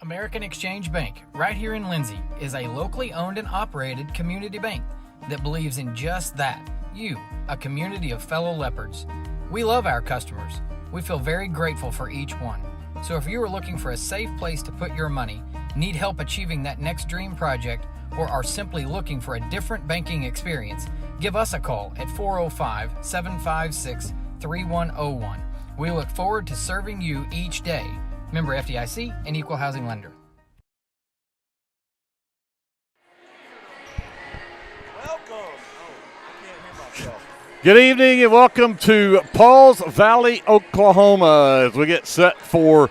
American Exchange Bank, right here in Lindsay, is a locally owned and operated community bank that believes in just that, you, a community of fellow leopards. We love our customers. We feel very grateful for each one. So if you are looking for a safe place to put your money, need help achieving that next dream project, or are simply looking for a different banking experience, give us a call at 405-756-3101. We look forward to serving you each day. Member FDIC and Equal Housing Lender. Good evening and welcome to Pauls Valley, Oklahoma, as we get set for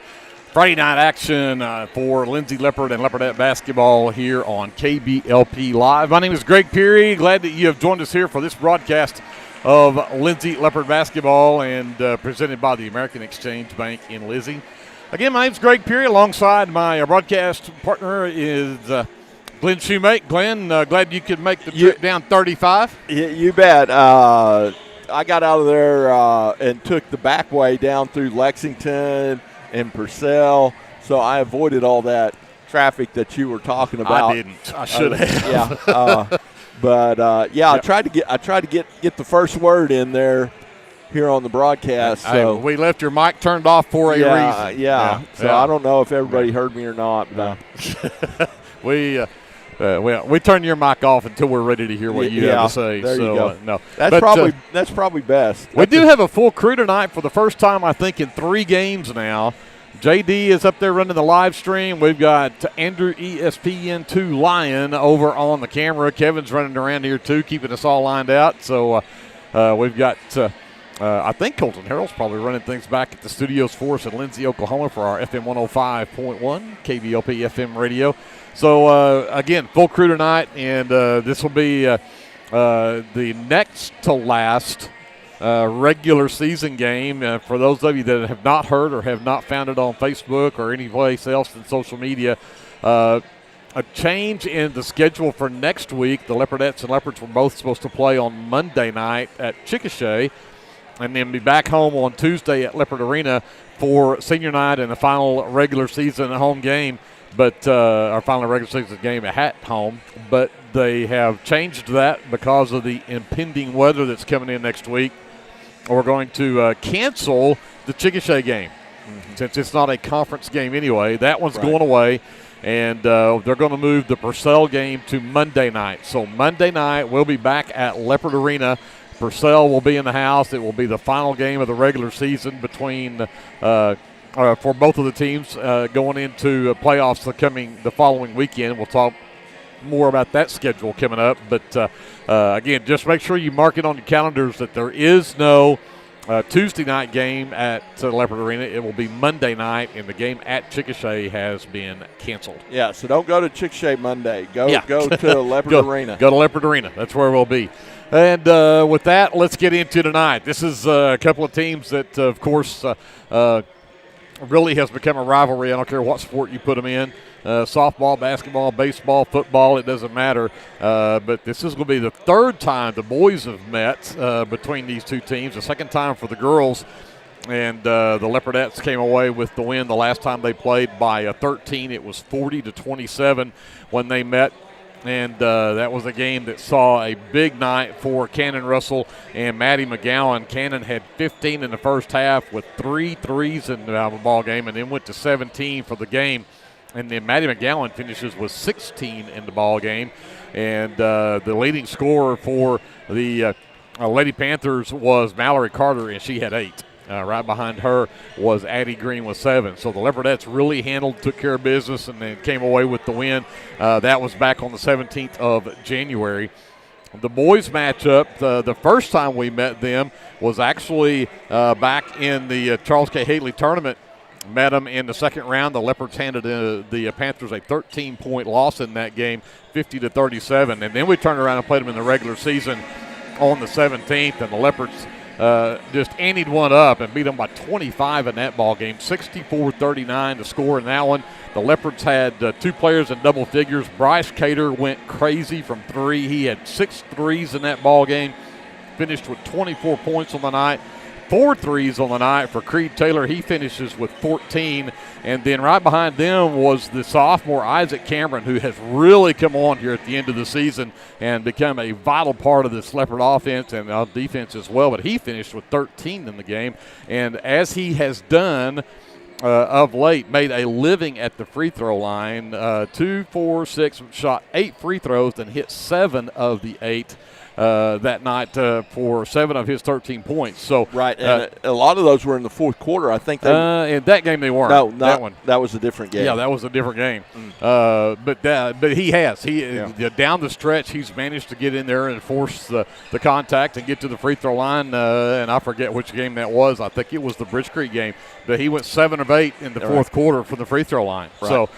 Friday night action for Lindsay Leopard and Leopardette basketball here on KBLPlive. My name is Greg Peary. Glad that you have joined us here for this broadcast of Lindsay Leopard basketball and presented by the American Exchange Bank in Lindsay. Again, my name is Greg Peary. Alongside my broadcast partner is Glenn Shoemake. Glenn, glad you could make the trip down 35. You bet. I got out of there and took the back way down through Lexington and Purcell, so I avoided all that traffic that you were talking about. I didn't. I should have. Yeah. I tried to get the first word in there here on the broadcast. So we left your mic turned off for a reason. Yeah. So I don't know if everybody heard me or not. But, we turn your mic off until we're ready to hear what you have to say. There you go. No, that's probably best. We do have a full crew tonight for the first time, I think, in 3 games now. JD is up there running the live stream. We've got Andrew ESPN2 Lion over on the camera. Kevin's running around here too, keeping us all lined out. So we've got. I think Colton Harrell's probably running things back at the studios for us in Lindsay, Oklahoma for our FM 105.1 KBLP FM radio. So, again, full crew tonight, and this will be the next to last regular season game. For those of you that have not heard or have not found it on Facebook or any place else in social media, a change in the schedule for next week. The Leopardettes and Leopards were both supposed to play on Monday night at Chickasha, and then be back home on Tuesday at Leopard Arena for senior night and the final regular season home game. But our final regular season game at home. But they have changed that because of the impending weather that's coming in next week. We're going to cancel the Chickasha game since it's not a conference game anyway. That one's going away. And they're going to move the Purcell game to Monday night. So Monday night we'll be back at Leopard Arena. Purcell will be in the house. It will be the final game of the regular season between for both of the teams going into playoffs the following weekend. We'll talk more about that schedule coming up. But, again, just make sure you mark it on your calendars that there is no Tuesday night game at Leopard Arena. It will be Monday night, and the game at Chickasha has been canceled. Yeah, so don't go to Chickasha Monday. Go to Leopard Arena. Go to Leopard Arena. That's where we'll be. And with that, let's get into tonight. This is a couple of teams that, of course, really has become a rivalry. I don't care what sport you put them in. Softball, basketball, baseball, football, it doesn't matter. But this is going to be the 3rd time the boys have met between these two teams, the 2nd time for the girls. And the Leopardettes came away with the win the last time they played by 13. It was 40-27 when they met. And that was a game that saw a big night for Cannon Russell and Maddie McGowan. Cannon had 15 in the first half with 3 threes in the ball game, and then went to 17 for the game. And then Maddie McGowan finishes with 16 in the ball game. And the leading scorer for the Lady Panthers was Mallory Carter, and she had 8. Right behind her was Addie Green with 7. So the Leopardettes really took care of business, and then came away with the win. That was back on the 17th of January. The boys matchup, the first time we met them was actually back in the Charles K. Haley tournament. Met them in the 2nd round. The Leopards handed the Panthers a 13-point loss in that game, 50-37. And then we turned around and played them in the regular season on the 17th, and the Leopards just anteed one up and beat them by 25 in that ball game, 64-39 to score in that one. The Leopards had 2 players in double figures. Bryce Cater went crazy from 3. He had 6 threes in that ball game, finished with 24 points on the night. 4 threes on the night for Creed Taylor. He finishes with 14. And then right behind them was the sophomore Isaac Cameron, who has really come on here at the end of the season and become a vital part of this Leopard offense and defense as well. But he finished with 13 in the game. And as he has done of late, made a living at the free throw line, 2, 4, 6, shot 8 free throws and hit 7 of the 8 that night for 7 of his 13 points. So right, and a lot of those were in the fourth quarter. I think in that game they weren't. No, that one. That was a different game. Yeah, that was a different game. But he has. Down the stretch, he's managed to get in there and force the contact and get to the free throw line. And I forget which game that was. I think it was the Bridge Creek game. But he went 7 of 8 in the fourth quarter from the free throw line. Right. So.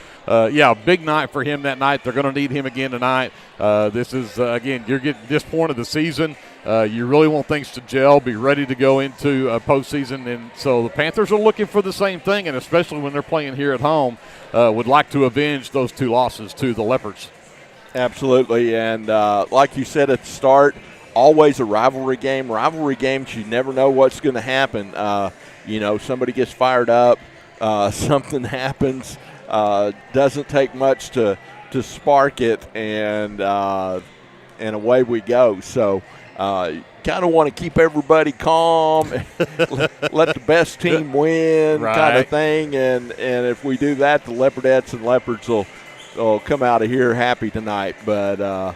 Big night for him that night. They're going to need him again tonight. This is, again, you're getting this point of the season. You really want things to gel, be ready to go into postseason. And so the Panthers are looking for the same thing, and especially when they're playing here at home, would like to avenge those 2 losses to the Leopards. Absolutely. And like you said at the start, always a rivalry game. Rivalry games, you never know what's going to happen. Somebody gets fired up, something happens. Doesn't take much to spark it, and away we go. So kind of want to keep everybody calm, let the best team win, right, kind of thing. And if we do that, the Leopardettes and Leopards will come out of here happy tonight. But,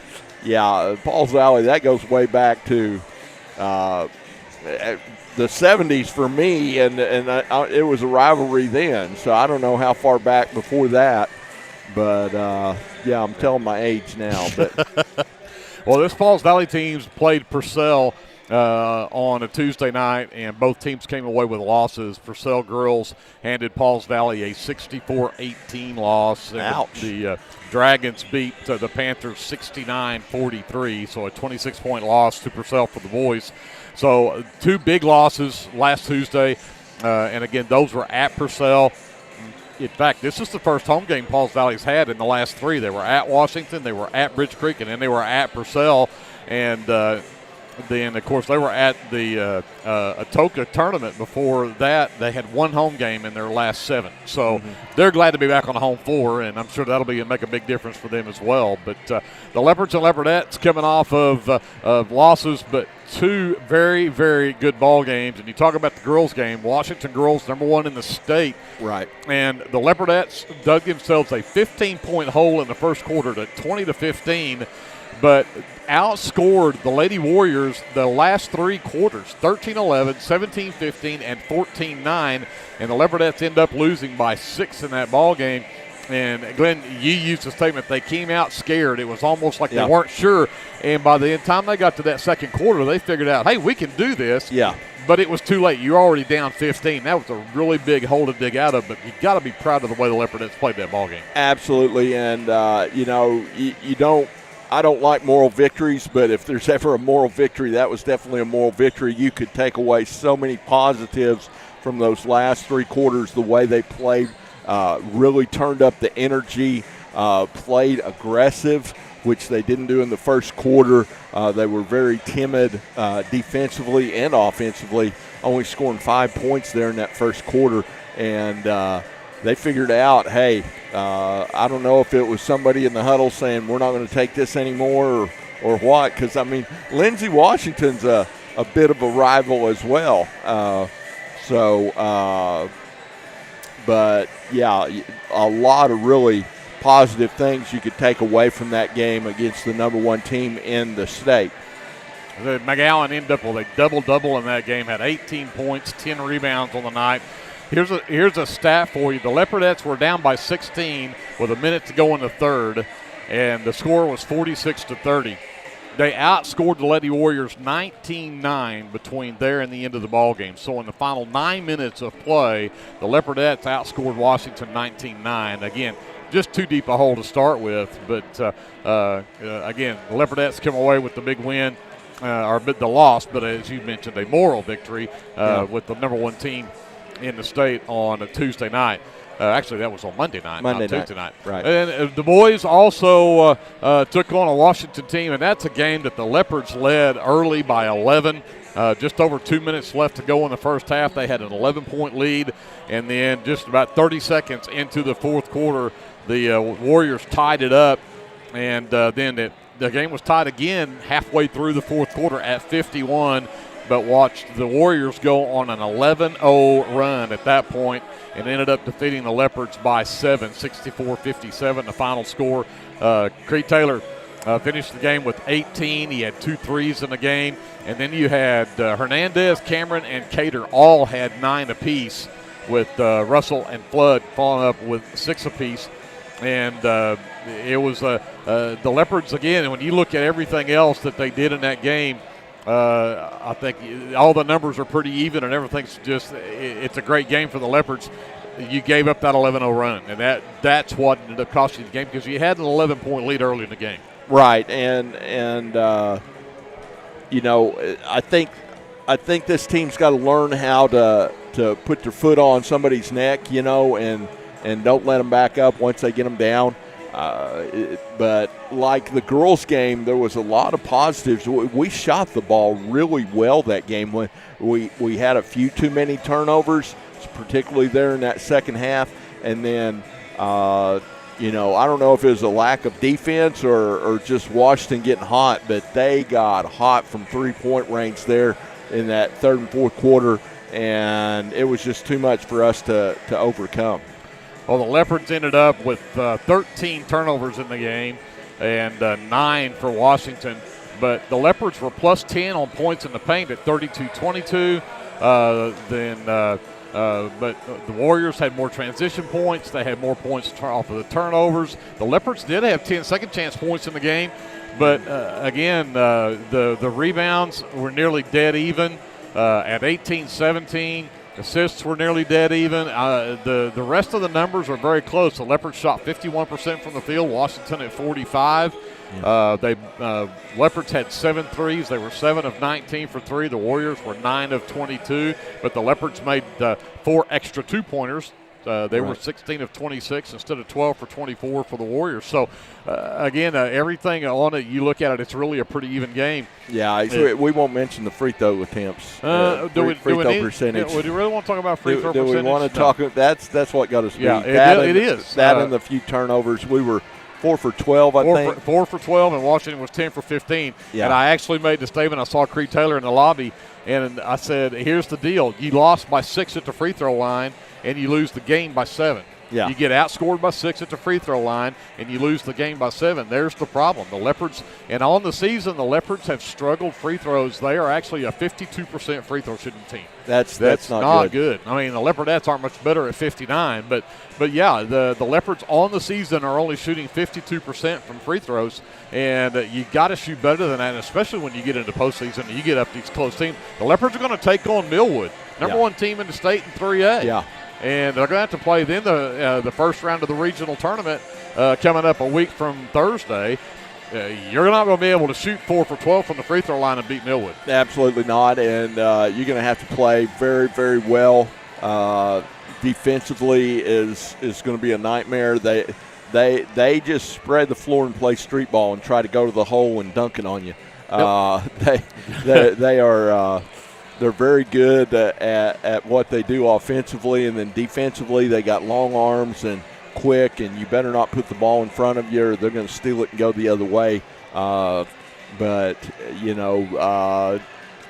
Paul's Valley, that goes way back to the 70s for me, and it was a rivalry then. So I don't know how far back before that, but I'm telling my age now. But well, this Pauls Valley teams played Purcell on a Tuesday night, and both teams came away with losses. Purcell girls handed Pauls Valley a 64-18 loss. Ouch. The Dragons beat the Panthers 69-43, so a 26-point loss to Purcell for the boys. So 2 big losses last Tuesday, and again, those were at Purcell. In fact, this is the first home game Pauls Valley's had in the last 3. They were at Washington, they were at Bridge Creek, and then they were at Purcell. And then, of course, they were at the Atoka tournament. Before that, they had 1 home game in their last 7. So they're glad to be back on the home floor, and I'm sure that'll make a big difference for them as well. But the Leopards and Leopardettes coming off of losses, but 2 very, very good ball games. And you talk about the girls' game, Washington girls number 1 in the state. Right. And the Leopardettes dug themselves a 15-point hole in the first quarter to 20-15, but outscored the Lady Warriors the last 3 quarters, 13-11, 17-15, and 14-9. And the Leopardettes end up losing by 6 in that ball game. And, Glenn, you used the statement, they came out scared. It was almost like they weren't sure. And by the time they got to that second quarter, they figured out, hey, we can do this. Yeah. But it was too late. You're already down 15. That was a really big hole to dig out of, but you got to be proud of the way the Leopardettes played that ball game. Absolutely. And, you don't – I don't like moral victories, but if there's ever a moral victory, that was definitely a moral victory. You could take away so many positives from those last 3 quarters, the way they played, really turned up the energy, played aggressive, which they didn't do in the first quarter. They were very timid defensively and offensively, only scoring 5 points there in that first quarter. And they figured out, hey, I don't know if it was somebody in the huddle saying we're not going to take this anymore or what, because, I mean, Lindsay Washington's a bit of a rival as well. But, yeah, a lot of really positive things you could take away from that game against the number 1 team in the state. McGowan ended up with a double-double in that game, had 18 points, 10 rebounds on the night. Here's a stat for you. The Leopardettes were down by 16 with a minute to go in the third, and the score was 46-30. They outscored the Lady Warriors 19-9 between there and the end of the ball game. So in the final 9 minutes of play, the Leopardettes outscored Washington 19-9. Again, just too deep a hole to start with. But, again, the Leopardettes come away with the big win, or the loss, but as you mentioned, a moral victory with the number 1 team in the state on a Tuesday night. Actually, that was on Monday night, not Tuesday night. Right. And the boys also took on a Washington team, and that's a game that the Leopards led early by 11. Just over 2 minutes left to go in the first half. They had an 11-point lead, and then just about 30 seconds into the fourth quarter, the Warriors tied it up, and then the game was tied again halfway through the fourth quarter at 51, but watched the Warriors go on an 11-0 run at that point and ended up defeating the Leopards by 7, 64-57, the final score. Creed Taylor finished the game with 18. He had 2 threes in the game. And then you had Hernandez, Cameron, and Cater all had 9 apiece, with Russell and Flood following up with 6 apiece. And it was the Leopards, again, and when you look at everything else that they did in that game, I think all the numbers are pretty even and everything's just – it's a great game for the Leopards. You gave up that 11-0 run, and that's what ended up costing the game, because you had an 11-point lead early in the game. Right, and you know, I think this team's got to learn how to put their foot on somebody's neck, you know, and don't let them back up once they get them down. But like the girls' game, there was a lot of positives. We shot the ball really well that game. When we had a few too many turnovers, particularly there in that second half, and then you know, I don't know if it was a lack of defense or just Washington getting hot, but they got hot from three-point range there in that third and fourth quarter, and it was just too much for us to overcome. Well, the Leopards ended up with 13 turnovers in the game and 9 for Washington, but the Leopards were plus 10 on points in the paint at 32-22. But the Warriors had more transition points. They had more points off of the turnovers. The Leopards did have 10 second chance points in the game, but again, the rebounds were nearly dead even at 18-17. Assists were nearly dead even. The rest of the numbers are very close. The Leopards shot 51% from the field, Washington at 45%. Leopards had 7 threes. They were 7 of 19 for 3. The Warriors were 9 of 22, but the Leopards made 4 extra 2-pointers. They were 16 of 26 instead of 12 for 24 for the Warriors. So, again, everything on it, you look at it, it's really a pretty even game. Yeah, we won't mention the free throw attempts. Free throw percentage. Do you really want to talk about free throw percentage? Do we want to talk? That's what got us beat. Yeah, it is. That and the few turnovers. We were 4 for 12, I think. 4 for 12, and Washington was 10 for 15. Yeah. And I actually made the statement. I saw Creed Taylor in the lobby, and I said, here's the deal. You lost by 6 at the free throw line, and you lose the game by 7. Yeah. You get outscored by 6 at the free throw line, and you lose the game by 7. There's the problem. The Leopards, and on the season, the Leopards have struggled free throws. They are actually a 52% free throw shooting team. That's not good. I mean, the Leopardettes aren't much better at 59, but yeah, the Leopards on the season are only shooting 52% from free throws, and you got to shoot better than that, especially when you get into postseason and you get up these close teams. The Leopards are going to take on Millwood, number 1 team in the state in 3A. Yeah. And they're going to have to play then the first round of the regional tournament coming up a week from Thursday. You're not going to be able to shoot 4 for 12 from the free throw line and beat Millwood. Absolutely not, and you're going to have to play very, very well. Defensively is going to be a nightmare. They just spread the floor and play street ball and try to go to the hole and dunk it on you. Yep. They are. They're very good at what they do offensively, and then defensively they got long arms and quick, and you better not put the ball in front of you or they're going to steal it and go the other way. But, you know,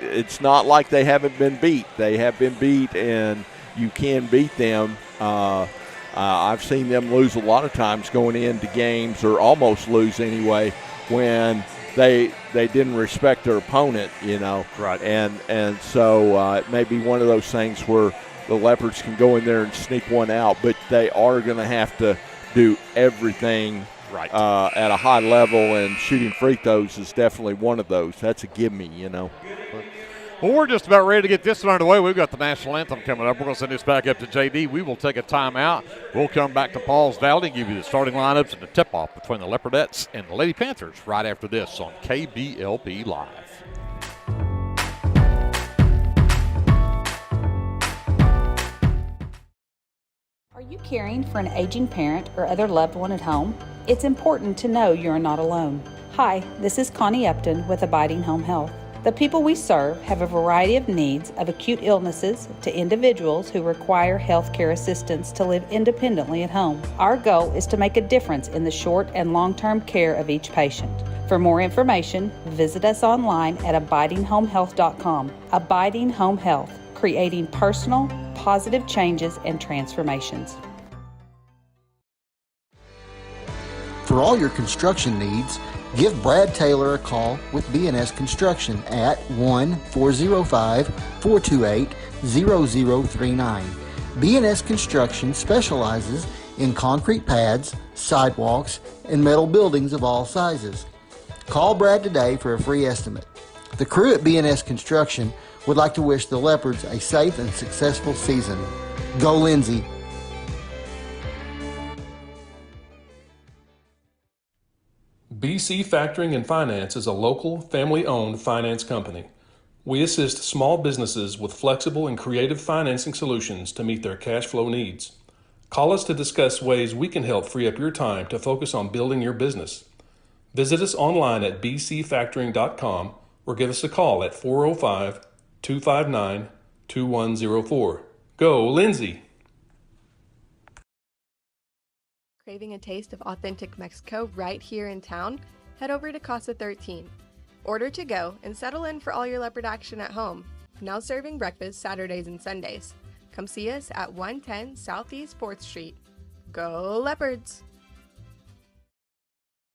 it's not like they haven't been beat. They have been beat, and you can beat them. I've seen them lose a lot of times going into games, or almost lose anyway, when they didn't respect their opponent, you know. Right. And so it may be one of those things where the Leopards can go in there and sneak one out, but they are going to have to do everything at a high level, and shooting free throws is definitely one of those. That's a give-me, you know. Well, we're just about ready to get this one underway. We've got the national anthem coming up. We're going to send this back up to JD. We will take a timeout. We'll come back to Paul's Valley and give you the starting lineups and the tip-off between the Leopardettes and the Lady Panthers right after this on KBLP Live. Are you caring for an aging parent or other loved one at home? It's important to know you're not alone. Hi, this is Connie Upton with Abiding Home Health. The people we serve have a variety of needs, of acute illnesses to individuals who require health care assistance to live independently at home. Our goal is to make a difference in the short and long-term care of each patient. For more information, visit us online at abidinghomehealth.com. Abiding Home Health, creating personal, positive changes and transformations. For all your construction needs, give Brad Taylor a call with B&S Construction at 1-405-428-0039. B&S Construction specializes in concrete pads, sidewalks, and metal buildings of all sizes. Call Brad today for a free estimate. The crew at B&S Construction would like to wish the Leopards a safe and successful season. Go Lindsay! BC Factoring and Finance is a local, family-owned finance company. We assist small businesses with flexible and creative financing solutions to meet their cash flow needs. Call us to discuss ways we can help free up your time to focus on building your business. Visit us online at bcfactoring.com or give us a call at 405-259-2104. Go, Lindsay! Craving a taste of authentic Mexico right here in town? Head over to Casa 13. Order to go and settle in for all your leopard action at home. Now serving breakfast Saturdays and Sundays. Come see us at 110 Southeast 4th Street. Go Leopards!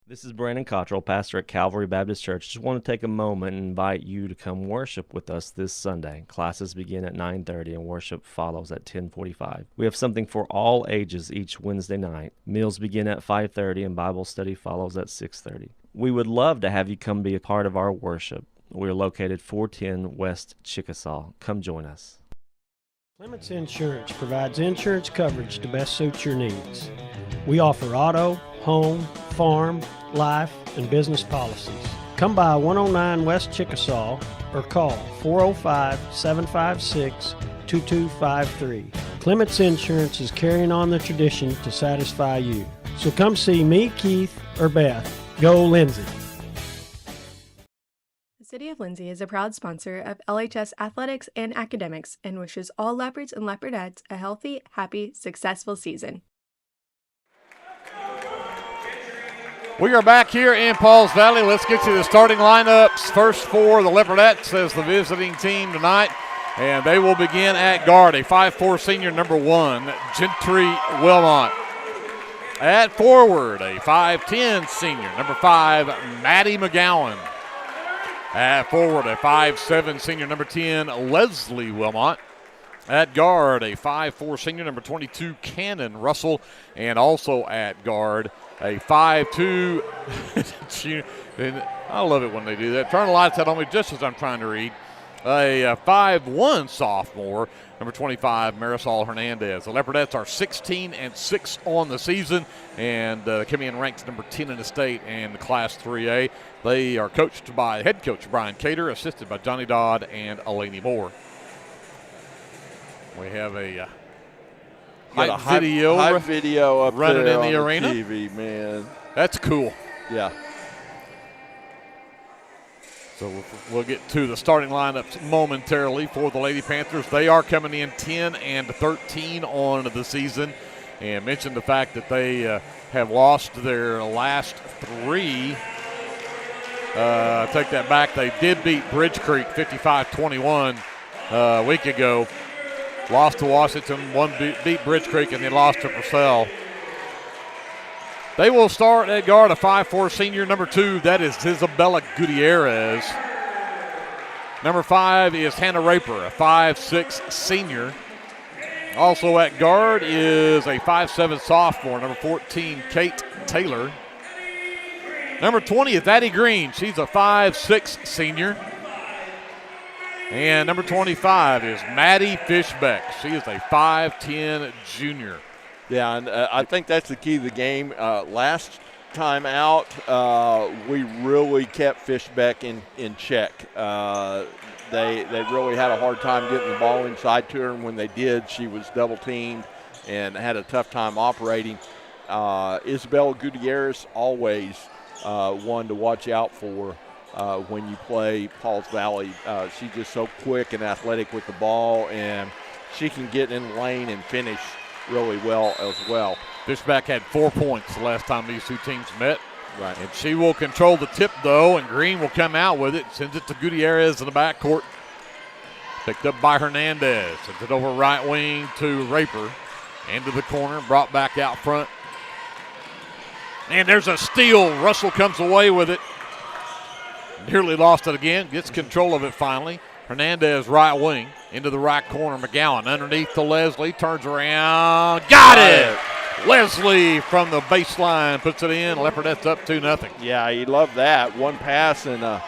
This is Brandon Cottrell, pastor at Calvary Baptist Church. Just want to take a moment and invite you to come worship with us this Sunday. Classes begin at 9:30 and worship follows at 10:45. We have something for all ages each Wednesday night. Meals begin at 5:30 and Bible study follows at 6:30. We would love to have you come be a part of our worship. We are located 410 West Chickasaw. Come join us. Clements Insurance provides insurance coverage to best suit your needs. We offer auto, home, farm, life, and business policies. Come by 109 West Chickasaw or call 405-756-2253. Clements Insurance is carrying on the tradition to satisfy you. So come see me, Keith, or Beth. Go Lindsay! The City of Lindsay is a proud sponsor of LHS Athletics and Academics and wishes all Leopards and Leopardettes a healthy, happy, successful season. We are back here in Pauls Valley. Let's get to the starting lineups. First for the Leopardettes as the visiting team tonight. And they will begin at guard, a 5'4 senior, number 1, Gentry Wilmot. At forward, a 5'10 senior, number 5, Maddie McGowan. At forward, a 5'7 senior, number 10, Leslie Wilmot. At guard, a 5'4 senior, number 22, Cannon Russell. And also at guard, a 5'2 junior. I love it when they do that. Turn the lights out on me just as I'm trying to read. A 5'1 sophomore, number 25, Marisol Hernandez. The Leopardettes are 16-6 on the season and come in ranked number 10 in the state and the Class 3A. They are coached by head coach Brian Cater, assisted by Johnny Dodd and Elaney Moore. We have a hype video up running there in the on arena. TV, man. That's cool. Yeah. So we'll get to the starting lineups momentarily for the Lady Panthers. They are coming in 10-13 on the season, and mentioned the fact that they have lost their last 3. Take that back. They did beat Bridge Creek 55-21 a week ago. Lost to Washington, beat Bridge Creek, and then lost to Purcell. They will start at guard, a 5'4 senior, number 2. That is Isabella Gutierrez. Number 5 is Hannah Raper, a 5'6 senior. Also at guard is a 5'7 sophomore, number 14, Kate Taylor. Number 20 is Addie Green. She's a 5'6 senior. And number 25 is Maddie Fishbeck. She is a 5'10 junior. Yeah, and I think that's the key to the game. Last time out, we really kept Fishbeck in check. They really had a hard time getting the ball inside to her, and when they did, she was double-teamed and had a tough time operating. Isabella Gutierrez, always one to watch out for. when you play Pauls Valley. She's just so quick and athletic with the ball, and she can get in the lane and finish really well as well. Fishback had 4 points the last time these two teams met. Right. And she will control the tip, though, and Green will come out with it. Sends it to Gutierrez in the backcourt. Picked up by Hernandez. Sends it over right wing to Raper. Into the corner, brought back out front. And there's a steal. Russell comes away with it. Nearly lost it again. Gets control of it finally. Hernandez right wing. Into the right corner. McGowan underneath to Leslie. Turns around. Got it! Leslie from the baseline puts it in. Leopardettes up 2-0. Yeah, you love that. One pass and a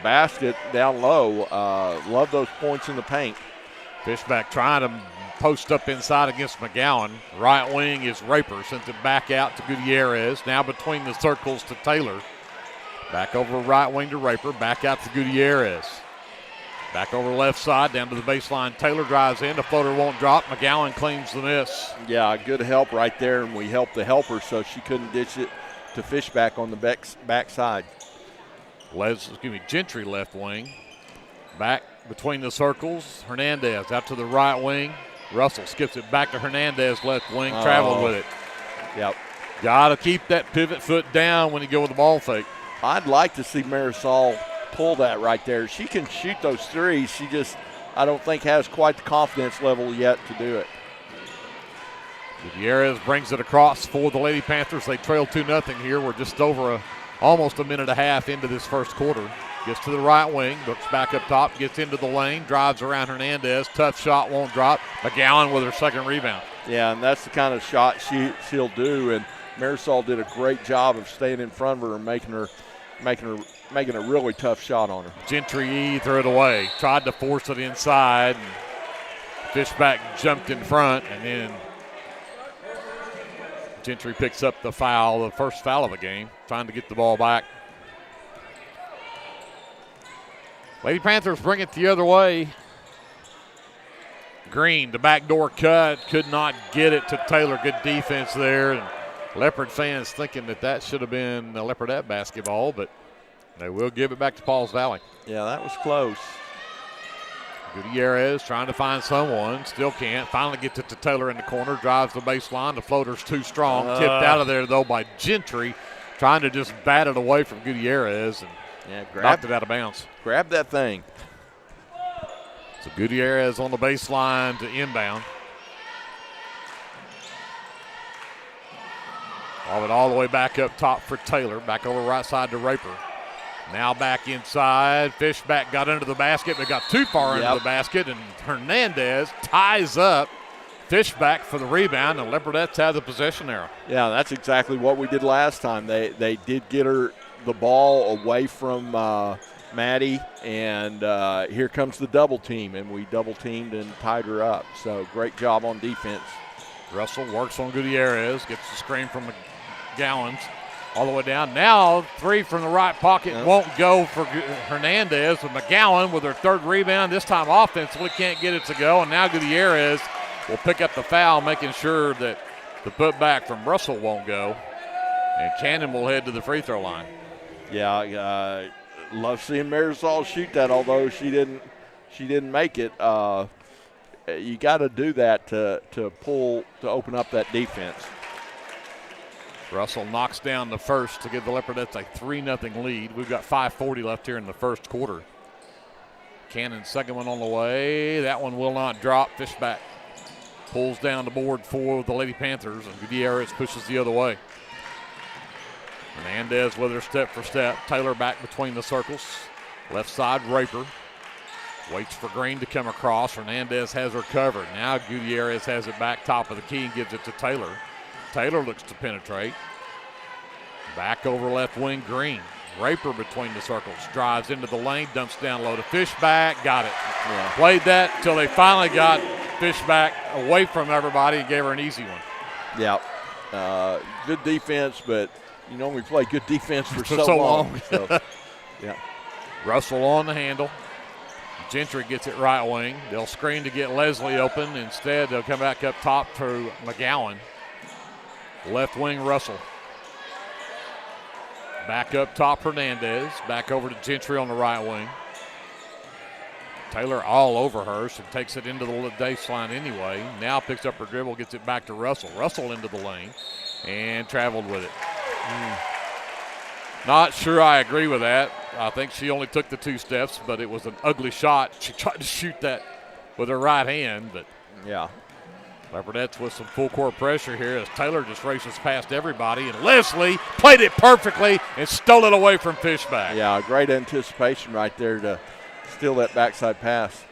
basket down low. Love those points in the paint. Fishback trying to post up inside against McGowan. Right wing is Raper. Sends it back out to Gutierrez. Now between the circles to Taylor. Back over right wing to Raper. Back out to Gutierrez. Back over left side, down to the baseline. Taylor drives in. The floater won't drop. McGowan claims the miss. Yeah, good help right there, and we helped the helper so she couldn't ditch it to Fishback on the back side. Gentry left wing. Back between the circles. Hernandez out to the right wing. Russell skips it back to Hernandez left wing. Traveled with it. Yep. Got to keep that pivot foot down when you go with the ball fake. I'd like to see Marisol pull that right there. She can shoot those threes. She just, I don't think, has quite the confidence level yet to do it. Gutierrez brings it across for the Lady Panthers. They trail 2-0 here. We're just over almost a minute and a half into this first quarter. Gets to the right wing, looks back up top, gets into the lane, drives around Hernandez. Tough shot, won't drop. McGowan with her second rebound. Yeah, and that's the kind of shot she'll do. And Marisol did a great job of staying in front of her and making a really tough shot on her. Gentry threw it away. Tried to force it inside. And Fishback jumped in front, and then Gentry picks up the foul, the first foul of the game, trying to get the ball back. Lady Panthers bring it the other way. Green, the backdoor cut, could not get it to Taylor. Good defense there. And Leopard fans thinking that should have been a Leopardette basketball, but they will give it back to Pauls Valley. Yeah, that was close. Gutierrez trying to find someone, still can't. Finally gets it to Taylor in the corner, drives the baseline. The floater's too strong. Tipped out of there, though, by Gentry, trying to just bat it away from Gutierrez and knocked it out of bounds. Grab that thing. So Gutierrez on the baseline to inbound. Lob it all the way back up top for Taylor. Back over right side to Raper. Now back inside. Fishback got under the basket, but got too far into the basket, and Hernandez ties up Fishback for the rebound, and Leopardettes have the possession arrow. Yeah, that's exactly what we did last time. They did get her the ball away from Maddie, and here comes the double team, and we double teamed and tied her up. So great job on defense. Russell works on Gutierrez, gets the screen from McGowan all the way down. Now three from the right pocket won't go for Hernandez, with McGowan with her third rebound. This time offensively can't get it to go, and now Gutierrez will pick up the foul, making sure that the putback from Russell won't go, and Cannon will head to the free throw line. Yeah, love seeing Marisol shoot that, although she didn't make it. You got to do that to open up that defense. Russell knocks down the first to give the Leopardettes a 3-0 lead. We've got 5:40 left here in the first quarter. Cannon's second one on the way. That one will not drop. Fishback pulls down the board for the Lady Panthers, and Gutierrez pushes the other way. Hernandez with her step for step. Taylor back between the circles. Left side, Raper. Waits for Green to come across. Hernandez has her covered. Now Gutierrez has it back top of the key and gives it to Taylor. Taylor looks to penetrate. Back over left wing, Green. Raper between the circles. Drives into the lane, dumps down low to Fishback. Got it. Yeah. Played that until they finally got Fishback away from everybody and gave her an easy one. Yeah. Good defense, but you know we play good defense for so long. So, yeah. Russell on the handle. Gentry gets it right wing. They'll screen to get Leslie open. Instead, they'll come back up top to McGowan. Left wing, Russell. Back up top, Hernandez. Back over to Gentry on the right wing. Taylor all over her. She takes it into the baseline anyway. Now picks up her dribble, gets it back to Russell. Russell into the lane and traveled with it. Not sure I agree with that. I think she only took the 2 steps, but it was an ugly shot. She tried to shoot that with her right hand, but yeah. Leopardettes with some full court pressure here as Taylor just races past everybody, and Leslie played it perfectly and stole it away from Fishback. Yeah, great anticipation right there to steal that backside pass.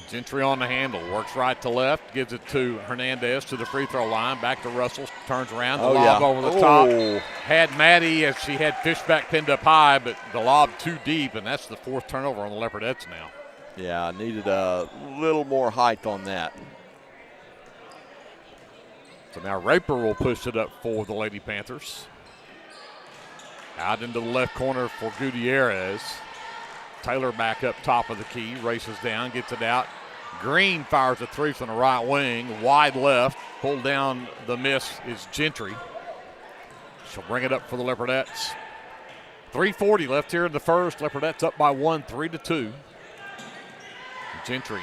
Gentry on the handle, works right to left, gives it to Hernandez to the free throw line, back to Russell, turns around, the lob over the top. Had Maddie as she had Fishback pinned up high, but the lob too deep, and that's the 4th turnover on the Leopardettes now. Yeah, needed a little more height on that. So now Raper will push it up for the Lady Panthers. Out into the left corner for Gutierrez. Taylor back up top of the key, races down, gets it out. Green fires a 3 from the right wing, wide left. Pulled down the miss is Gentry. She'll bring it up for the Leopardettes. 3:40 left here in the first. Leopardettes up by 1, 3-2. Gentry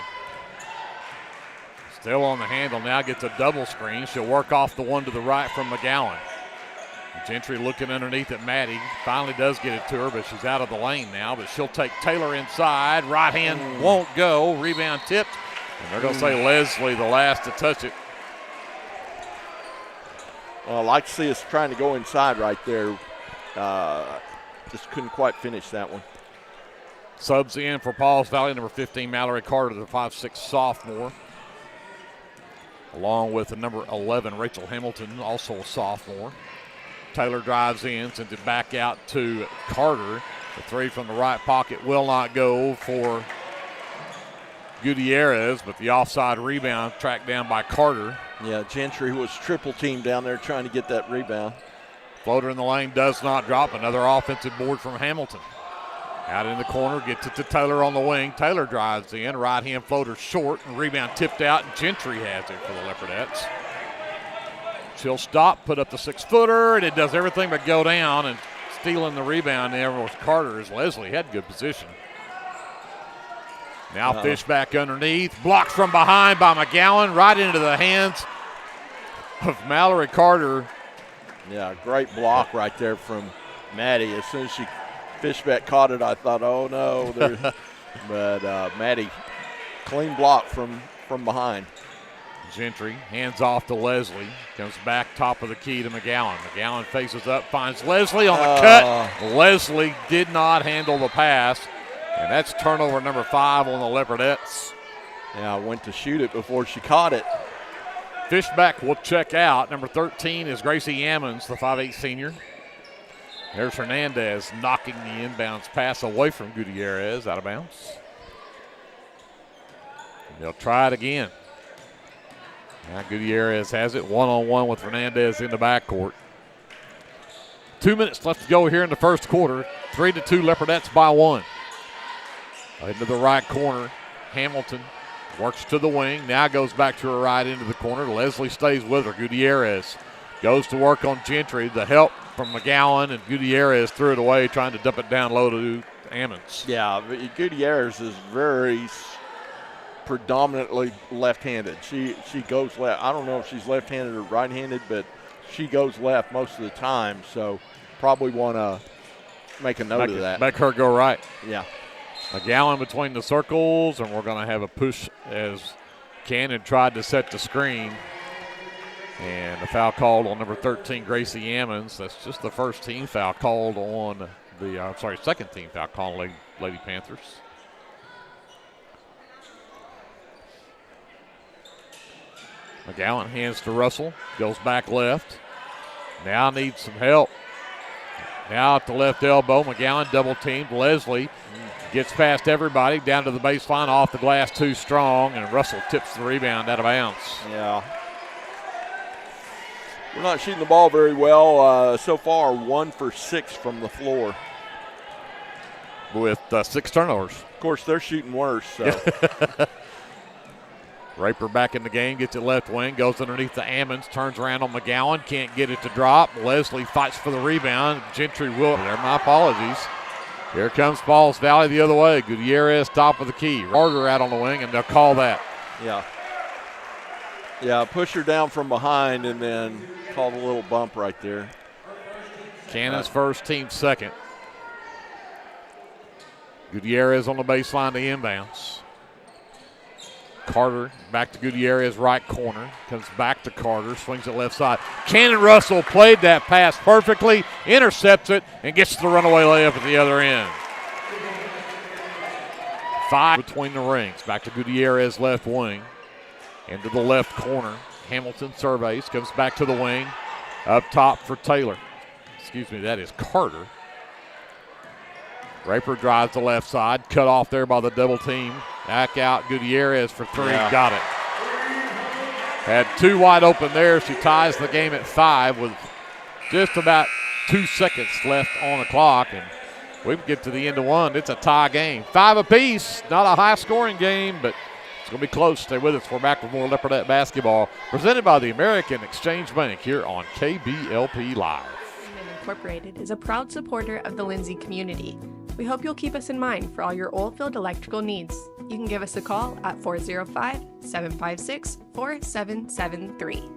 still on the handle, now gets a double screen. She'll work off the one to the right from McGowan. Gentry looking underneath at Maddie. Finally does get it to her, but she's out of the lane now. But she'll take Taylor inside. Right hand won't go. Rebound tipped. And they're going to say Leslie the last to touch it. Well, I like to see us trying to go inside right there. Just couldn't quite finish that one. Subs in for Pauls Valley, number 15, Mallory Carter, the 5'6" sophomore. Along with the number 11, Rachel Hamilton, also a sophomore. Taylor drives in, sends it back out to Carter. The 3 from the right pocket will not go for Gutierrez, but the offside rebound tracked down by Carter. Yeah, Gentry was triple teamed down there trying to get that rebound. Floater in the lane does not drop. Another offensive board from Hamilton. Out in the corner, gets it to Taylor on the wing. Taylor drives in, right hand floater short, and rebound tipped out, and Gentry has it for the Leopardettes. She'll stop, put up the 6-footer, and it does everything but go down, and stealing the rebound there was Carter as Leslie had good position. Now Fishback underneath, blocked from behind by McGowan, right into the hands of Mallory Carter. Yeah, great block right there from Maddie. As soon as Fishback caught it, I thought, oh no. But Maddie, clean block from behind. Gentry hands off to Leslie. Comes back top of the key to McGowan. McGowan faces up, finds Leslie on the cut. Leslie did not handle the pass. And that's turnover number 5 on the Leopardettes. Yeah, went to shoot it before she caught it. Fishback will check out. Number 13 is Gracie Ammons, the 5'8" senior. There's Hernandez knocking the inbounds pass away from Gutierrez, out of bounds. And they'll try it again. Now Gutierrez has it one-on-one with Hernandez in the backcourt. 2 minutes left to go here in the first quarter. 3-2 Leopardettes by 1. Into the right corner, Hamilton works to the wing, now goes back to her right into the corner. Leslie stays with her. Gutierrez goes to work on Gentry. The help from McGowan, and Gutierrez threw it away, trying to dump it down low to Ammons. Yeah, Gutierrez is very predominantly left-handed. She goes left. I don't know if she's left-handed or right-handed, but she goes left most of the time, so probably want to make a note of that. Make her go right. Yeah. McGowan between the circles, and we're going to have a push as Cannon tried to set the screen. And a foul called on number 13, Gracie Ammons. That's just the first team foul called on the, second team foul called on Lady Panthers. McGowan hands to Russell, goes back left. Now needs some help. Now at the left elbow, McGowan double teamed. Leslie gets past everybody, down to the baseline, off the glass too strong, and Russell tips the rebound out of bounds. Yeah. We're not shooting the ball very well. So far, 1 for 6 from the floor. With 6 turnovers. Of course, they're shooting worse. So. Raper back in the game, gets it left wing, goes underneath the Ammons, turns around on McGowan, can't get it to drop. Leslie fights for the rebound. Gentry will. There, my apologies. Here comes Pauls Valley the other way. Gutierrez top of the key. Carter out on the wing, and they'll call that. Yeah. Yeah, push her down from behind and then call the little bump right there. Cannon's first, team second. Gutierrez on the baseline to inbounds. Carter back to Gutierrez, right corner. Comes back to Carter, swings it left side. Cannon Russell played that pass perfectly, intercepts it, and gets the runaway layup at the other end. 5 between the rings. Back to Gutierrez, left wing. Into the left corner. Hamilton surveys, comes back to the wing. Up top for Taylor. Excuse me, that is Carter. Raper drives the left side, cut off there by the double team. Back out, Gutierrez for 3, got it. Had 2 wide open there. She ties the game at 5 with just about 2 seconds left on the clock, and we can get to the end of 1. It's a tie game. 5 apiece, not a high-scoring game, but it's going to be close. Stay with us. We're back with more Leopardette basketball presented by the American Exchange Bank here on KBLP Live. Incorporated is a proud supporter of the Lindsay community. We hope you'll keep us in mind for all your oil-filled electrical needs. You can give us a call at 405-756-4773.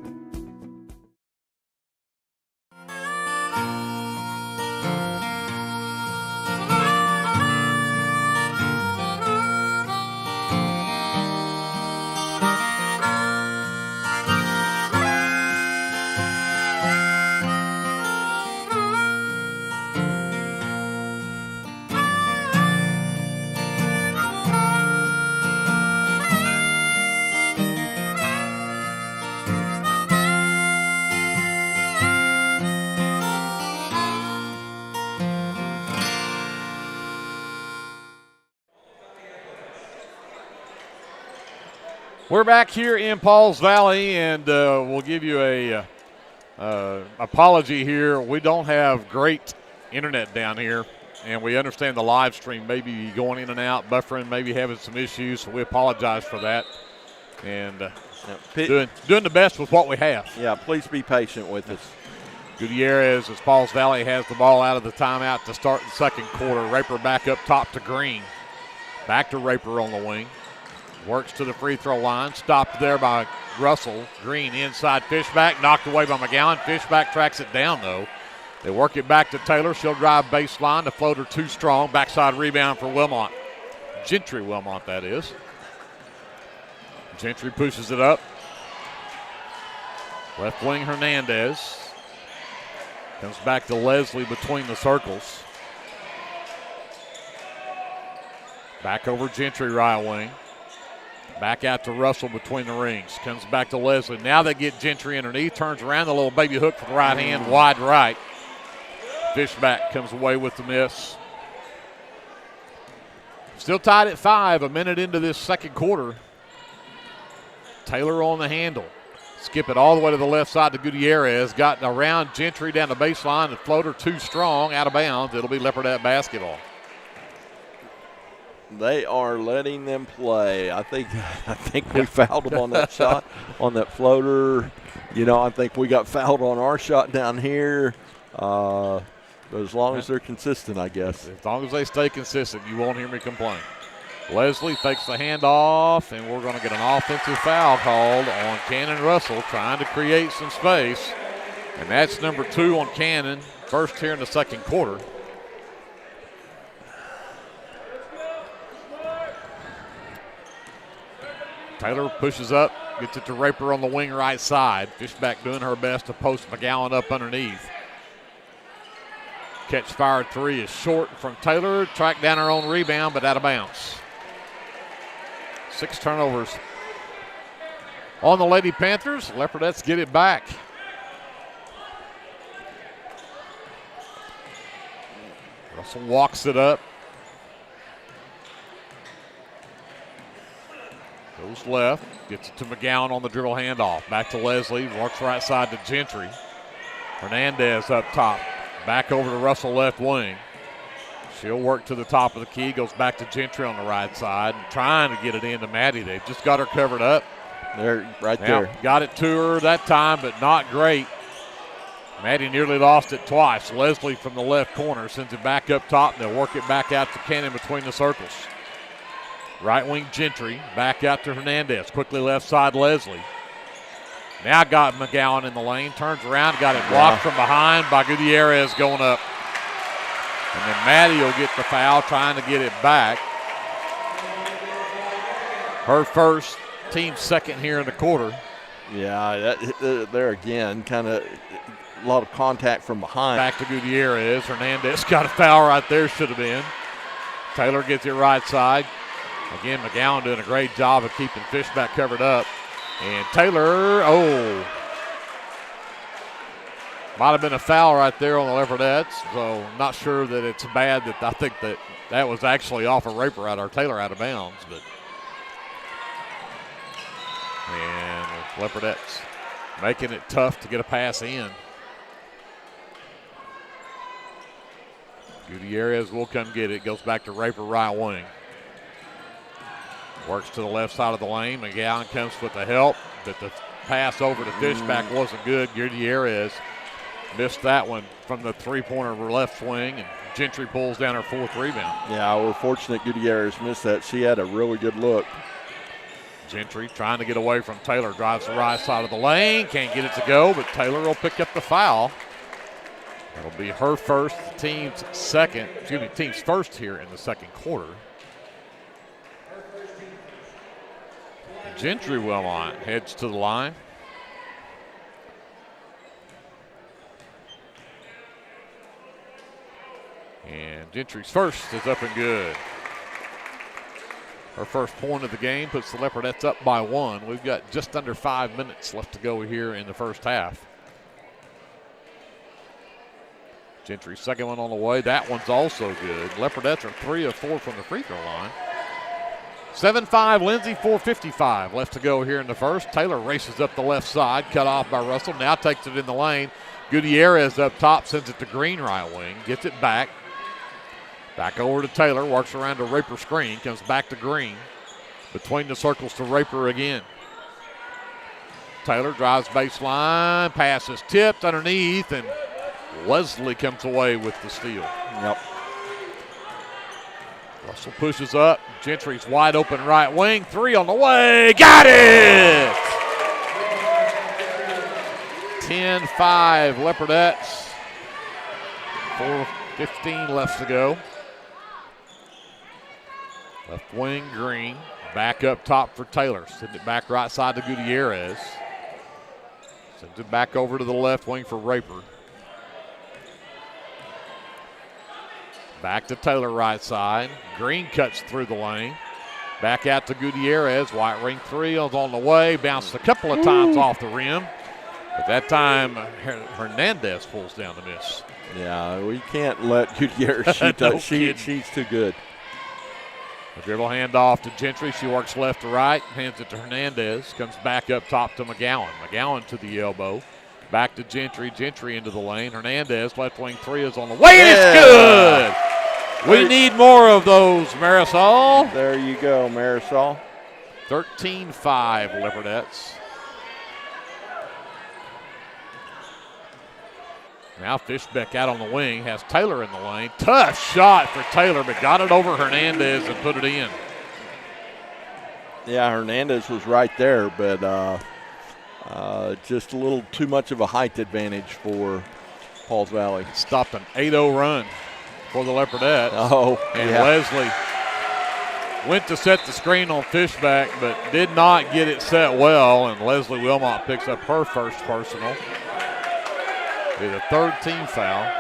We're back here in Pauls Valley, and we'll give you a apology here. We don't have great internet down here, and we understand the live stream may be going in and out, buffering, maybe having some issues, so we apologize for that. And doing the best with what we have. Yeah, please be patient with us. Gutierrez, as Pauls Valley has the ball out of the timeout to start the second quarter. Raper back up top to Green. Back to Raper on the wing. Works to the free throw line. Stopped there by Russell. Green inside Fishback. Knocked away by McGowan. Fishback tracks it down, though. They work it back to Taylor. She'll drive baseline. The floater too strong. Backside rebound for Wilmot. Gentry Wilmot, that is. Gentry pushes it up. Left wing Hernandez. Comes back to Leslie between the circles. Back over Gentry right wing. Back out to Russell between the rings. Comes back to Leslie. Now they get Gentry underneath. Turns around, the little baby hook for the right hand, wide right. Fishback comes away with the miss. Still tied at 5, a minute into this second quarter. Taylor on the handle. Skip it all the way to the left side to Gutierrez. Got around Gentry down the baseline. The floater too strong, out of bounds. It'll be Leopardette basketball. They are letting them play. I think we fouled them on that shot, on that floater. You know, I think we got fouled on our shot down here. But as long as they're consistent, I guess. As long as they stay consistent, you won't hear me complain. Leslie fakes the handoff, and we're going to get an offensive foul called on Cannon Russell, trying to create some space. And that's number 2 on Cannon, first here in the second quarter. Taylor pushes up, gets it to Raper on the wing right side. Fishback doing her best to post McGowan up underneath. Catch fire 3 is short from Taylor. Track down her own rebound, but out of bounds. 6 turnovers on the Lady Panthers. Leopardettes get it back. Russell walks it up. Goes left, gets it to McGowan on the dribble handoff. Back to Leslie, works right side to Gentry. Hernandez up top. Back over to Russell left wing. She'll work to the top of the key, goes back to Gentry on the right side, trying to get it into Maddie. They've just got her covered up. There, right Now, there. got it to her that time, but not great. Maddie nearly lost it twice. Leslie from the left corner sends it back up top, and they'll work it back out to Cannon between the circles. Right wing Gentry, back out to Hernandez. Quickly left side Leslie. Now got McGowan in the lane, turns around, got it blocked from behind by Gutierrez going up. And then Maddie will get the foul, trying to get it back. Her first, team second here in the quarter. Yeah, there again, kind of a lot of contact from behind. Back to Gutierrez. Hernandez got a foul right there, should have been. Taylor gets it right side. Again, McGowan doing a great job of keeping Fishback covered up. And Taylor, might have been a foul right there on the Leopardettes, so not sure that it's bad. That I think that was actually off of Raper or Taylor out of bounds. But and Leopardettes making it tough to get a pass in. Gutierrez will come get it. Goes back to Raper right wing. Works to the left side of the lane. McGowan comes with the help, but the pass over to Fishback wasn't good. Gutierrez missed that one from the three-pointer left wing, and Gentry pulls down her fourth rebound. Yeah, we're fortunate Gutierrez missed that. She had a really good look. Gentry trying to get away from Taylor. Drives the right side of the lane. Can't get it to go, but Taylor will pick up the foul. It'll be her first, team's first here in the second quarter. Gentry heads to the line. And Gentry's first is up and good. Her first point of the game puts the Leopardettes up by 1. We've got just under 5 minutes left to go here in the first half. Gentry's second one on the way. That one's also good. Leopardettes are 3 of 4 from the free throw line. 7-5, Lindsay, 4:55 left to go here in the first. Taylor races up the left side, cut off by Russell. Now takes it in the lane. Gutierrez up top, sends it to Green right wing, gets it back. Back over to Taylor, works around to Raper screen, comes back to Green. Between the circles to Raper again. Taylor drives baseline, pass is tipped underneath, and Leslie comes away with the steal. Yep. Russell pushes up. Gentry's wide open right wing. 3 on the way. Got it! 10-5 Leopardettes. 4:15 left to go. Left wing Green. Back up top for Taylor. Send it back right side to Gutierrez. Sends it back over to the left wing for Raper. Back to Taylor right side. Green cuts through the lane. Back out to Gutierrez. White ring 3 is on the way. Bounced a couple of times off the rim. But that time Hernandez pulls down the miss. Yeah, we can't let Gutierrez shoot that. She's too good. The dribble handoff to Gentry. She works left to right. Hands it to Hernandez. Comes back up top to McGowan. McGowan to the elbow. Back to Gentry. Gentry into the lane. Hernandez, left wing 3 is on the way, and it's good! We need more of those, Marisol. There you go, Marisol. 13-5 Leopardettes. Now Fishbeck out on the wing, has Taylor in the lane. Tough shot for Taylor, but got it over Hernandez and put it in. Yeah, Hernandez was right there, but just a little too much of a height advantage for Pauls Valley. Stopped an 8-0 run for the Leopardettes. And yeah. Leslie went to set the screen on Fishback, but did not get it set well, and Leslie Wilmot picks up her first personal. Be the third team foul.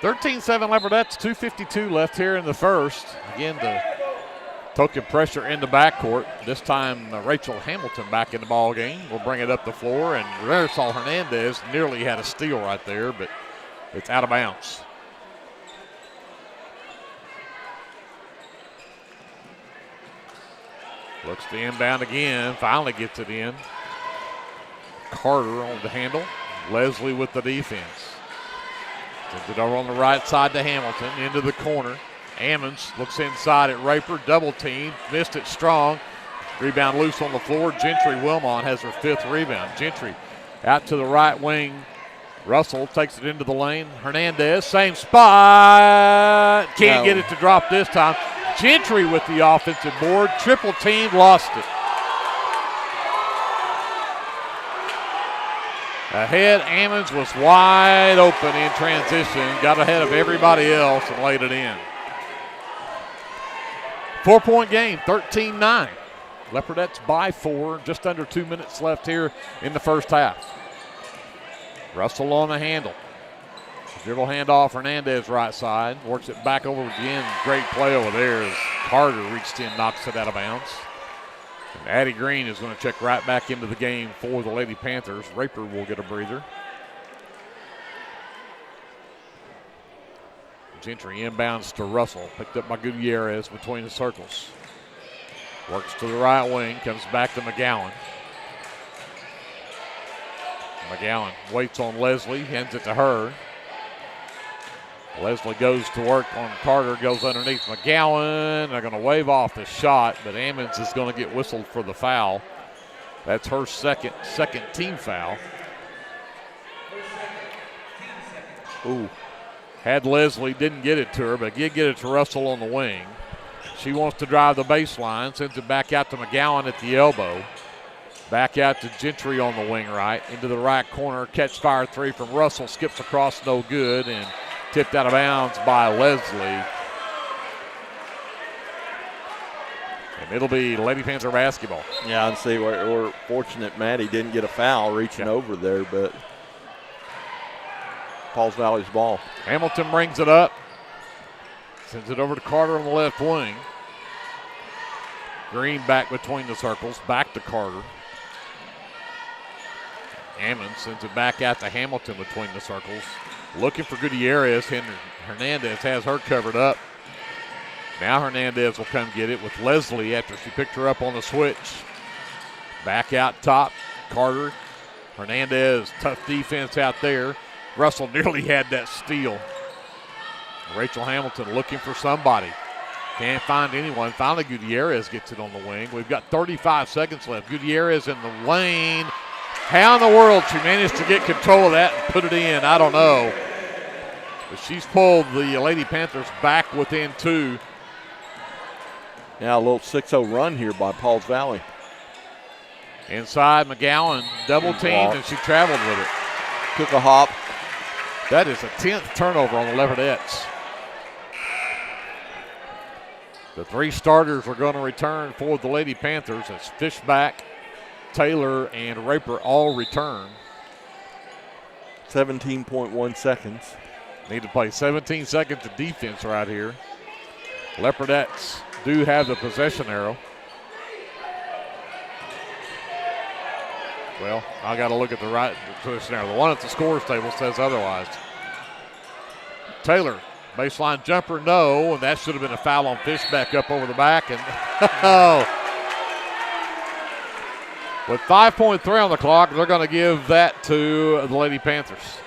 13-7 Leopardettes, 2:52 left here in the first. Again, the token pressure in the backcourt. This time, Rachel Hamilton back in the ball game. We'll bring it up the floor, and Marisol Hernandez nearly had a steal right there, but it's out of bounds. Looks to inbound again, finally gets it in. Carter on the handle. Leslie with the defense. Sends it over on the right side to Hamilton, into the corner. Ammons looks inside at Raper, double team, missed it strong. Rebound loose on the floor. Gentry Wilmot has her 5th rebound. Gentry out to the right wing. Russell takes it into the lane. Hernandez, same spot. Can't get it to drop this time. Gentry with the offensive board. Triple team, lost it. Ahead, Ammons was wide open in transition. Got ahead of everybody else and laid it in. 4-point game, 13-9. Leopardettes by 4. Just under 2 minutes left here in the first half. Russell on the handle. Dribble handoff, Hernandez right side. Works it back over again. Great play over there as Carter reached in, knocks it out of bounds. And Addie Green is going to check right back into the game for the Lady Panthers. Raper will get a breather. Gentry inbounds to Russell. Picked up by Gutierrez between the circles. Works to the right wing, comes back to McGowan. McGowan waits on Leslie, hands it to her. Leslie goes to work on Carter, goes underneath McGowan. They're going to wave off the shot, but Ammons is going to get whistled for the foul. That's her second team foul. Ooh. Had Leslie, didn't get it to her, but did get it to Russell on the wing. She wants to drive the baseline, sends it back out to McGowan at the elbow. Back out to Gentry on the wing right, into the right corner. Catch fire 3 from Russell, skips across, no good, and tipped out of bounds by Leslie. And it'll be Lady Panther basketball. Yeah, and see, we're fortunate Maddie didn't get a foul reaching over there, but Pauls Valley's ball. Hamilton brings it up. Sends it over to Carter on the left wing. Green back between the circles, back to Carter. Ammons sends it back out to Hamilton between the circles. Looking for Gutierrez. Hernandez has her covered up. Now Hernandez will come get it with Leslie after she picked her up on the switch. Back out top, Carter. Hernandez, tough defense out there. Russell nearly had that steal. Rachel Hamilton looking for somebody. Can't find anyone. Finally, Gutierrez gets it on the wing. We've got 35 seconds left. Gutierrez in the lane. How in the world she managed to get control of that and put it in, I don't know. But she's pulled the Lady Panthers back within 2. Now a little 6-0 run here by Pauls Valley. Inside, McGowan double teamed and she traveled with it. Took a hop. That is a 10th turnover on the Leopardettes. The 3 starters are going to return for the Lady Panthers as Fishback, Taylor, and Raper all return. 17.1 seconds. Need to play 17 seconds of defense right here. Leopardettes do have the possession arrow. Well, I got to look at the right possession arrow. The one at the scores table says otherwise. Taylor, baseline jumper, no, and that should have been a foul on Fishback up over the back. And with 5.3 on the clock, they're going to give that to the Lady Panthers.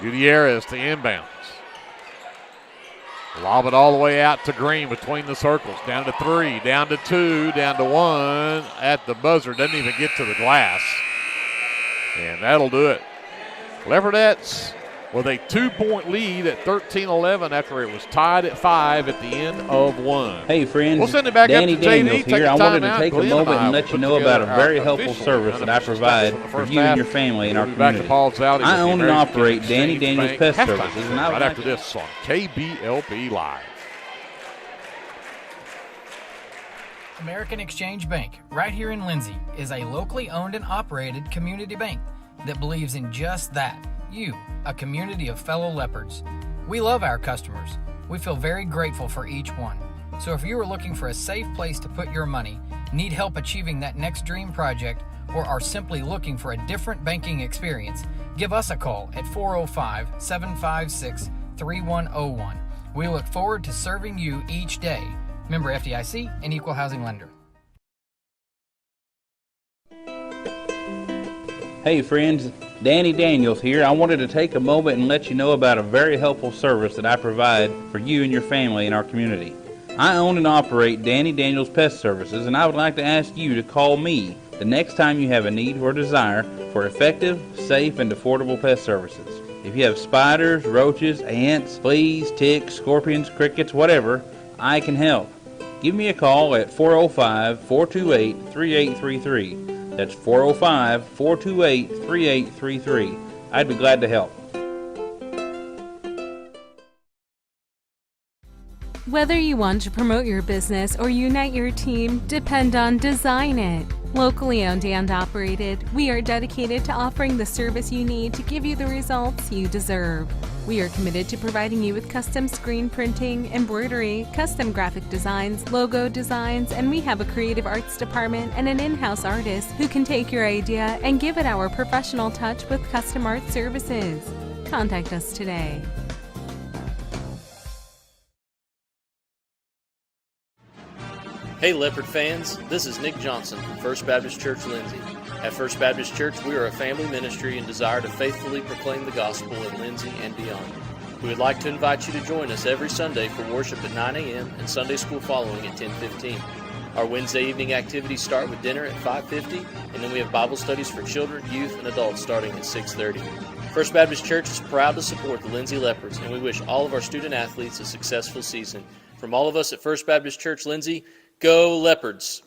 Gutierrez to inbounds. Lob it all the way out to Green between the circles. Down to 3, down to 2, down to 1. At the buzzer, doesn't even get to the glass. And that'll do it. Leopardettes with a 2-point lead at 13-11 after it was tied at 5 at the end of 1. Hey friends, we'll send it back Danny up to Daniels JD. here. I wanted to take a moment and let you know about a very helpful service that I provide for you and your family in our community. I own and operate Danny Daniels Pest Services, and I would right after this on KBLP Live. American Exchange Bank, right here in Lindsay, is a locally owned and operated community bank that believes in just that. You, a community of fellow leopards. We love our customers. We feel very grateful for each one. So if you are looking for a safe place to put your money, need help achieving that next dream project, or are simply looking for a different banking experience, give us a call at 405-756-3101. We look forward to serving you each day. Member FDIC and Equal Housing Lender. Hey friends, Danny Daniels here. I wanted to take a moment and let you know about a very helpful service that I provide for you and your family in our community. I own and operate Danny Daniels Pest Services, and I would like to ask you to call me the next time you have a need or desire for effective, safe, and affordable pest services. If you have spiders, roaches, ants, fleas, ticks, scorpions, crickets, whatever, I can help. Give me a call at 405-428-3833. That's 405-428-3833. I'd be glad to help. Whether you want to promote your business or unite your team, depend on Design It. Locally owned and operated, we are dedicated to offering the service you need to give you the results you deserve. We are committed to providing you with custom screen printing, embroidery, custom graphic designs, logo designs, and we have a creative arts department and an in-house artist who can take your idea and give it our professional touch with custom art services. Contact us today. Hey Leopard fans, this is Nick Johnson from First Baptist Church, Lindsay. At First Baptist Church, we are a family ministry and desire to faithfully proclaim the gospel in Lindsay and beyond. We would like to invite you to join us every Sunday for worship at 9 a.m. and Sunday school following at 10:15. Our Wednesday evening activities start with dinner at 5:50, and then we have Bible studies for children, youth, and adults starting at 6:30. First Baptist Church is proud to support the Lindsay Leopards, and we wish all of our student athletes a successful season. From all of us at First Baptist Church, Lindsay, go Leopards!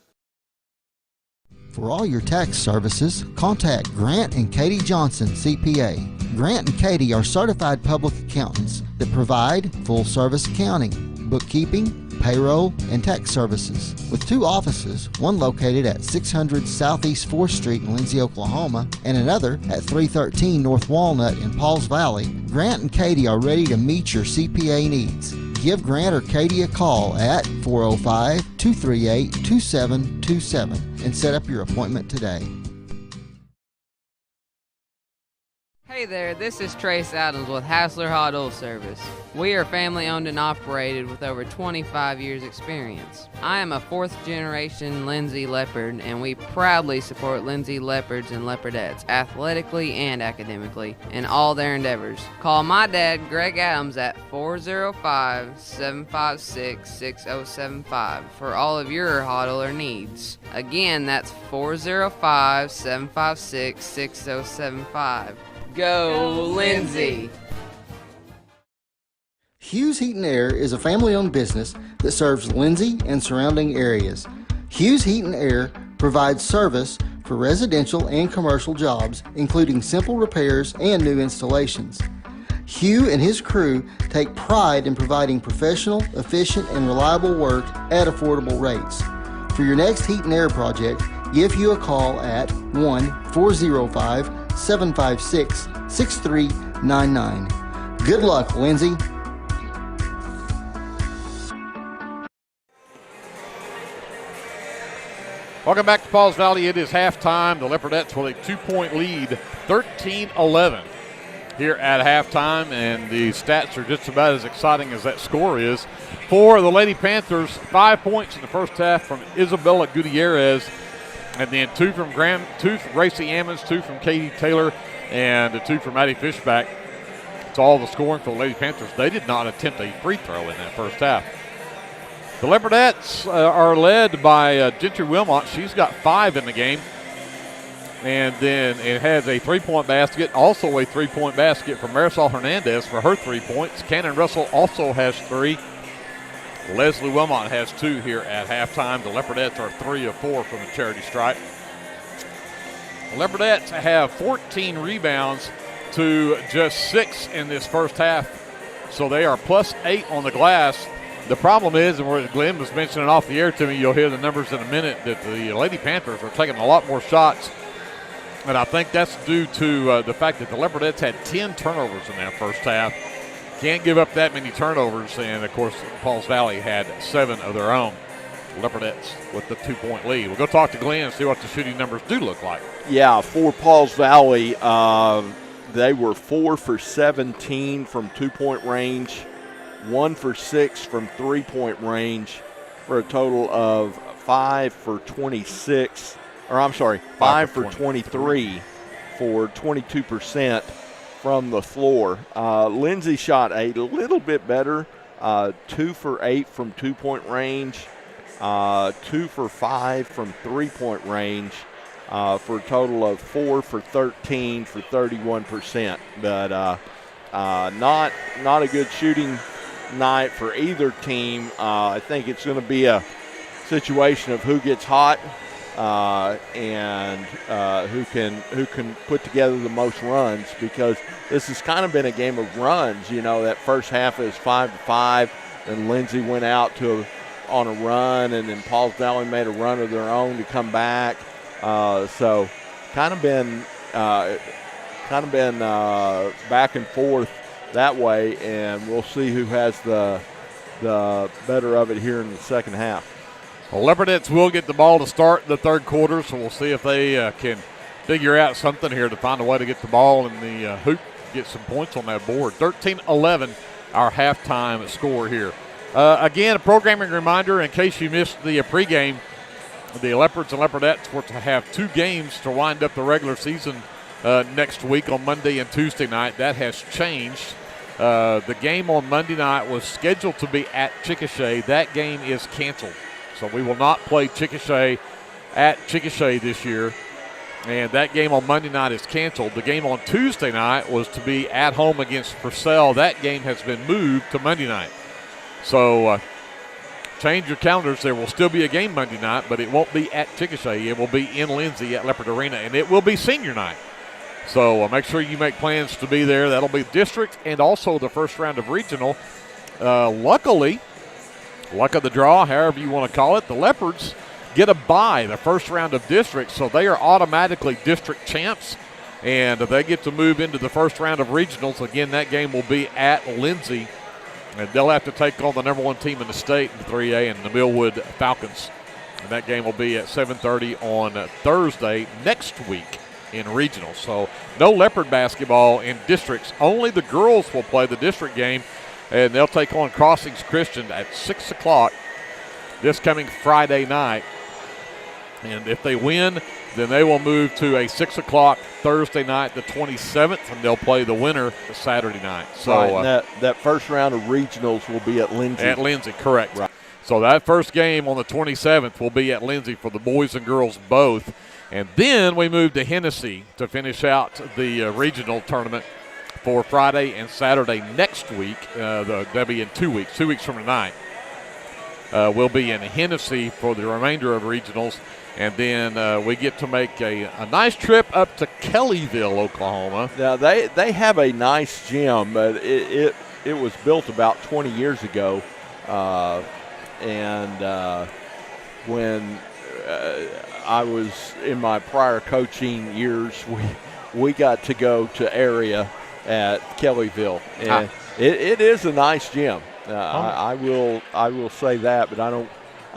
For all your tax services, contact Grant and Katie Johnson, CPA. Grant and Katie are certified public accountants that provide full-service accounting, bookkeeping, payroll, and tax services. With 2 offices, one located at 600 Southeast 4th Street in Lindsay, Oklahoma, and another at 313 North Walnut in Pauls Valley, Grant and Katie are ready to meet your CPA needs. Give Grant or Katie a call at 405-238-2727 and set up your appointment today. Hey there, this is Trace Adams with Hassler Hot Oil Service. We are family owned and operated with over 25 years experience. I am a 4th generation Lindsay Leopard, and we proudly support Lindsay Leopards and Leopardettes athletically and academically in all their endeavors. Call my dad, Greg Adams, at 405-756-6075 for all of your hot oiler needs. Again, that's 405-756-6075. Go Lindsay! Hughes Heat and Air is a family-owned business that serves Lindsay and surrounding areas. Hughes Heat and Air provides service for residential and commercial jobs, including simple repairs and new installations. Hugh and his crew take pride in providing professional, efficient, and reliable work at affordable rates. For your next heat and air project, give Hugh a call at 1-405-756-6399. Good luck, Lindsay. Welcome back to Pauls Valley. It is halftime. The Leopardettes with a 2-point lead, 13-11 here at halftime, and the stats are just about as exciting as that score is. For the Lady Panthers, 5 points in the first half from Isabella Gutierrez, and then 2 from 2 from Racy Ammons, 2 from Katie Taylor, and 2 from Maddie Fishback. It's all the scoring for the Lady Panthers. They did not attempt a free throw in that first half. The Leopardettes are led by Gentry Wilmot. She's got 5 in the game. And then it has a 3-point basket, also a 3-point basket from Marisol Hernandez for her 3 points. Cannon Russell also has 3. Leslie Wilmot has 2 here at halftime. The Leopardettes are 3 of 4 from the charity stripe. The Leopardettes have 14 rebounds to just 6 in this first half. So they are plus 8 on the glass. The problem is, and where Glenn was mentioning off the air to me, you'll hear the numbers in a minute, that the Lady Panthers are taking a lot more shots. And I think that's due to the fact that the Leopardettes had 10 turnovers in that first half. Can't give up that many turnovers. And, of course, Pauls Valley had 7 of their own. Leopardettes with the 2-point lead. We'll go talk to Glenn and see what the shooting numbers do look like. Yeah, for Pauls Valley, they were 4 for 17 from 2-point range, 1 for 6 from 3-point range, for a total of 5 for 26. Or I'm sorry, 5 for 23 for 22% from the floor. Lindsay shot a little bit better, 2 for 8 from 2-point range, 2 for 5 from 3-point range, for a total of 4 for 13 for 31%. But not a good shooting night for either team. I think it's going to be a situation of who gets hot and who can put together the most runs, because this has kind of been a game of runs. You know, that first half is 5-5, and Lindsay went out on a run, and then Pauls Valley made a run of their own to come back. So kind of been back and forth that way, and we'll see who has the better of it here in the second half. Well, Leopardettes will get the ball to start the third quarter, so we'll see if they can figure out something here to find a way to get the ball in the hoop, get some points on that board. 13-11, our halftime score here. Again, a programming reminder in case you missed the pregame. The Leopards and Leopardettes were to have 2 games to wind up the regular season next week on Monday and Tuesday night. That has changed. The game on Monday night was scheduled to be at Chickasha. That game is canceled. So we will not play Chickasha at Chickasha this year. And that game on Monday night is canceled. The game on Tuesday night was to be at home against Purcell. That game has been moved to Monday night. So change your calendars. There will still be a game Monday night, but it won't be at Chickasha. It will be in Lindsay at Leopard Arena, and it will be senior night. So make sure you make plans to be there. That'll be district and also the first round of regional. Luckily, luck of the draw, however you want to call it, the Leopards get a bye the first round of district, so they are automatically district champs, and they get to move into the first round of regionals. Again, that game will be at Lindsay, and they'll have to take on the number 1 team in the state in 3A and the Millwood Falcons. And that game will be at 7:30 on Thursday next week in regionals. So no Leopard basketball in districts. Only the girls will play the district game, and they'll take on Crossings Christian at 6 o'clock this coming Friday night. And if they win, then they will move to a 6 o'clock Thursday night, the 27th, and they'll play the winner Saturday night. So right, and that first round of regionals will be at Lindsay. At Lindsay, correct. Right. So that first game on the 27th will be at Lindsay for the boys and girls both. And then we move to Hennessy to finish out the regional tournament for Friday and Saturday next week. That'll be in 2 weeks, 2 weeks from tonight. We'll be in Hennessy for the remainder of regionals. And then we get to make a nice trip up to Kellyville, Oklahoma. Now, they have a nice gym, but it was built about 20 years ago. When I was in my prior coaching years, we got to go to area at Kellyville, and it is a nice gym. I will say that, but I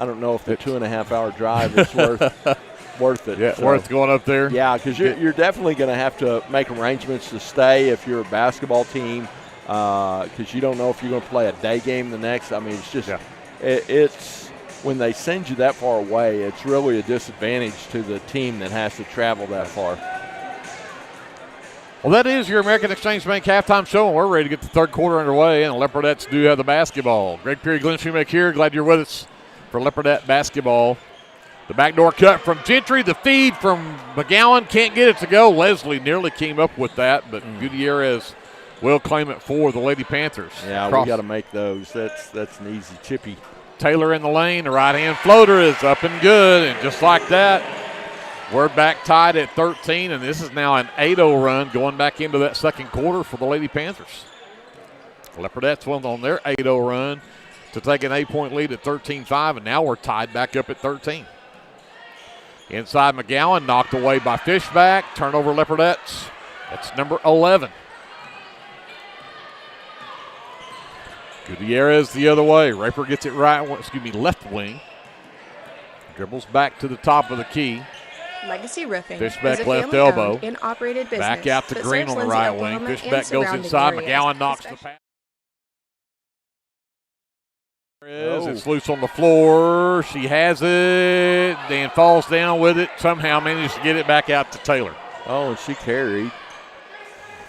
don't know if the 2.5-hour drive is worth it. Yeah, so, worth going up there. Yeah, because you're definitely going to have to make arrangements to stay if you're a basketball team, because you don't know if you're going to play a day game the next. I mean, it's just it's when they send you that far away, it's really a disadvantage to the team that has to travel that far. Well, that is your American Exchange Bank halftime show, and we're ready to get the third quarter underway, and the Leopardettes do have the basketball. Greg Peary, Glenn Shoemaker here. Glad you're with us for Leopardette basketball. The backdoor cut from Gentry, the feed from McGowan, can't get it to go. Leslie nearly came up with that, but Gutierrez will claim it for the Lady Panthers. Yeah, we got to make those. That's an easy chippy. Taylor in the lane, the right-hand floater is up and good, and just like that, we're back tied at 13, and this is now an 8-0 run going back into that second quarter for the Lady Panthers. Leopardettes went on their 8-0 run to take an 8-point lead at 13-5, and now we're tied back up at 13. Inside McGowan, knocked away by Fishback. Turnover Leopardettes. That's number 11. Gutierrez the other way. Raper gets it left wing. Dribbles back to the top of the key. Legacy Roofing Fishback is a left elbow. family-owned and operated business. Back out to that Green serves on the Lindsay, right Oklahoma, wing. and Fishback goes surrounding inside. areas. McGowan knocks the pass. It's loose on the floor. She has it. Dan falls down with it. Somehow manages to get it back out to Taylor. Oh, and she carried.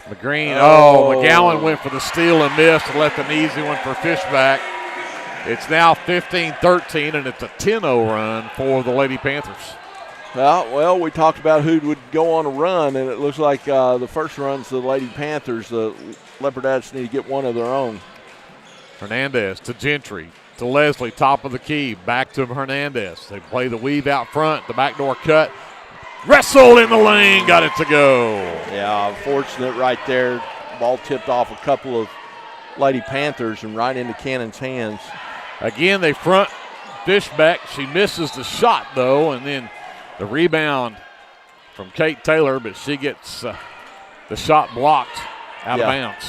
McGreen, McGowan went for the steal and missed and left an easy one for Fishback. It's now 15-13, and it's a 10-0 run for the Lady Panthers. Well, we talked about who would go on a run, and it looks like the first run's the Lady Panthers. The Leopardettes need to get one of their own. Hernandez to Gentry, to Leslie, top of the key, back to Hernandez. They play the weave out front, the backdoor cut. Wrestle in the lane, got it to go. Yeah, fortunate right there. Ball tipped off a couple of Lady Panthers and right into Cannon's hands. Again, they front Fishback. She misses the shot, though, and then the rebound from Kate Taylor, but she gets the shot blocked out of bounds.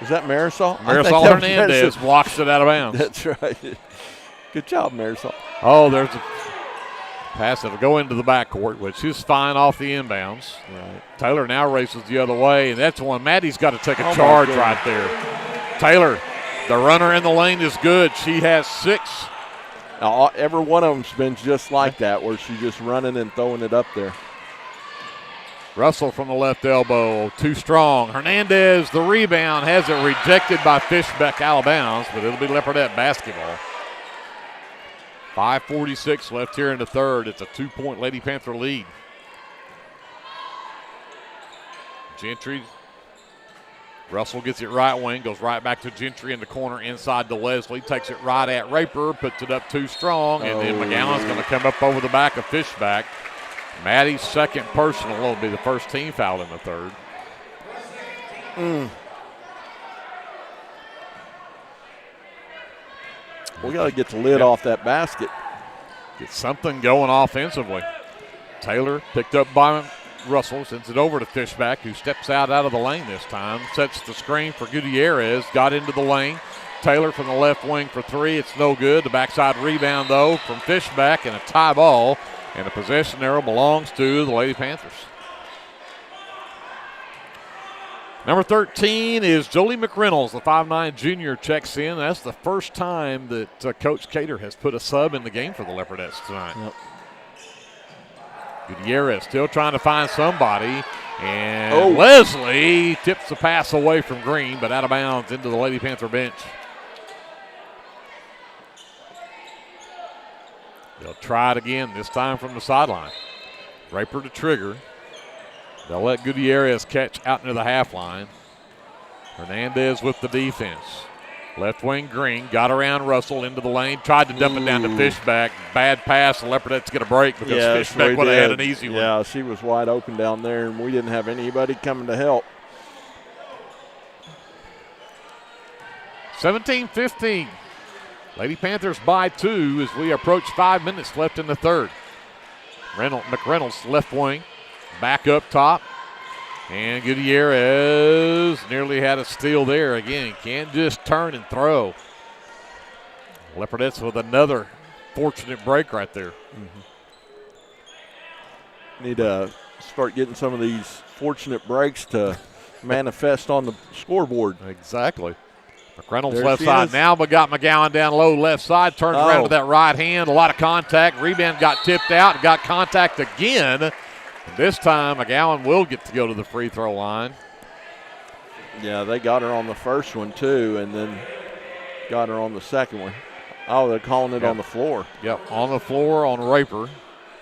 Is that Marisol? Marisol Hernandez blocks it out of bounds. That's right. Good job, Marisol. Oh, there's a pass that'll go into the backcourt, which is fine off the inbounds. Right. Taylor now races the other way, and that's one. Maddie's got to take a charge right there. Taylor, the runner in the lane is good. She has 6. Every one of them's been just like that, where she's just running and throwing it up there. Russell from the left elbow, too strong. Hernandez, the rebound, has it rejected by Fishback out of bounds, but it'll be Leopardette basketball. 5:46 left here in the third. It's a 2-point Lady Panther lead. Gentry. Russell gets it right wing, goes right back to Gentry in the corner, inside to Leslie, takes it right at Raper, puts it up too strong, and then McGowan's going to come up over the back of Fishback. Maddie's second personal will be the first team foul in the third. We got to get the lid off that basket. Get something going offensively. Taylor picked up by Russell, sends it over to Fishback, who steps out of the lane this time, sets the screen for Gutierrez, got into the lane. Taylor from the left wing for 3. It's no good. The backside rebound, though, from Fishback, and a tie ball, and the possession arrow belongs to the Lady Panthers. Number 13 is Jolie McReynolds, the 5'9 junior, checks in. That's the first time that Coach Cater has put a sub in the game for the Leopardettes tonight. Yep. Gutierrez still trying to find somebody, and Leslie tips the pass away from Green, but out of bounds into the Lady Panther bench. They'll try it again, this time from the sideline. Raper to trigger. They'll let Gutierrez catch out into the half line. Hernandez with the defense. Left wing Green, got around Russell into the lane, tried to dump it down to Fishback. Bad pass, the Leopardettes get a break because Fishback would have had an easy one. Yeah, she was wide open down there, and we didn't have anybody coming to help. 17-15. Lady Panthers by 2 as we approach 5 minutes left in the third. McReynolds left wing, back up top. And Gutierrez nearly had a steal there. Again, can't just turn and throw. Leopardettes with another fortunate break right there. Need to start getting some of these fortunate breaks to manifest on the scoreboard. Exactly. McReynolds left side now, but got McGowan down low left side. Turns around with that right hand. A lot of contact. Rebound got tipped out and got contact again. And this time, McGowan will get to go to the free throw line. Yeah, they got her on the first one, too, and then got her on the second one. Oh, they're calling it on the floor. Yep, on the floor on Raper.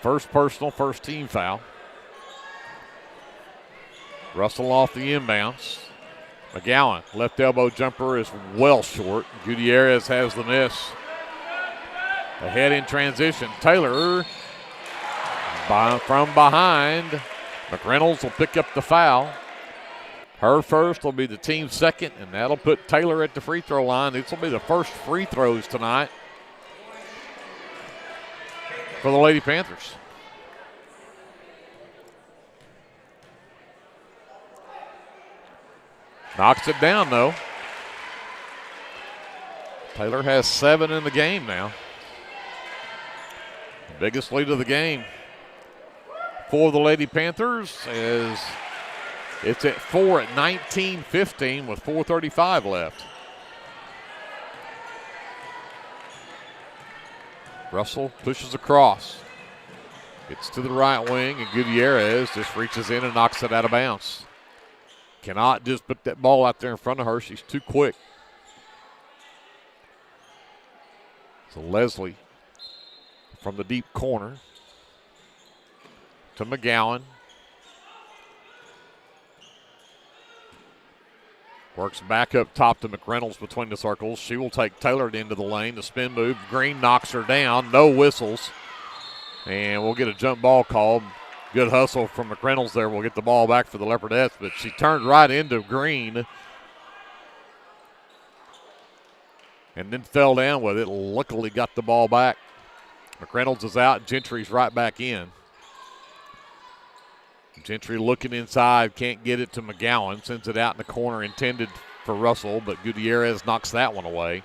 First personal, first team foul. Russell off the inbounds. McGowan, left elbow jumper is well short. Gutierrez has the miss. Ahead in transition. Taylor from behind. McReynolds will pick up the foul. Her first will be the team's second, and that'll put Taylor at the free throw line. This will be the first free throws tonight for the Lady Panthers. Knocks it down, though. Taylor has 7 in the game now. The biggest lead of the game for the Lady Panthers is it's at 4 at 19-15 with 4:35 left. Russell pushes across. Gets to the right wing, and Gutierrez just reaches in and knocks it out of bounds. Cannot just put that ball out there in front of her. She's too quick. So Leslie from the deep corner to McGowan. Works back up top to McReynolds between the circles. She will take Taylor into the lane. The spin move. Green knocks her down. No whistles. And we'll get a jump ball called. Good hustle from McReynolds there. We'll get the ball back for the Leopardettes, but she turned right into Green and then fell down with it. Luckily got the ball back. McReynolds is out. Gentry's right back in. Gentry looking inside, can't get it to McGowan. Sends it out in the corner, intended for Russell, but Gutierrez knocks that one away.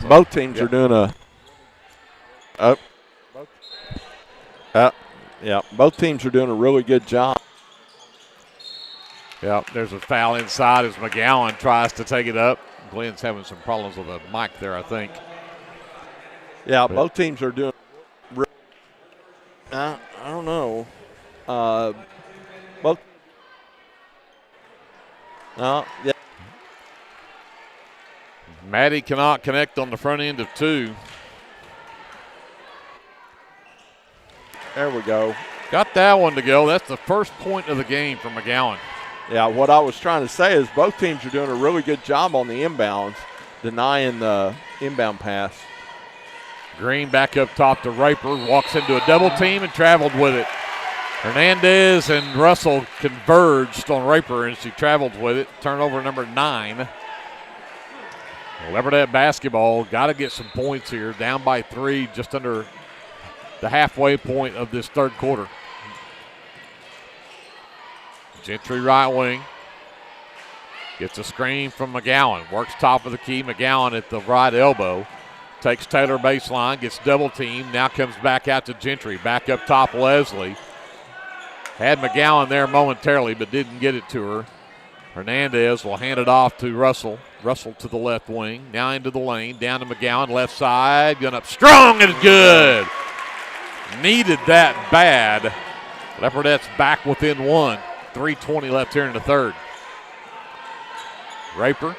Both teams are doing both teams are doing a really good job. Yep, there's a foul inside as McGowan tries to take it up. Glenn's having some problems with the mic there, I think. Yeah, both teams are doing. I don't know. Both. Yeah. Maddie cannot connect on the front end of two. There we go. Got that one to go. That's the first point of the game for McGowan. Yeah, what I was trying to say is both teams are doing a really good job on the inbounds, denying the inbound pass. Green back up top to Raper, walks into a double team and traveled with it. Hernandez and Russell converged on Raper, and she traveled with it. Turnover number 9. Leopardette basketball, got to get some points here. Down by 3, just under the halfway point of this third quarter. Gentry right wing. Gets a screen from McGowan. Works top of the key. McGowan at the right elbow. Takes Taylor baseline, gets double teamed, now comes back out to Gentry. Back up top, Leslie. Had McGowan there momentarily, but didn't get it to her. Hernandez will hand it off to Russell. Russell to the left wing, now into the lane, down to McGowan, left side, gun up strong and good. Needed that bad. Leopardettes back within 1. 3:20 left here in the third. Raper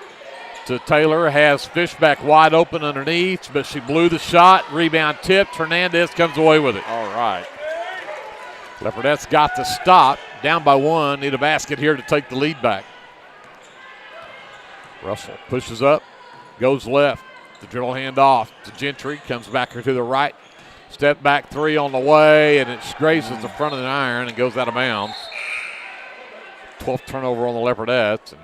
to Taylor, has Fishback wide open underneath, but she blew the shot. Rebound tipped. Hernandez comes away with it. All right. Leopardettes got the stop. Down by 1. Need a basket here to take the lead back. Russell pushes up, goes left. The dribble hand off to Gentry. Comes back to the right. Step back 3 on the way, and it grazes the front of the iron and goes out of bounds. 12th turnover on the Leopardettes.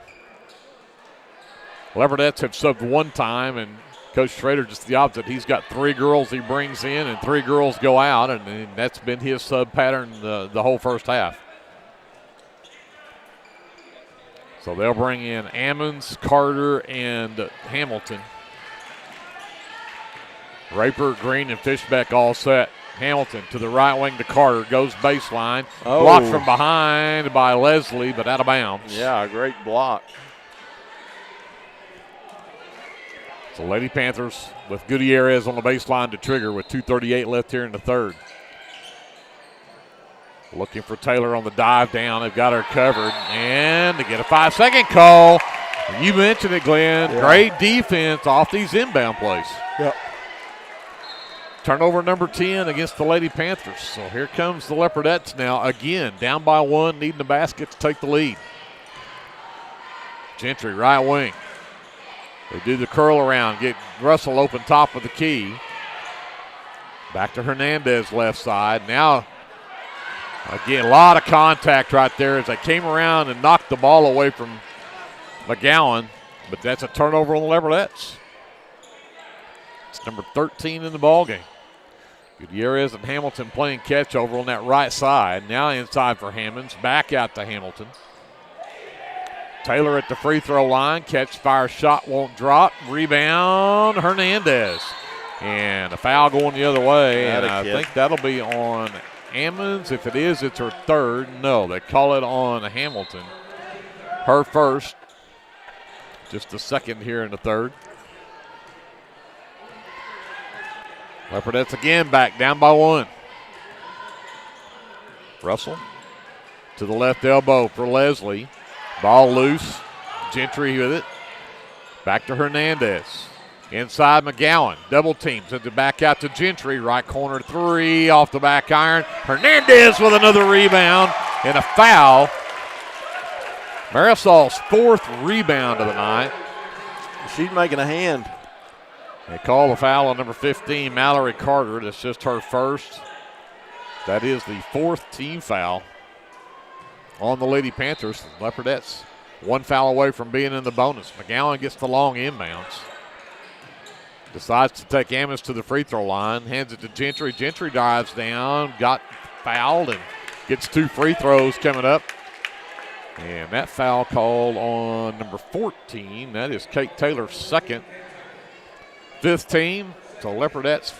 Leopardettes have subbed 1 time, and Coach Schrader just the opposite. He's got 3 girls he brings in and 3 girls go out, and that's been his sub pattern the whole first half. So they'll bring in Ammons, Carter, and Hamilton. Raper, Green, and Fishbeck all set. Hamilton to the right wing to Carter, goes baseline. Oh. Blocked from behind by Leslie, but out of bounds. Yeah, great block. So Lady Panthers with Gutierrez on the baseline to trigger with 2:38 left here in the third. Looking for Taylor on the dive down. They've got her covered. And they get a 5-second call. You mentioned it, Glenn. Yeah. Great defense off these inbound plays. Yep. Turnover number 10 against the Lady Panthers. So here comes the Leopardettes now. Again, down by 1, needing the basket to take the lead. Gentry, right wing. They do the curl around, get Russell open top of the key. Back to Hernandez left side. Now, again, a lot of contact right there as they came around and knocked the ball away from McGowan. But that's a turnover on the Leopardettes. It's number 13 in the ballgame. Gutierrez and Hamilton playing catch over on that right side. Now inside for Hammonds. Back out to Hamilton. Taylor at the free throw line. Catch, fire, shot, won't drop. Rebound, Hernandez. And a foul going the other way. And I think that'll be on Ammons. If it is, it's her third. No, they call it on Hamilton. Her first. Just the second here in the third. Leopardettes again back down by 1. Russell to the left elbow for Leslie. Ball loose. Gentry with it. Back to Hernandez. Inside McGowan. Double teams. And to back out to Gentry. Right corner 3 off the back iron. Hernandez with another rebound and a foul. Marisol's 4th rebound of the night. She's making a hand. They call the foul on number 15, Mallory Carter. That's just her first. That is the 4th team foul on the Lady Panthers. The Leopardettes 1 foul away from being in the bonus. McGowan gets the long inbounds. Decides to take Amos to the free throw line. Hands it to Gentry. Gentry dives down, got fouled, and gets 2 free throws coming up. And that foul called on number 14. That is Kate Taylor's 2nd. 5th team. So Leopardettes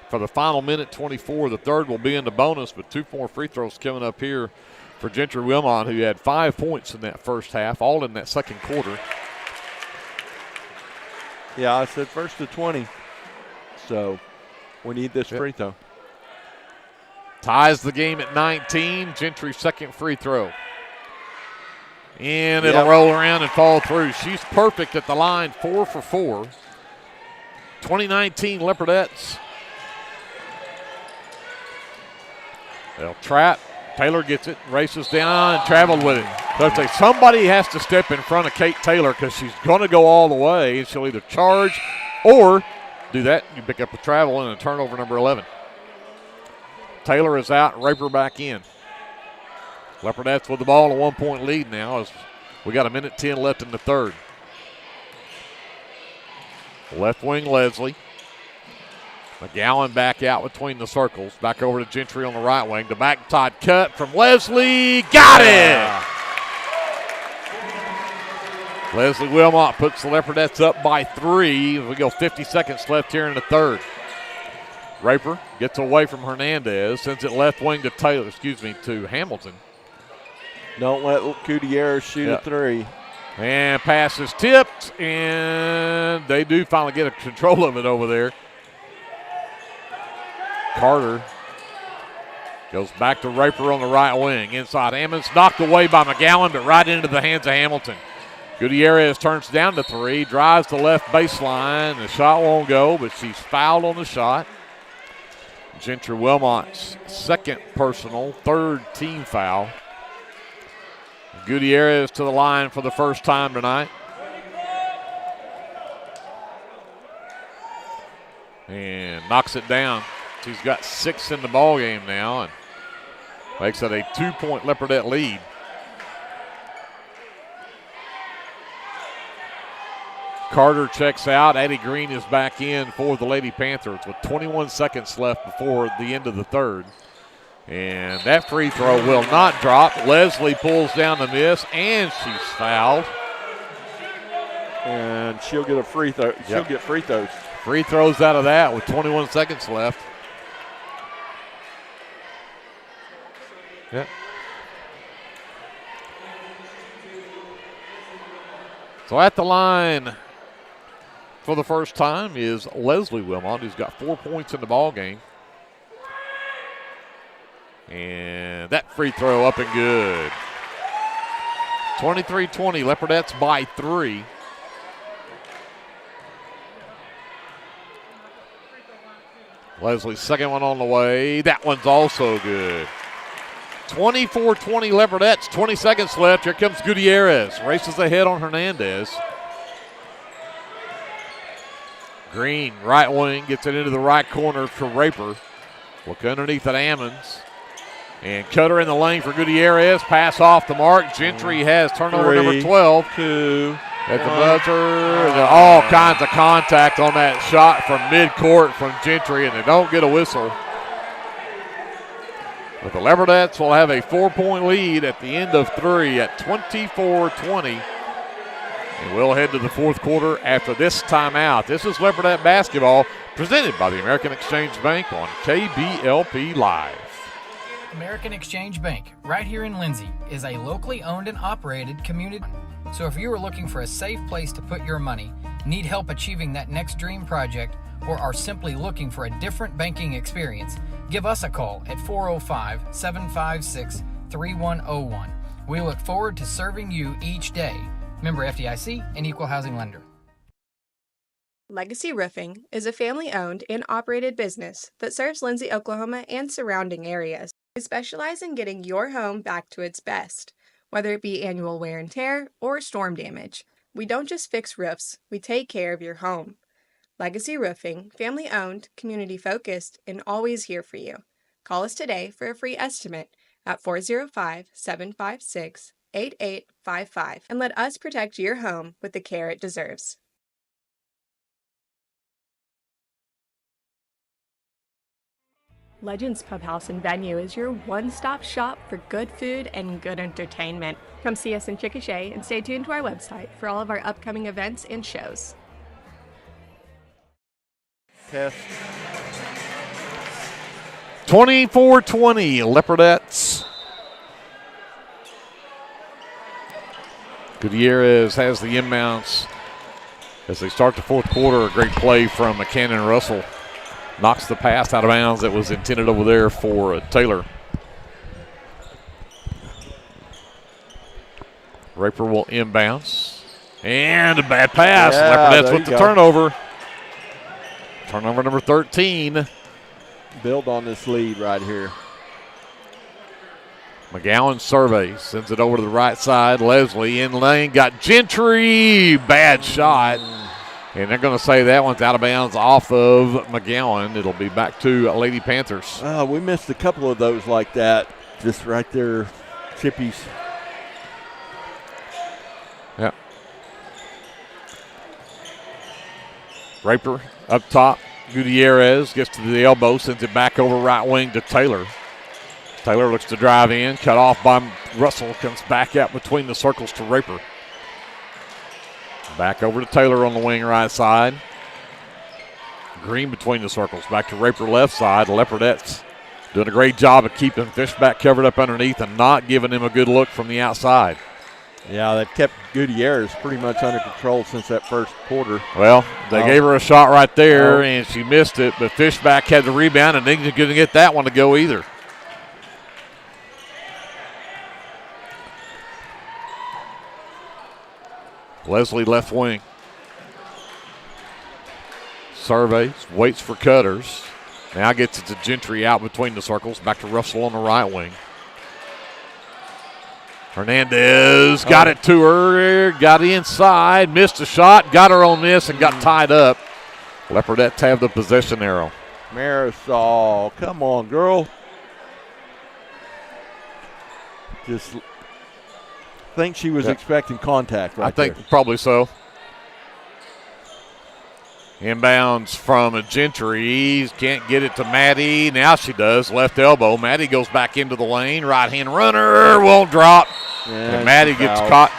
for the final minute 24. The 3rd will be in the bonus, but 2 more free throws coming up here for Gentry Wilmot, who had 5 points in that first half, all in that second quarter. Yeah, I said 1st to 20. So we need this free throw. Ties the game at 19. Gentry's 2nd free throw. And it'll roll around and fall through. She's perfect at the line, 4 for 4. 2019 Leopardettes. They'll trap. Taylor gets it, races down, and traveled with it. So if they, somebody has to step in front of Kate Taylor because she's going to go all the way, and she'll either charge or do that. You pick up a travel and a turnover, number 11. Taylor is out, Raper back in. Leopardettes with the ball, a 1-point lead now as we got 1:10 left in the 3rd. Left wing Leslie. McGowan back out between the circles. Back over to Gentry on the right wing. The back top cut from Leslie. Got it! Leslie Wilmot puts the Leopardettes up by 3. We go 50 seconds left here in the 3rd. Raper gets away from Hernandez. Sends it left wing to Taylor, to Hamilton. Don't let Gutierrez shoot a 3. And pass is tipped, and they do finally get a control of it over there. Carter goes back to Raper on the right wing. Inside Ammons, knocked away by McGowan, but right into the hands of Hamilton. Gutierrez turns down to 3, drives the left baseline. The shot won't go, but she's fouled on the shot. Gentry Wilmot's 2nd personal, 3rd team foul. Gutierrez to the line for the first time tonight. And knocks it down. She's got 6 in the ball game now and makes it a 2-point Leopardette lead. Carter checks out. Addie Green is back in for the Lady Panthers with 21 seconds left before the end of the 3rd. And that free throw will not drop. Leslie pulls down the miss, and she's fouled. And she'll get a free throw. She'll get free throws. Free throws out of that with 21 seconds left. Yep. So at the line for the first time is Leslie Wilmot, who's got 4 points in the ball game. And that free throw up and good. 23-20, Leopardettes by 3. Leslie's 2nd one on the way. That one's also good. 24-20 Leopardettes, 20 seconds left. Here comes Gutierrez. Races ahead on Hernandez. Green, right wing, gets it into the right corner for Raper. Look underneath at Ammons. And Cutter in the lane for Gutierrez. Pass off the mark. Gentry has turnover number 12. 2. At the buzzer. All kinds of contact on that shot from midcourt from Gentry, and they don't get a whistle. But the Leopardettes will have a 4-point lead at the end of 3 at 24-20. And we'll head to the 4th quarter after this timeout. This is Leopardette basketball presented by the American Exchange Bank on KBLP Live. American Exchange Bank, right here in Lindsay, is a locally owned and operated community. So if you are looking for a safe place to put your money, need help achieving that next dream project, or are simply looking for a different banking experience, give us a call at 405-756-3101. We look forward to serving you each day. Member FDIC and Equal Housing Lender. Legacy Roofing is a family-owned and operated business that serves Lindsay, Oklahoma and surrounding areas. We specialize in getting your home back to its best, whether it be annual wear and tear or storm damage. We don't just fix roofs, we take care of your home. Legacy Roofing, family-owned, community-focused, and always here for you. Call us today for a free estimate at 405-756-8855 and let us protect your home with the care it deserves. Legends Pub House and Venue is your one-stop shop for good food and good entertainment. Come see us in Chickasha and stay tuned to our website for all of our upcoming events and shows. Test. 24-20, Leopardettes. Gutierrez has the inbounds as they start the fourth quarter. A great play from McCann and Russell. Knocks the pass out of bounds that was intended over there for Taylor. Raper will inbounds. And a bad pass. Yeah, Leopardettes with the turnover. Turnover number 13. Build on this lead right here. McGowan surveys, sends it over to the right side. Leslie in lane, got Gentry. Bad shot. And they're going to say that one's out of bounds off of McGowan. It'll be back to Lady Panthers. We missed a couple of those like that. Just right there, chippies. Yeah. Raper up top. Gutierrez gets to the elbow, sends it back over right wing to Taylor. Taylor looks to drive in, cut off by Russell, comes back out between the circles to Raper. Back over to Taylor on the wing right side. Green between the circles, back to Raper left side. Leopardettes doing a great job of keeping Fishback covered up underneath and not giving him a good look from the outside. Yeah, they've kept Gutierrez pretty much under control since that first quarter. Well, they gave her a shot right there, and she missed it, but Fishback had the rebound and didn't get that one to go either. Leslie left wing. Surveys, waits for cutters. Now gets it to Gentry out between the circles. Back to Russell on the right wing. Hernandez got it to her, got inside, missed a shot, got her on this and got tied up. Leopardettes have the possession arrow. Marisol, come on, girl. Just think she was expecting contact right there. I think probably so. Inbounds from Gentry. Can't get it to Maddie. Now she does. Left elbow. Maddie goes back into the lane. Right-hand runner won't drop. And Maddie gets caught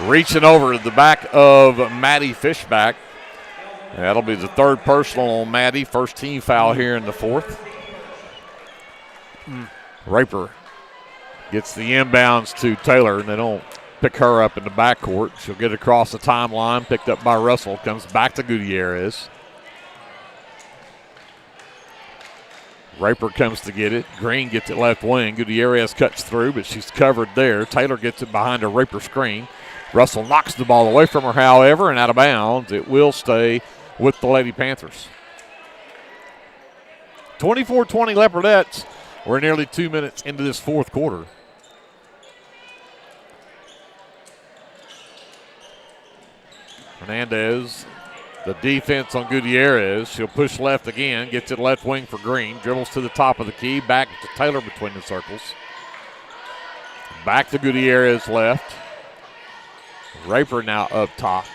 reaching over to the back of Maddie Fishback. And that'll be the third personal on Maddie. First team foul here in the fourth. Raper gets the inbounds to Taylor, and they don't pick her up in the backcourt. She'll get across the timeline, picked up by Russell, comes back to Gutierrez. Raper comes to get it. Green gets it left wing. Gutierrez cuts through, but she's covered there. Taylor gets it behind a Raper screen. Russell knocks the ball away from her, however, and out of bounds. It will stay with the Lady Panthers. 24-20 Leopardettes. We're nearly 2 minutes into this fourth quarter. Hernandez, the defense on Gutierrez. She'll push left again, gets it left wing for Green, dribbles to the top of the key, back to Taylor between the circles. Back to Gutierrez left. Raper now up top.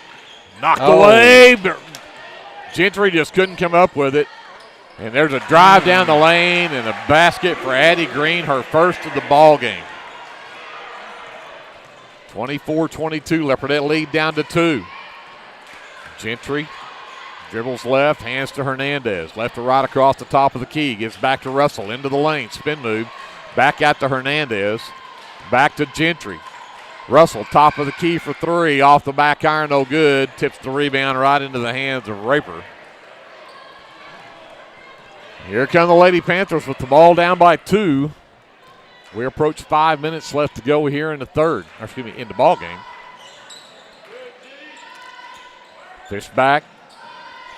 Knocked away. Gentry just couldn't come up with it. And there's a drive down the lane and a basket for Addie Green, her first of the ball game. 24-22, Leopardette lead down to 2. Gentry dribbles left, hands to Hernandez. Left to right across the top of the key. Gives back to Russell, into the lane, spin move. Back out to Hernandez. Back to Gentry. Russell, top of the key for 3. Off the back iron, no good. Tips the rebound right into the hands of Raper. Here come the Lady Panthers with the ball down by 2. We approach 5 minutes left to go here in the in the ball game. Fishback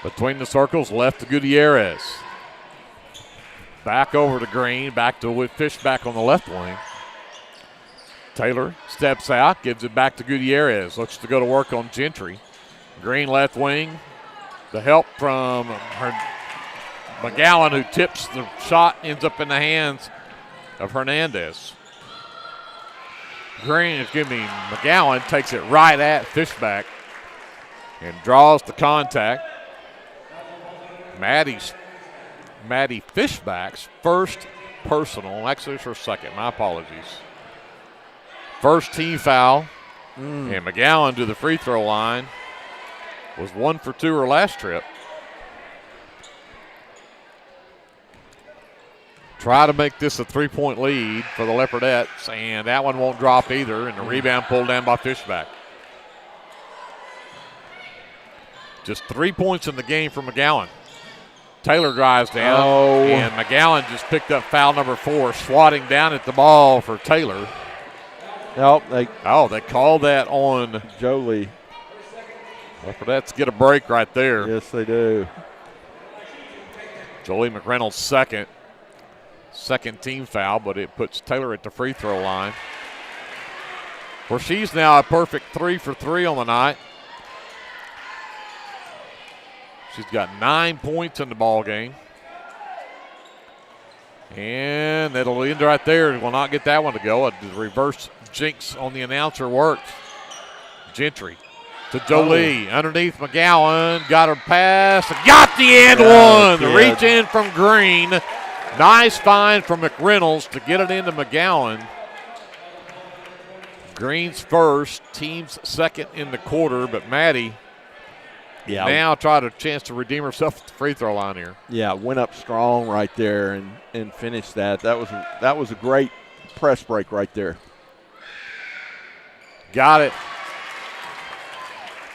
between the circles, left to Gutierrez. Back over to Green, back to Fishback on the left wing. Taylor steps out, gives it back to Gutierrez. Looks to go to work on Gentry. Green left wing. The help from McGowan, who tips the shot, ends up in the hands of Hernandez. McGowan takes it right at Fishback and draws the contact. Maddie Fishback's first personal, actually it's her second, my apologies. First team foul, and McGowan to the free throw line. Was 1 for 2 her last trip. Try to make this a 3-point lead for the Leopardettes, and that one won't drop either, and the rebound pulled down by Fishback. Just 3 points in the game for McGowan. Taylor drives down, and McGowan just picked up foul number 4, swatting down at the ball for Taylor. Nope. They called that on Jolie. Leopardettes get a break right there. Yes, they do. Jolie McReynolds' second team foul, but it puts Taylor at the free throw line, where she's now a perfect 3 for 3 on the night. She's got 9 points in the ball game. And it'll end right there. Will not get that one to go. A reverse jinx on the announcer works. Gentry to Jolie. Underneath McGowan. Got her pass. Got the end one. The reach in from Green. Nice find from McReynolds to get it into McGowan. Green's first, team's second in the quarter, but Maddie now tried a chance to redeem herself at the free throw line here. Yeah, went up strong right there and finished that. That was a great press break right there. Got it.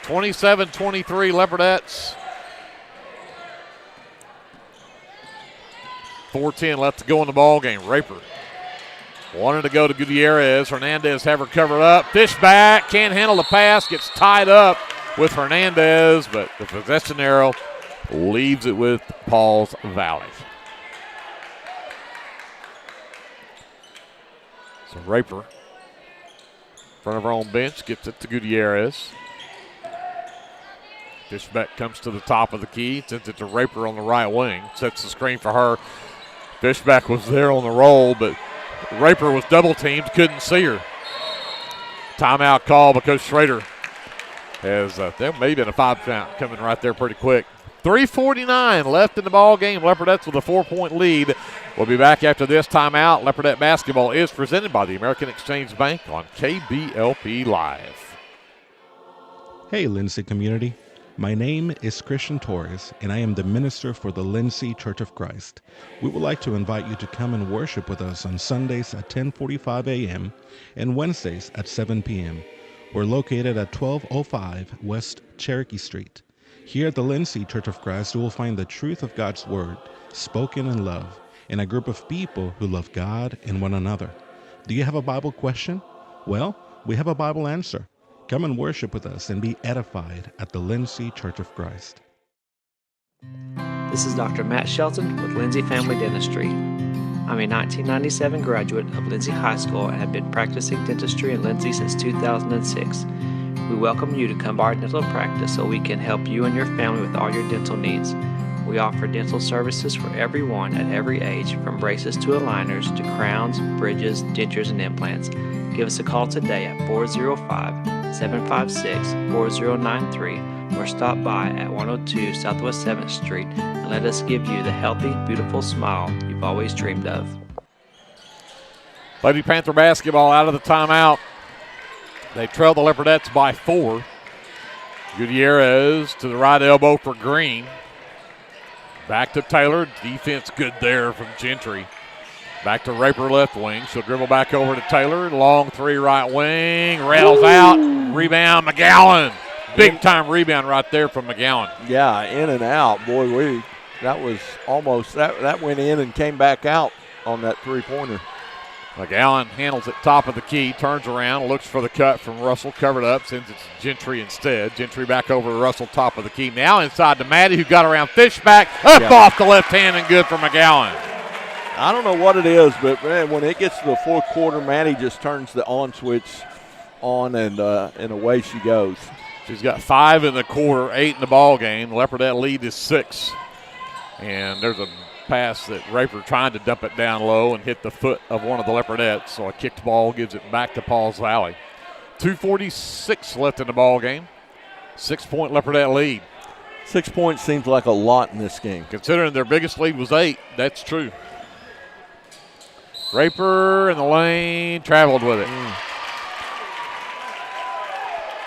27-23 Leopardettes. 4:10 left to go in the ball game. Raper wanted to go to Gutierrez. Hernandez have her covered up. Fishback can't handle the pass. Gets tied up with Hernandez, but the possession arrow leaves it with Paul's Valley. So Raper, in front of her own bench, gets it to Gutierrez. Fishback comes to the top of the key, sends it to Raper on the right wing, sets the screen for her. Fishback was there on the roll, but Raper was double teamed, couldn't see her. Timeout call because Schrader has, there may have been a 5 count coming right there pretty quick. 3:49 left in the ball game. Leopardettes with a 4-point lead. We'll be back after this timeout. Leopardette basketball is presented by the American Exchange Bank on KBLP Live. Hey, Lindsay community. My name is Christian Torres, and I am the minister for the Lindsay Church of Christ. We would like to invite you to come and worship with us on Sundays at 10:45 a.m. and Wednesdays at 7 p.m. We're located at 1205 West Cherokee Street. Here at the Lindsay Church of Christ, you will find the truth of God's Word, spoken in love, and a group of people who love God and one another. Do you have a Bible question? Well, we have a Bible answer. Come and worship with us and be edified at the Lindsay Church of Christ. This is Dr. Matt Shelton with Lindsay Family Dentistry. I'm a 1997 graduate of Lindsay High School and have been practicing dentistry in Lindsay since 2006. We welcome you to come to our dental practice so we can help you and your family with all your dental needs. We offer dental services for everyone at every age, from braces to aligners to crowns, bridges, dentures, and implants. Give us a call today at 405-756-4093 or stop by at 102 Southwest 7th Street and let us give you the healthy, beautiful smile you've always dreamed of. Lady Panther basketball out of the timeout. They trail the Leopardettes by 4. Gutierrez to the right elbow for Green. Back to Taylor. Defense good there from Gentry. Back to Raper left wing. She'll dribble back over to Taylor. Long 3 right wing. Rattles out. Rebound McGowan. Big time rebound right there from McGowan. Yeah, in and out. Boy, That was almost, that went in and came back out on that three-pointer. McGowan handles it top of the key, turns around, looks for the cut from Russell, covered up, sends it to Gentry instead. Gentry back over to Russell, top of the key. Now inside to Maddie, who got around Fishback, up off the left hand and good for McGowan. I don't know what it is, but man, when it gets to the fourth quarter, Maddie just turns the on switch on and away she goes. She's got 5 in the quarter, 8 in the ball game. Leopardette lead is 6. And there's a pass that Raper trying to dump it down low and hit the foot of one of the Leopardettes. So a kicked ball gives it back to Pauls Valley. 2:46 left in the ball game. 6-point Leopardette lead. 6 points seems like a lot in this game. Considering their biggest lead was 8, that's true. Raper in the lane, traveled with it.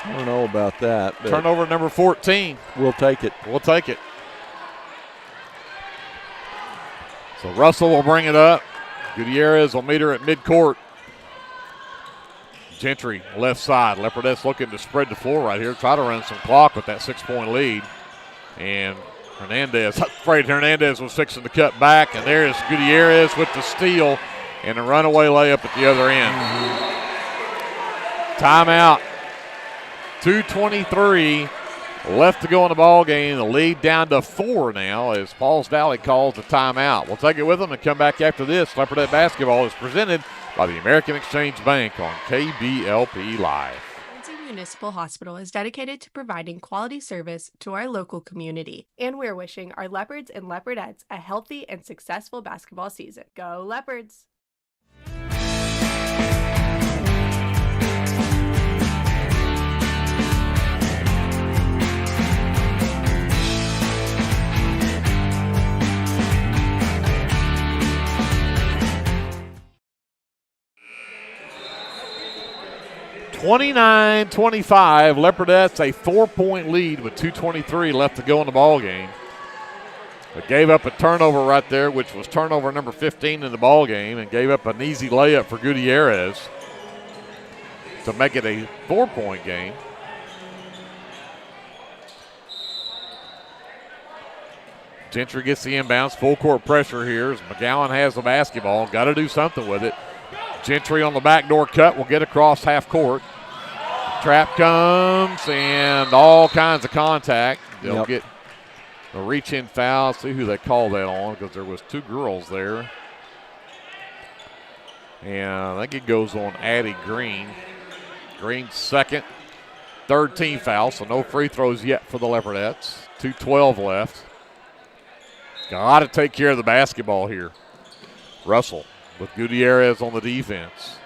I don't know about that. Turnover number 14. We'll take it. We'll take it. So Russell will bring it up. Gutierrez will meet her at midcourt. Gentry, left side. Leopardettes looking to spread the floor right here. Try to run some clock with that 6-point lead. And Hernandez, I'm afraid Hernandez was fixing to cut back. And there's Gutierrez with the steal and a runaway layup at the other end. Timeout. 2:23 left to go in the ball game. The lead down to 4 now as Pauls Valley calls the timeout. We'll take it with them and come back after this. Leopardette basketball is presented by the American Exchange Bank on KBLP Live. Lindsay Municipal Hospital is dedicated to providing quality service to our local community, and we're wishing our Leopards and Leopardettes a healthy and successful basketball season. Go Leopards! $29-25, Leopardettes a 4-point lead with 2:23 left to go in the ball game. But gave up a turnover right there, which was turnover number 15 in the ball game, and gave up an easy layup for Gutierrez to make it a 4-point game. Gentry gets the inbounds, full court pressure here as McGowan has the basketball. Got to do something with it. Gentry on the backdoor cut will get across half court. Trap comes and all kinds of contact. They'll get a reach-in foul. See who they call that on because there was 2 girls there. And I think it goes on Addie Green. Green's second, 3rd team foul, so no free throws yet for the Leopardettes. 2:12 left. Got to take care of the basketball here. Russell with Gutierrez on the defense.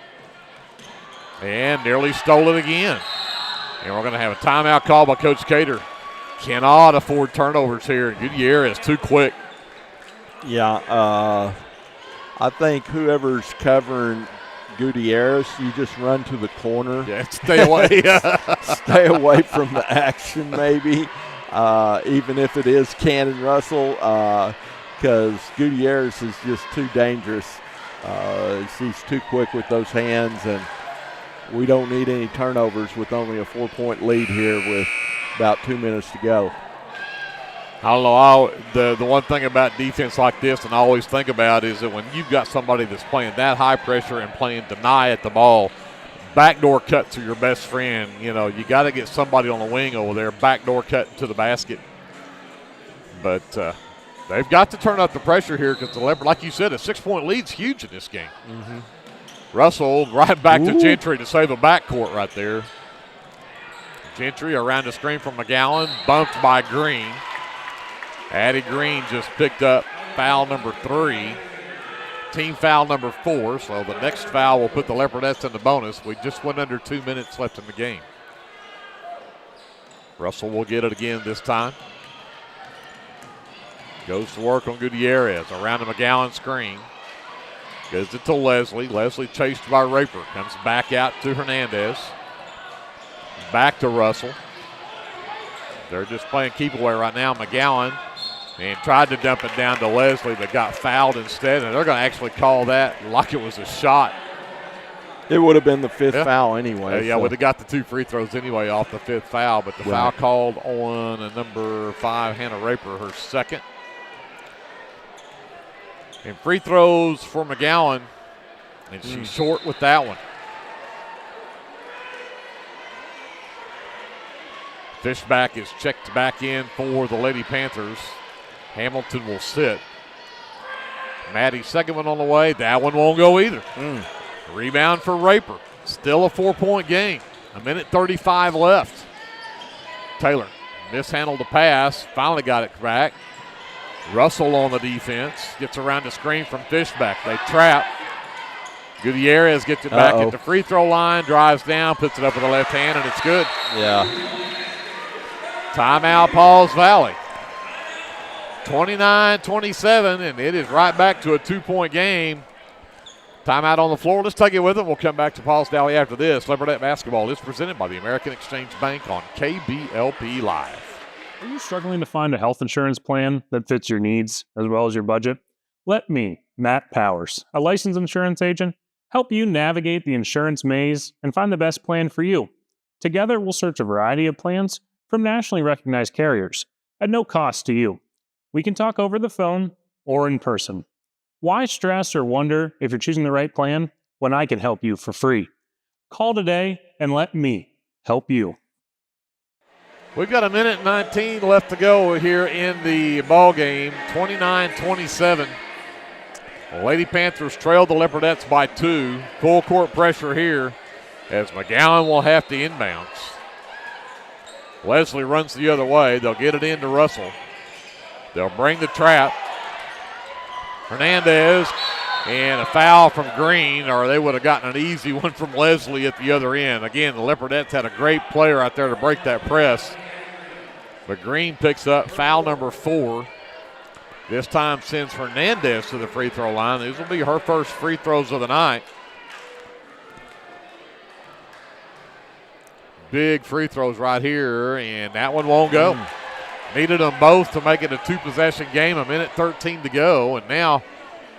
And nearly stole it again. And we're going to have a timeout call by Coach Cater. Cannot afford turnovers here. Gutierrez too quick. Yeah, I think whoever's covering Gutierrez, you just run to the corner. Yeah, stay away. Stay away from the action maybe, even if it is Cannon Russell, because Gutierrez is just too dangerous. He's too quick with those hands, and we don't need any turnovers with only a 4-point lead here with about 2 minutes to go. I don't know. The one thing about defense like this, and I always think about, is that when you've got somebody that's playing that high pressure and playing deny at the ball, backdoor cut to your best friend. You know, you got to get somebody on the wing over there, backdoor cut to the basket. But they've got to turn up the pressure here because the Leopard, like you said, a 6-point lead's huge in this game. Mm-hmm. Russell right back to Gentry to save a backcourt right there. Gentry around the screen from McGowan, bumped by Green. Addie Green just picked up foul number 3, team foul number 4, so the next foul will put the Leopardettes in the bonus. We just went under 2 minutes left in the game. Russell will get it again this time. Goes to work on Gutierrez around the McGowan screen. Gives it to Leslie. Leslie chased by Raper. Comes back out to Hernandez. Back to Russell. They're just playing keep away right now. McGowan and tried to dump it down to Leslie, but got fouled instead. And they're going to actually call that like it was a shot. It would have been the 5th foul anyway. Yeah, would have got the 2 free throws anyway off the 5th foul. But the foul called on number 5, Hannah Raper, her second. And free throws for McGowan, and she's short with that one. Fishback is checked back in for the Lady Panthers. Hamilton will sit. Maddie's second one on the way. That one won't go either. Rebound for Raper. Still a 4-point game. 1:35 left. Taylor mishandled the pass. Finally got it back. Russell on the defense. Gets around the screen from Fishback. They trap. Gutierrez gets it back at the free throw line. Drives down. Puts it up with the left hand, and it's good. Yeah. Timeout, Pauls Valley. 29-27, and it is right back to a 2-point game. Timeout on the floor. Let's take it with it. We'll come back to Pauls Valley after this. Leopardette basketball is presented by the American Exchange Bank on KBLP Live. Are you struggling to find a health insurance plan that fits your needs as well as your budget? Let me, Matt Powers, a licensed insurance agent, help you navigate the insurance maze and find the best plan for you. Together, we'll search a variety of plans from nationally recognized carriers at no cost to you. We can talk over the phone or in person. Why stress or wonder if you're choosing the right plan when I can help you for free? Call today and let me help you. We've got 1:19 left to go here in the ball game. 29-27. Lady Panthers trail the Leopardettes by 2. Full court pressure here as McGowan will have to inbounds. Leslie runs the other way. They'll get it into Russell. They'll bring the trap. Hernandez, and a foul from Green, or they would have gotten an easy one from Leslie at the other end. Again, the Leopardettes had a great player out there to break that press. But Green picks up foul number 4. This time sends Hernandez to the free throw line. These will be her first free throws of the night. Big free throws right here, and that one won't go. Needed them both to make it a 2-possession game. 1:13 to go, and now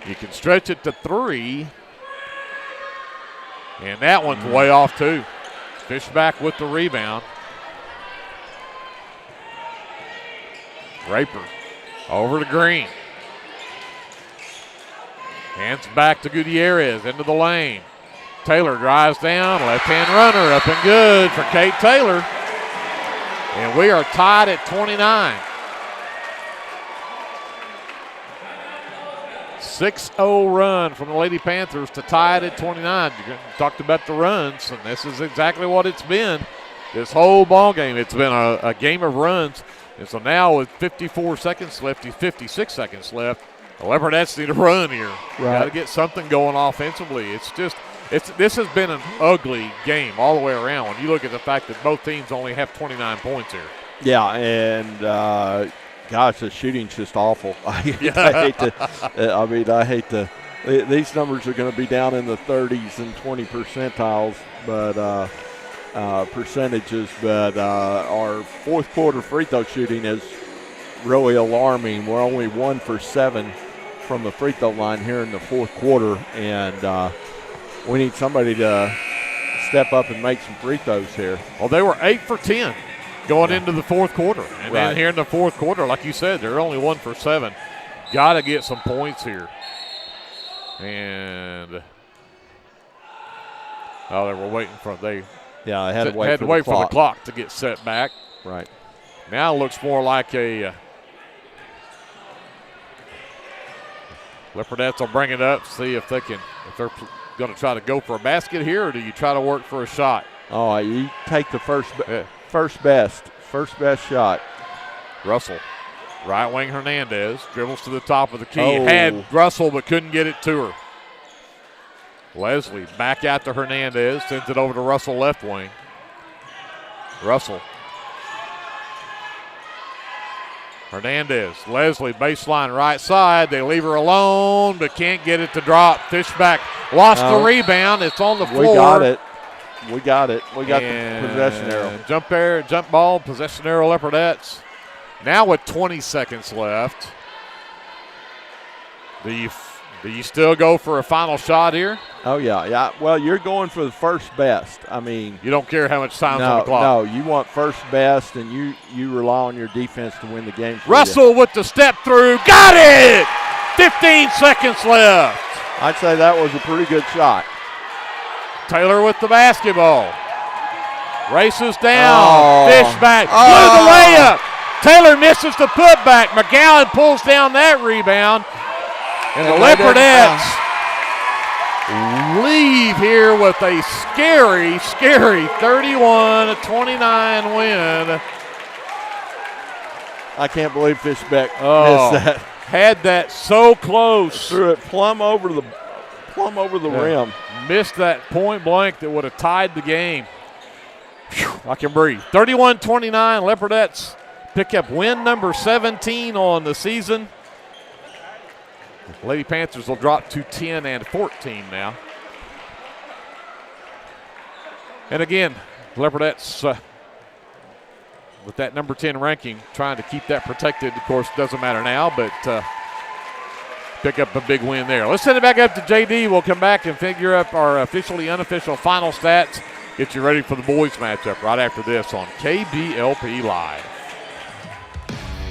you can stretch it to 3. And that one's way off too. Fishback with the rebound. Raper over to Green. Hands back to Gutierrez into the lane. Taylor drives down, left-hand runner up and good for Kate Taylor. And we are tied at 29. 6-0 run from the Lady Panthers to tie it at 29. You talked about the runs, and this is exactly what it's been this whole ball game. It's been a game of runs. And so now with 56 seconds left, the Leopardettes need to run here. Got to get something going offensively. This has been an ugly game all the way around when you look at the fact that both teams only have 29 points here. Yeah, and gosh, the shooting's just awful. I hate to. These numbers are going to be down in the 30s and 20 percentiles, but percentages. But our fourth quarter free throw shooting is really alarming. We're only 1 for 7 from the free throw line here in the fourth quarter, and we need somebody to step up and make some free throws here. Well, they were 8 for 10 going into the fourth quarter. And then here in the fourth quarter, like you said, they're only 1 for 7. Got to get some points here. And, they were waiting for they had to wait for the clock to get set back. Right. Now it looks more like a Leopardettes will bring it up, see if they're going to try to go for a basket here, or do you try to work for a shot? Oh, you take the first best shot. Russell, right wing Hernandez, dribbles to the top of the key. Had Russell but couldn't get it to her. Leslie back out to Hernandez, sends it over to Russell left wing. Russell. Hernandez, Leslie, baseline right side. They leave her alone, but can't get it to drop. Fishback lost the rebound. It's on the floor. We got it. We got the possession arrow. Jump ball, possession arrow, Leopardettes. Now with 20 seconds left, do you still go for a final shot here? Oh, yeah. Well, you're going for the first best. I mean, you don't care how much time's on the clock. No, you want first best, and you rely on your defense to win the game. Russell with the step through. Got it! 15 seconds left. I'd say that was a pretty good shot. Taylor with the basketball. Races down. Fishback. Blew the layup. Taylor misses the putback. McGowan pulls down that rebound. And the Leopardettes leave here with a scary 31-29 win. I can't believe Fishback missed that. Had that so close. Threw it plumb over the rim. Missed that point blank that would have tied the game. Whew, I can breathe. 31-29, Leopardettes pick up win number 17 on the season. Lady Panthers will drop to 10-14 now. And again, Leopardettes with that number 10 ranking, trying to keep that protected. Of course, doesn't matter now, but pick up a big win there. Let's send it back up to JD. We'll come back and figure up our officially unofficial final stats. Get you ready for the boys matchup right after this on KBLP Live.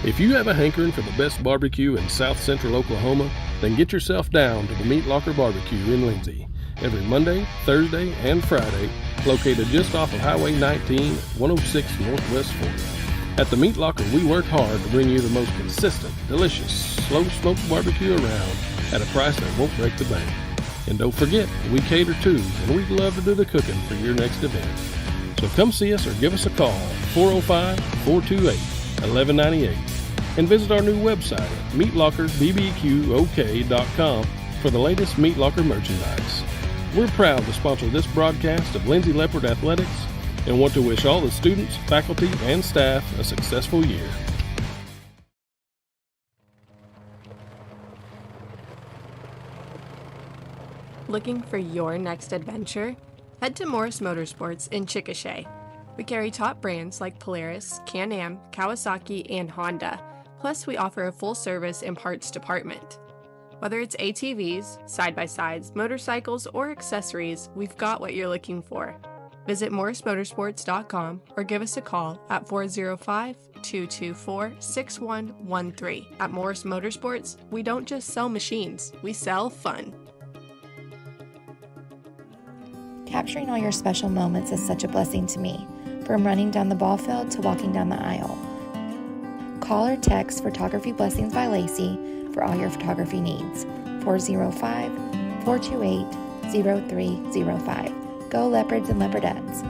If you have a hankering for the best barbecue in South Central Oklahoma, then get yourself down to the Meat Locker Barbecue in Lindsay. Every Monday, Thursday, and Friday, located just off of Highway 19, 106 Northwest 4th. At the Meat Locker, we work hard to bring you the most consistent, delicious, slow-smoked barbecue around at a price that won't break the bank. And don't forget, we cater too, and we'd love to do the cooking for your next event. So come see us or give us a call, 405-428-1198, and visit our new website at meatlockerbbqok.com for the latest Meat Locker merchandise. We're proud to sponsor this broadcast of Lindsay Leopard Athletics and want to wish all the students, faculty, and staff a successful year. Looking for your next adventure? Head to Morris Motorsports in Chickasha. We carry top brands like Polaris, Can-Am, Kawasaki, and Honda. Plus, we offer a full-service and parts department. Whether it's ATVs, side-by-sides, motorcycles, or accessories, we've got what you're looking for. Visit morrismotorsports.com or give us a call at 405-224-6113. At Morris Motorsports, we don't just sell machines, we sell fun. Capturing all your special moments is such a blessing to me, from running down the ball field to walking down the aisle. Call or text Photography Blessings by Lacey for all your photography needs. 405-428-0305. Go Leopards and Leopardettes.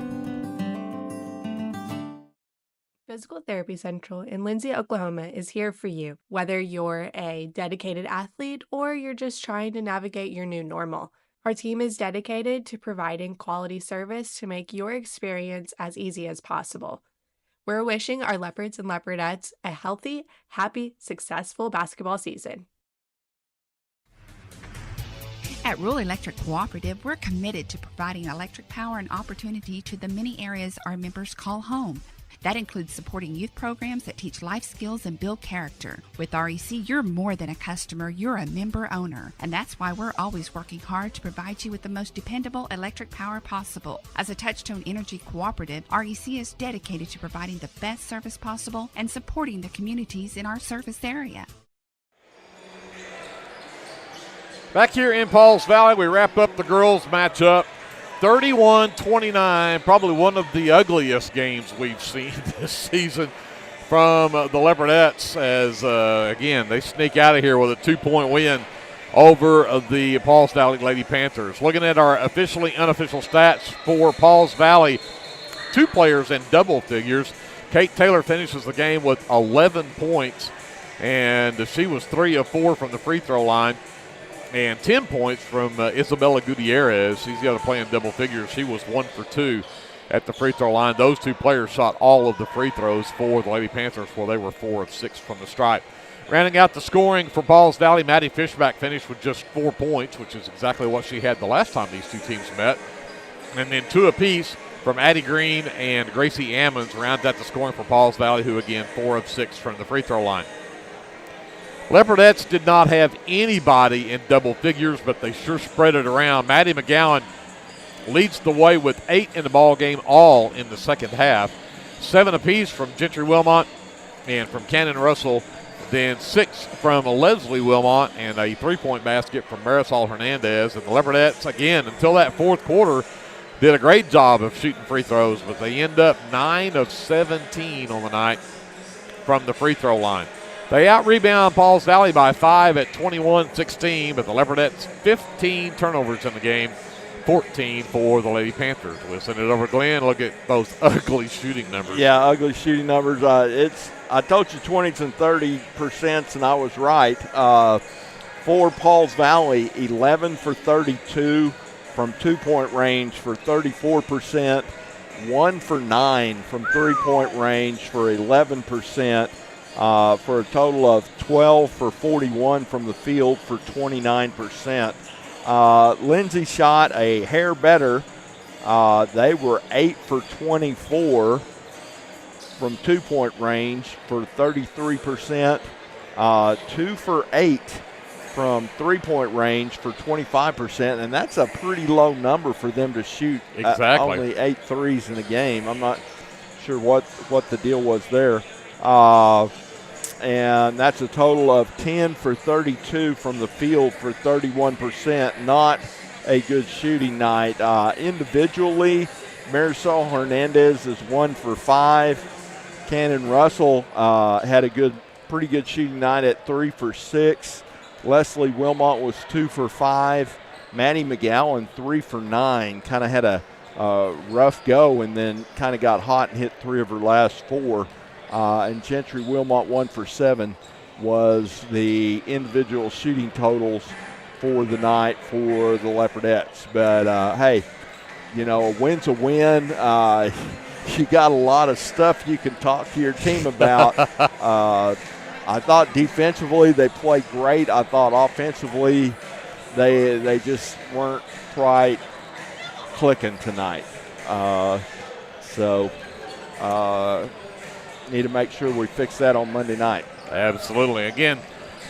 Physical Therapy Central in Lindsay, Oklahoma is here for you, whether you're a dedicated athlete or you're just trying to navigate your new normal. Our team is dedicated to providing quality service to make your experience as easy as possible. We're wishing our Leopards and Leopardettes a healthy, happy, successful basketball season. At Rural Electric Cooperative, we're committed to providing electric power and opportunity to the many areas our members call home. That includes supporting youth programs that teach life skills and build character. With REC, you're more than a customer, you're a member owner. And that's why we're always working hard to provide you with the most dependable electric power possible. As a Touchstone Energy Cooperative, REC is dedicated to providing the best service possible and supporting the communities in our service area. Back here in Pauls Valley, we wrap up the girls matchup. 31-29, probably one of the ugliest games we've seen this season from the Leopardettes as, again, they sneak out of here with a 2-point win over the Pauls Valley Lady Panthers. Looking at our officially unofficial stats for Pauls Valley, two players in double figures. Kate Taylor finishes the game with 11 points, and she was 3 of 4 from the free throw line. And 10 points from Isabella Gutierrez. She's the other player in double figures. She was 1 for 2 at the free throw line. Those two players shot all of the free throws for the Lady Panthers, where they were 4 of 6 from the stripe. Rounding out the scoring for Pauls Valley, Maddie Fishback finished with just 4 points, which is exactly what she had the last time these two teams met. And then 2 apiece from Addie Green and Gracie Ammons rounds out the scoring for Pauls Valley, who again 4 of 6 from the free throw line. Leopardettes did not have anybody in double figures, but they sure spread it around. Maddie McGowan leads the way with 8 in the ball game, all in the second half. 7 apiece from Gentry Wilmot and from Cannon Russell then 6 from Leslie Wilmot, and a 3-point basket from Marisol Hernandez. And the Leopardettes, again, until that fourth quarter, did a great job of shooting free throws, but they end up 9 of 17 on the night from the free throw line. They out-rebound Pauls Valley by 5 at 21-16, but the Leopardettes 15 turnovers in the game, 14 for the Lady Panthers. We'll send it over to Glenn. Look at those ugly shooting numbers. Yeah, ugly shooting numbers. I told you 20s and 30%, and I was right. For Pauls Valley, 11 for 32 from two-point range for 34%, 1 for 9 from three-point range for 11%, for a total of 12 for 41 from the field for 29%. Lindsay shot a hair better. They were 8 for 24 from two-point range for 33%, 2 for 8 from three-point range for 25%, and that's a pretty low number for them to shoot. Exactly. Only 8 threes in a game. I'm not sure what the deal was there. And that's a total of 10 for 32 from the field for 31%. Not a good shooting night. Individually, Marisol Hernandez is 1 for 5. Cannon Russell had a pretty good shooting night at 3 for 6. Leslie Wilmot was 2 for 5. Maddie McGowan 3 for 9. Kind of had a rough go and then kind of got hot and hit 3 of her last 4. And Gentry Wilmot 1 for 7 was the individual shooting totals for the night for the Leopardettes. But, hey, you know, a win's a win. You got a lot of stuff you can talk to your team about. I thought defensively they played great. I thought offensively they just weren't quite clicking tonight. Need to make sure we fix that on Monday night. Absolutely. Again,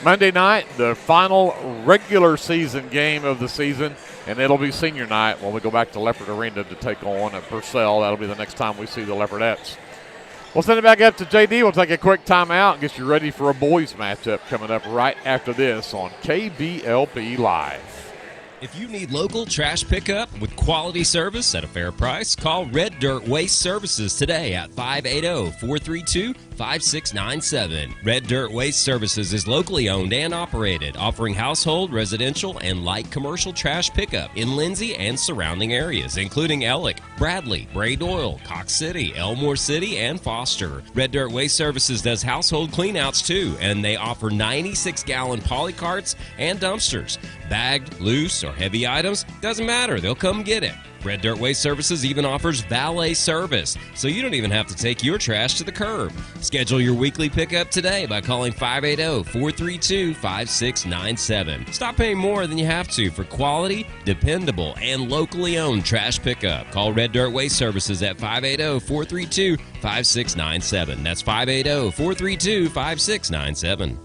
Monday night, the final regular season game of the season, and it'll be senior night when we go back to Leopard Arena to take on Purcell. That'll be the next time we see the Leopardettes. We'll send it back up to JD. We'll take a quick timeout and get you ready for a boys matchup coming up right after this on KBLP Live. If you need local trash pickup with quality service at a fair price, call Red Dirt Waste Services today at 580-432-5697. Red Dirt Waste Services is locally owned and operated, offering household, residential, and light commercial trash pickup in Lindsay and surrounding areas, including Ellick, Bradley, Bray Doyle, Cox City, Elmore City, and Foster. Red Dirt Waste Services does household cleanouts too, and they offer 96-gallon poly carts and dumpsters. Bagged, loose, or heavy items, doesn't matter, they'll come get it. Red Dirt Waste Services even offers valet service, so you don't even have to take your trash to the curb. Schedule your weekly pickup today by calling 580-432-5697. Stop paying more than you have to for quality, dependable, and locally owned trash pickup. Call Red Dirt Waste Services at 580-432-5697. That's 580-432-5697.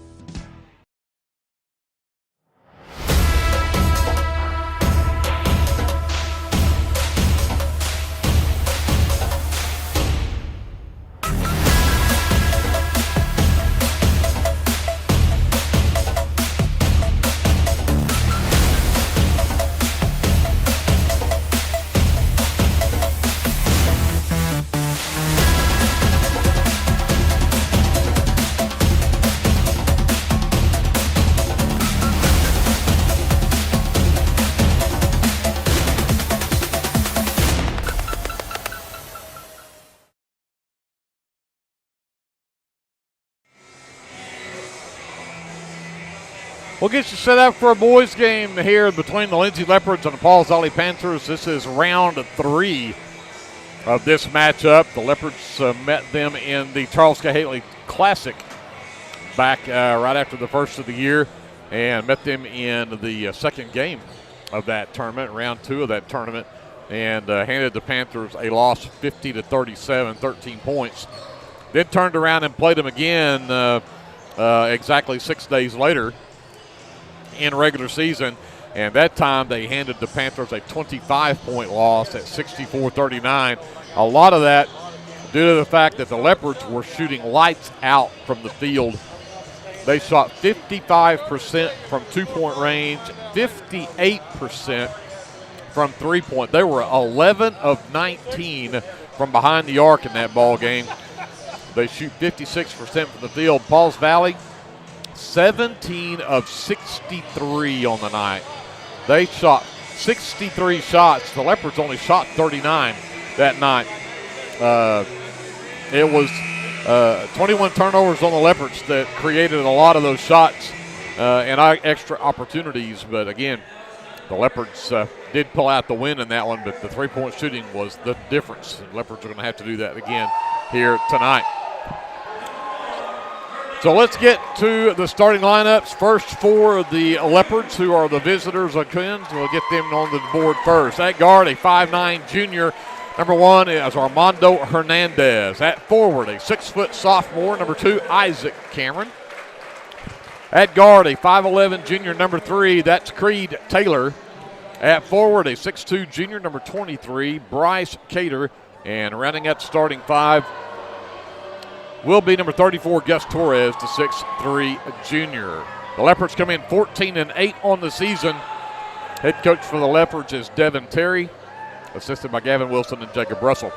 We'll get you set up for a boys game here between the Lindsay Leopards and the Pauls Valley Panthers. This is round 3 of this matchup. The Leopards met them in the Charles Cahaley Classic back right after the first of the year and met them in the second game of that tournament, round 2 of that tournament, and handed the Panthers a loss 50-37, 13 points. Then turned around and played them again exactly 6 days later in regular season, and that time they handed the Panthers a 25-point loss at 64-39. A lot of that due to the fact that the Leopards were shooting lights out from the field They shot 55% from two-point range, 58% from three-point. They were 11 of 19 from behind the arc in that ball game. They shoot 56% from the field. Pauls Valley, 17 of 63 on the night. They shot 63 shots. The Leopards only shot 39 that night. It was 21 turnovers on the Leopards that created a lot of those shots and extra opportunities. But again, the Leopards did pull out the win in that one, but the three-point shooting was the difference. The Leopards are going to have to do that again here tonight. So let's get to the starting lineups. First for the Leopards, who are the visitors again. We'll get them on the board first. At guard, a 5'9 junior. Number 1 is Armando Hernandez. At forward, a 6-foot sophomore. Number 2, Isaac Cameron. At guard, a 5'11 junior. Number 3, that's Creed Taylor. At forward, a 6'2 junior. Number 23, Bryce Cater. And rounding out the starting 5 will be number 34, Gus Torres, the 6'3 junior. The Leopards come in 14-8 on the season. Head coach for the Leopards is Devin Terry, assisted by Gavin Wilson and Jacob Russell.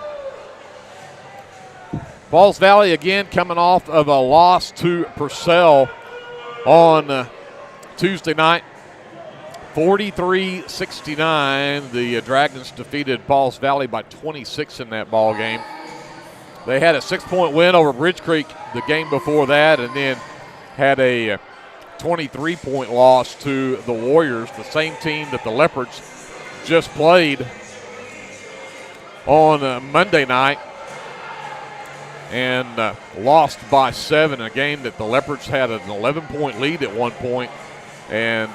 Pauls Valley again coming off of a loss to Purcell on Tuesday night. 43-69. The Dragons defeated Pauls Valley by 26 in that ball game. They had a 6-point win over Bridge Creek the game before that, and then had a 23-point loss to the Warriors, the same team that the Leopards just played on Monday night, and lost by 7, a game that the Leopards had an 11-point lead at one point, and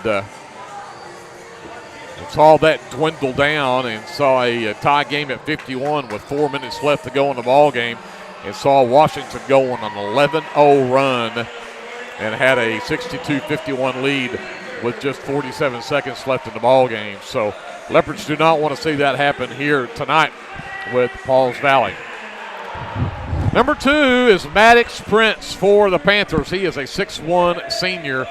saw that dwindle down and saw a tie game at 51 with 4 minutes left to go in the ball game, and saw Washington go on an 11-0 run and had a 62-51 lead with just 47 seconds left in the ball game. So Leopards do not want to see that happen here tonight with Pauls Valley. Number 2 is Maddox Prince for the Panthers. He is a 6'1 senior.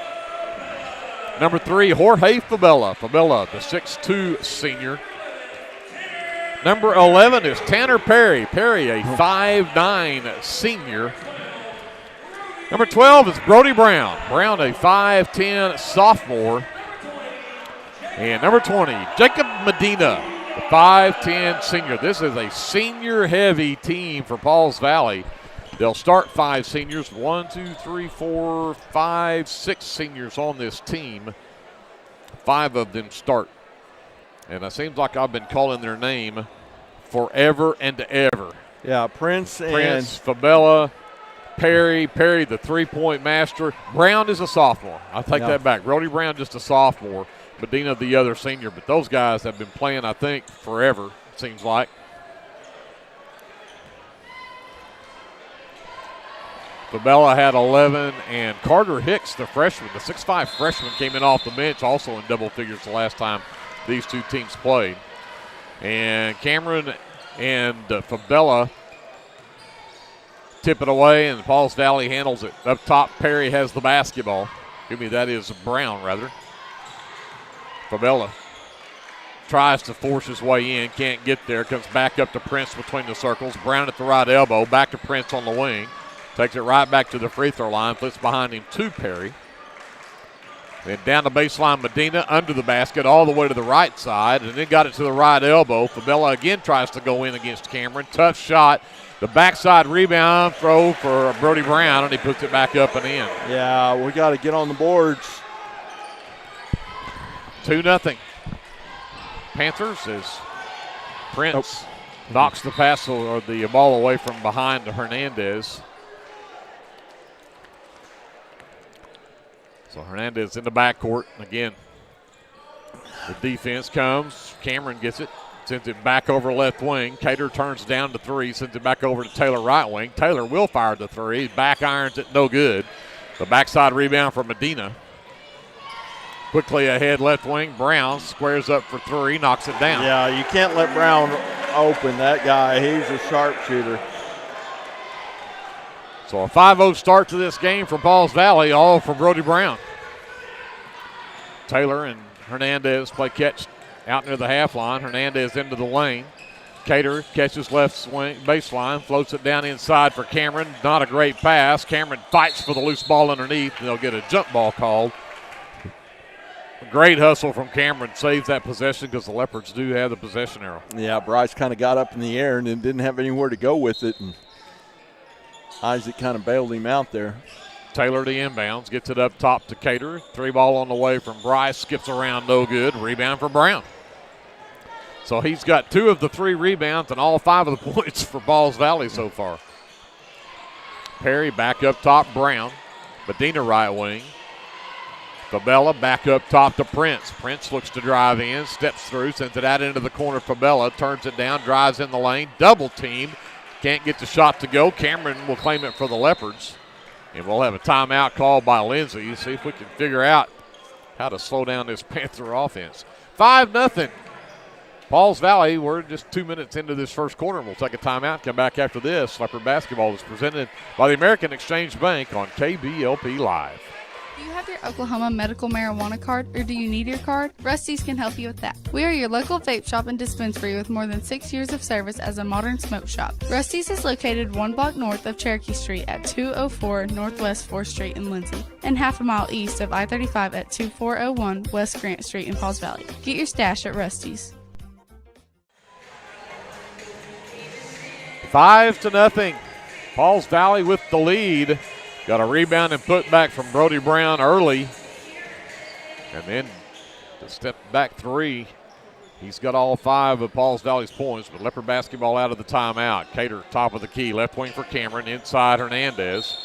Number 3, Jorge Fabella. Fabella, the 6'2 senior. Number 11 is Tanner Perry. Perry, a 5'9 senior. Number 12 is Brody Brown. Brown, a 5'10 sophomore. And number 20, Jacob Medina, the 5'10 senior. This is a senior-heavy team for Pauls Valley. They'll start 5 seniors. 1, 2, 3, 4, 5, 6 seniors on this team. 5 of them start. And it seems like I've been calling their name forever and ever. Yeah, Prince, Fabella, Perry, the three-point master. Brown is a sophomore. I take that back. Brody Brown just a sophomore. Medina the other senior. But those guys have been playing, I think, forever, it seems like. Fabella had 11, and Carter Hicks, the freshman, the 6'5 freshman, came in off the bench, also in double figures the last time these two teams played. And Cameron and Fabella tip it away, and Pauls Valley handles it. Up top, Perry has the basketball. That is Brown, rather. Fabella tries to force his way in, can't get there, comes back up to Prince between the circles. Brown at the right elbow, back to Prince on the wing. Takes it right back to the free throw line, flips behind him to Perry. Then down the baseline, Medina under the basket all the way to the right side, and then got it to the right elbow. Fabella again tries to go in against Cameron. Tough shot. The backside rebound throw for Brody Brown, and he puts it back up and in. Yeah, we got to get on the boards. 2-0. Panthers as Prince knocks the pass or the ball away from behind to Hernandez. So Hernandez in the backcourt. Again, the defense comes. Cameron gets it. Sends it back over left wing. Cater turns down to 3. Sends it back over to Taylor right wing. Taylor will fire the 3. Back irons it, no good. The backside rebound for Medina. Quickly ahead left wing. Brown squares up for 3. Knocks it down. Yeah, you can't let Brown open. That guy, he's a sharpshooter. So a 5-0 start to this game for Pauls Valley, all from Brody Brown. Taylor and Hernandez play catch out near the half line. Hernandez into the lane. Cater catches left swing baseline, floats it down inside for Cameron. Not a great pass. Cameron fights for the loose ball underneath, and they'll get a jump ball called. Great hustle from Cameron, saves that possession because the Leopards do have the possession arrow. Yeah, Bryce kind of got up in the air and then didn't have anywhere to go with it, and Isaac kind of bailed him out there. Taylor to inbounds, gets it up top to Cater. 3 ball on the way from Bryce, skips around, no good. Rebound for Brown. So he's got 2 of the 3 rebounds and all 5 of the points for Pauls Valley so far. Perry back up top, Brown. Medina right wing. Fabella back up top to Prince. Prince looks to drive in, steps through, sends it out into the corner. Fabella turns it down, drives in the lane, double teamed. Can't get the shot to go. Cameron will claim it for the Leopards. And we'll have a timeout called by Lindsay. See if we can figure out how to slow down this Panther offense. 5-0. Pauls Valley, we're just 2 minutes into this first quarter, and we'll take a timeout. Come back after this. Leopard basketball is presented by the American Exchange Bank on KBLP Live. Do you have your Oklahoma medical marijuana card, or do you need your card? Rusty's can help you with that. We are your local vape shop and dispensary with more than 6 years of service as a modern smoke shop. Rusty's is located 1 block north of Cherokee Street at 204 Northwest 4th Street in Lindsay, and half a mile east of I-35 at 2401 West Grant Street in Pauls Valley. Get your stash at Rusty's. 5-0. Pauls Valley with the lead. Got a rebound and put back from Brody Brown early. And then the step back 3. He's got all 5 of Pauls Valley's points, but Leopard basketball out of the timeout. Cater, top of the key, left wing for Cameron, inside Hernandez.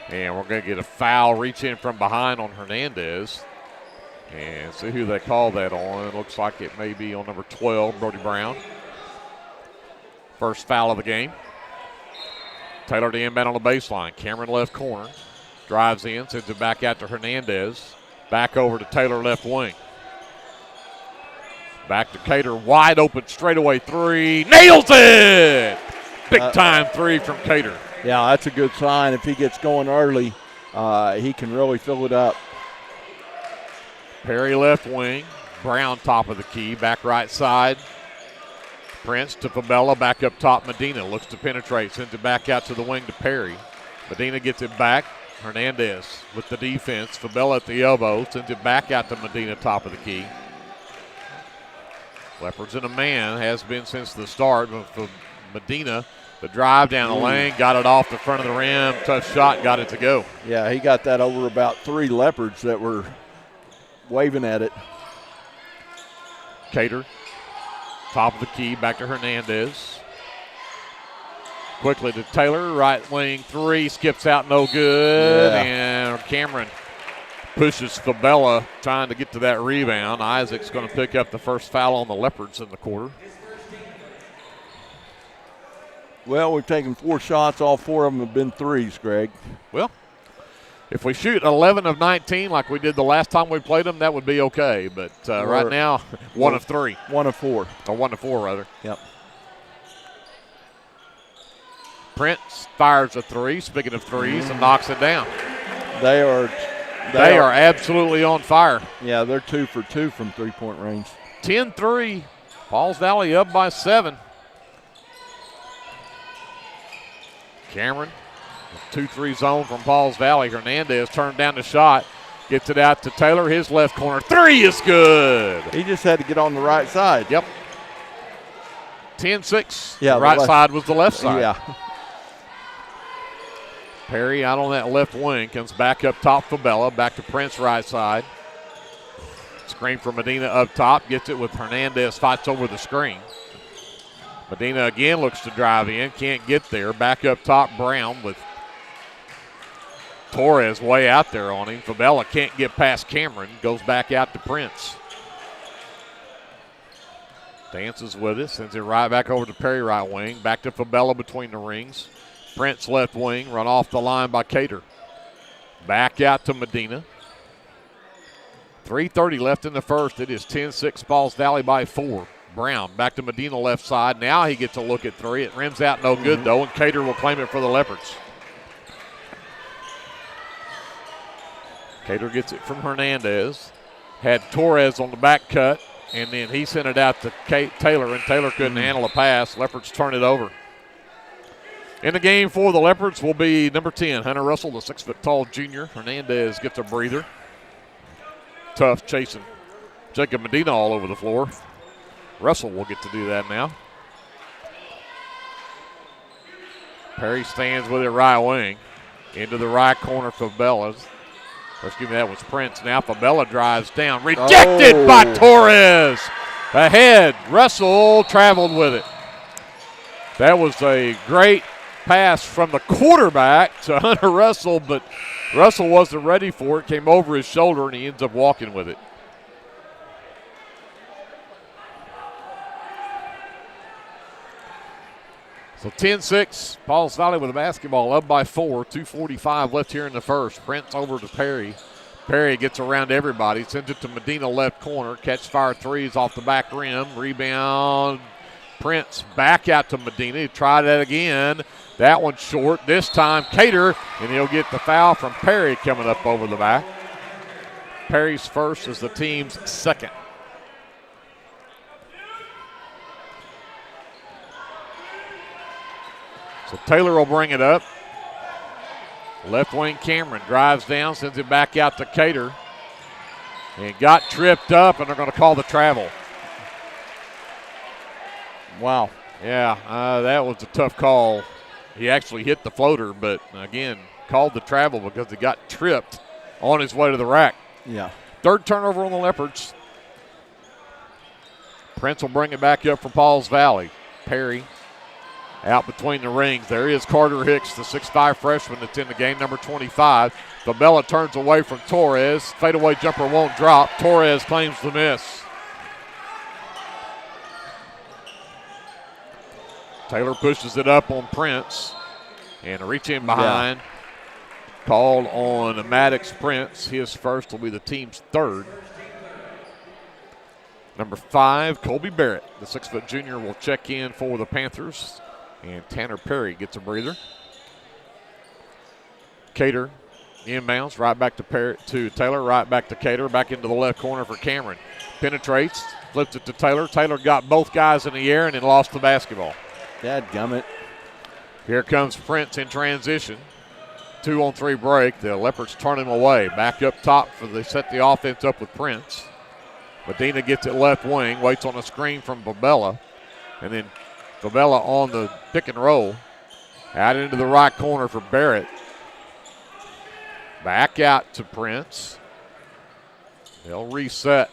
And we're going to get a foul, reach in from behind on Hernandez. And see who they call that on. It looks like it may be on number 12, Brody Brown. First foul of the game. Taylor to inbound on the baseline. Cameron left corner. Drives in, sends it back out to Hernandez. Back over to Taylor left wing. Back to Cater, wide open straightaway 3. Nails it! Big time 3 from Cater. Yeah, that's a good sign. If he gets going early, he can really fill it up. Perry left wing. Brown top of the key, back right side. Prince to Fabella, back up top. Medina looks to penetrate, sends it back out to the wing to Perry. Medina gets it back. Hernandez with the defense. Fabella at the elbow, sends it back out to Medina, top of the key. Leopards in a man, has been since the start. But for Medina, the drive down the lane, got it off the front of the rim. Tough shot, got it to go. Yeah, he got that over about 3 Leopards that were waving at it. Cater. Top of the key, back to Hernandez. Quickly to Taylor, right wing 3, skips out, no good. Yeah. And Cameron pushes Fabella, trying to get to that rebound. Isaac's going to pick up the first foul on the Leopards in the quarter. Well, we've taken 4 shots. All 4 of them have been 3s, Greg. Well, if we shoot 11 of 19 like we did the last time we played them, that would be okay. But right now, 1 of 3. 1 of 4. Or 1 of 4, rather. Yep. Prince fires a 3, speaking of 3s, and knocks it down. They are absolutely on fire. Yeah, they're 2 for 2 from three-point range. 10-3. Pauls Valley up by 7. Cameron, 2-3 zone from Pauls Valley. Hernandez turned down the shot. Gets it out to Taylor, his left corner. 3 is good. He just had to get on the right side. Yep. 10-6. Yeah, the right side was the left side. Yeah. Perry out on that left wing. Comes back up top for Bella. Back to Prince right side. Screen from Medina up top. Gets it with Hernandez. Fights over the screen. Medina again looks to drive in. Can't get there. Back up top, Brown with Torres way out there on him. Fabella can't get past Cameron. Goes back out to Prince. Dances with it. Sends it right back over to Perry right wing. Back to Fabella between the rings. Prince left wing. Run off the line by Cater. Back out to Medina. 3:30 left in the first. It is 10-6 Pauls Valley by 4. Brown back to Medina left side. Now he gets a look at 3. It rims out no good though, and Cater will claim it for the Leopards. Cater gets it from Hernandez. Had Torres on the back cut, and then he sent it out to Taylor, and Taylor couldn't handle a pass. Leopards turn it over. In the game for the Leopards will be number 10, Hunter Russell, the 6-foot-tall junior. Hernandez gets a breather. Tough chasing Jacob Medina all over the floor. Russell will get to do that now. Perry stands with it right wing. Into the right corner for Bellas. Excuse me, that was Prince. Now Fabella drives down. Rejected by Torres. Ahead. Russell traveled with it. That was a great pass from the quarterback to Hunter Russell, but Russell wasn't ready for it. Came over his shoulder, and he ends up walking with it. So 10-6, Pauls Valley with the basketball, up by 4, 2:45 left here in the first. Prince over to Perry. Perry gets around everybody, sends it to Medina left corner. Catch fire threes off the back rim. Rebound, Prince back out to Medina. He tried that again. That one's short. This time Cater, and he'll get the foul from Perry coming up over the back. Perry's first is the team's second. So Taylor will bring it up. Left wing Cameron drives down, sends it back out to Cater. And got tripped up, and they're going to call the travel. Wow. Yeah, that was a tough call. He actually hit the floater, but again, called the travel because he got tripped on his way to the rack. Yeah. Third turnover on the Leopards. Prince will bring it back up for Pauls Valley. Perry out between the rings. There is Carter Hicks, the 6'5 freshman that's in the game, number 25. Fabella turns away from Torres. Fadeaway jumper won't drop. Torres claims the miss. Taylor pushes it up on Prince. And a reach in behind. Yeah. Called on Maddox Prince. His first will be the team's third. Number 5, Colby Barrett, the 6-foot junior, will check in for the Panthers. And Tanner Perry gets a breather. Cater inbounds, right back to Taylor, right back to Cater, back into the left corner for Cameron. Penetrates, flips it to Taylor. Taylor got both guys in the air and then lost the basketball. Dadgummit. Here comes Prince in transition. 2-on-3 break. The Leopards turn him away. Back up top they set the offense up with Prince. Medina gets it left wing, waits on a screen from Fabella. And then Fabella on the pick and roll. Out into the right corner for Barrett. Back out to Prince. They'll reset.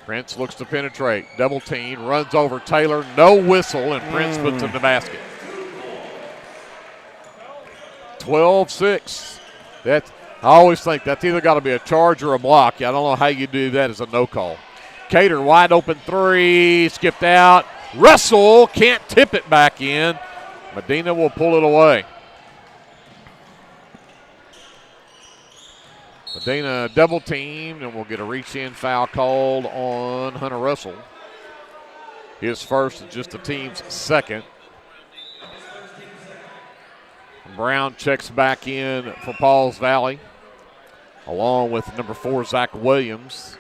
Prince looks to penetrate. Double team, runs over Taylor. No whistle, and Prince puts in the basket. 12-6. I always think that's either got to be a charge or a block. I don't know how you do that as a no call. Cater, wide open three, skipped out. Russell can't tip it back in. Medina will pull it away. Medina double teamed, and we'll get a reach-in foul called on Hunter Russell. His first is just the team's second. Brown checks back in for Pauls Valley, along with number 4, Zach Williams.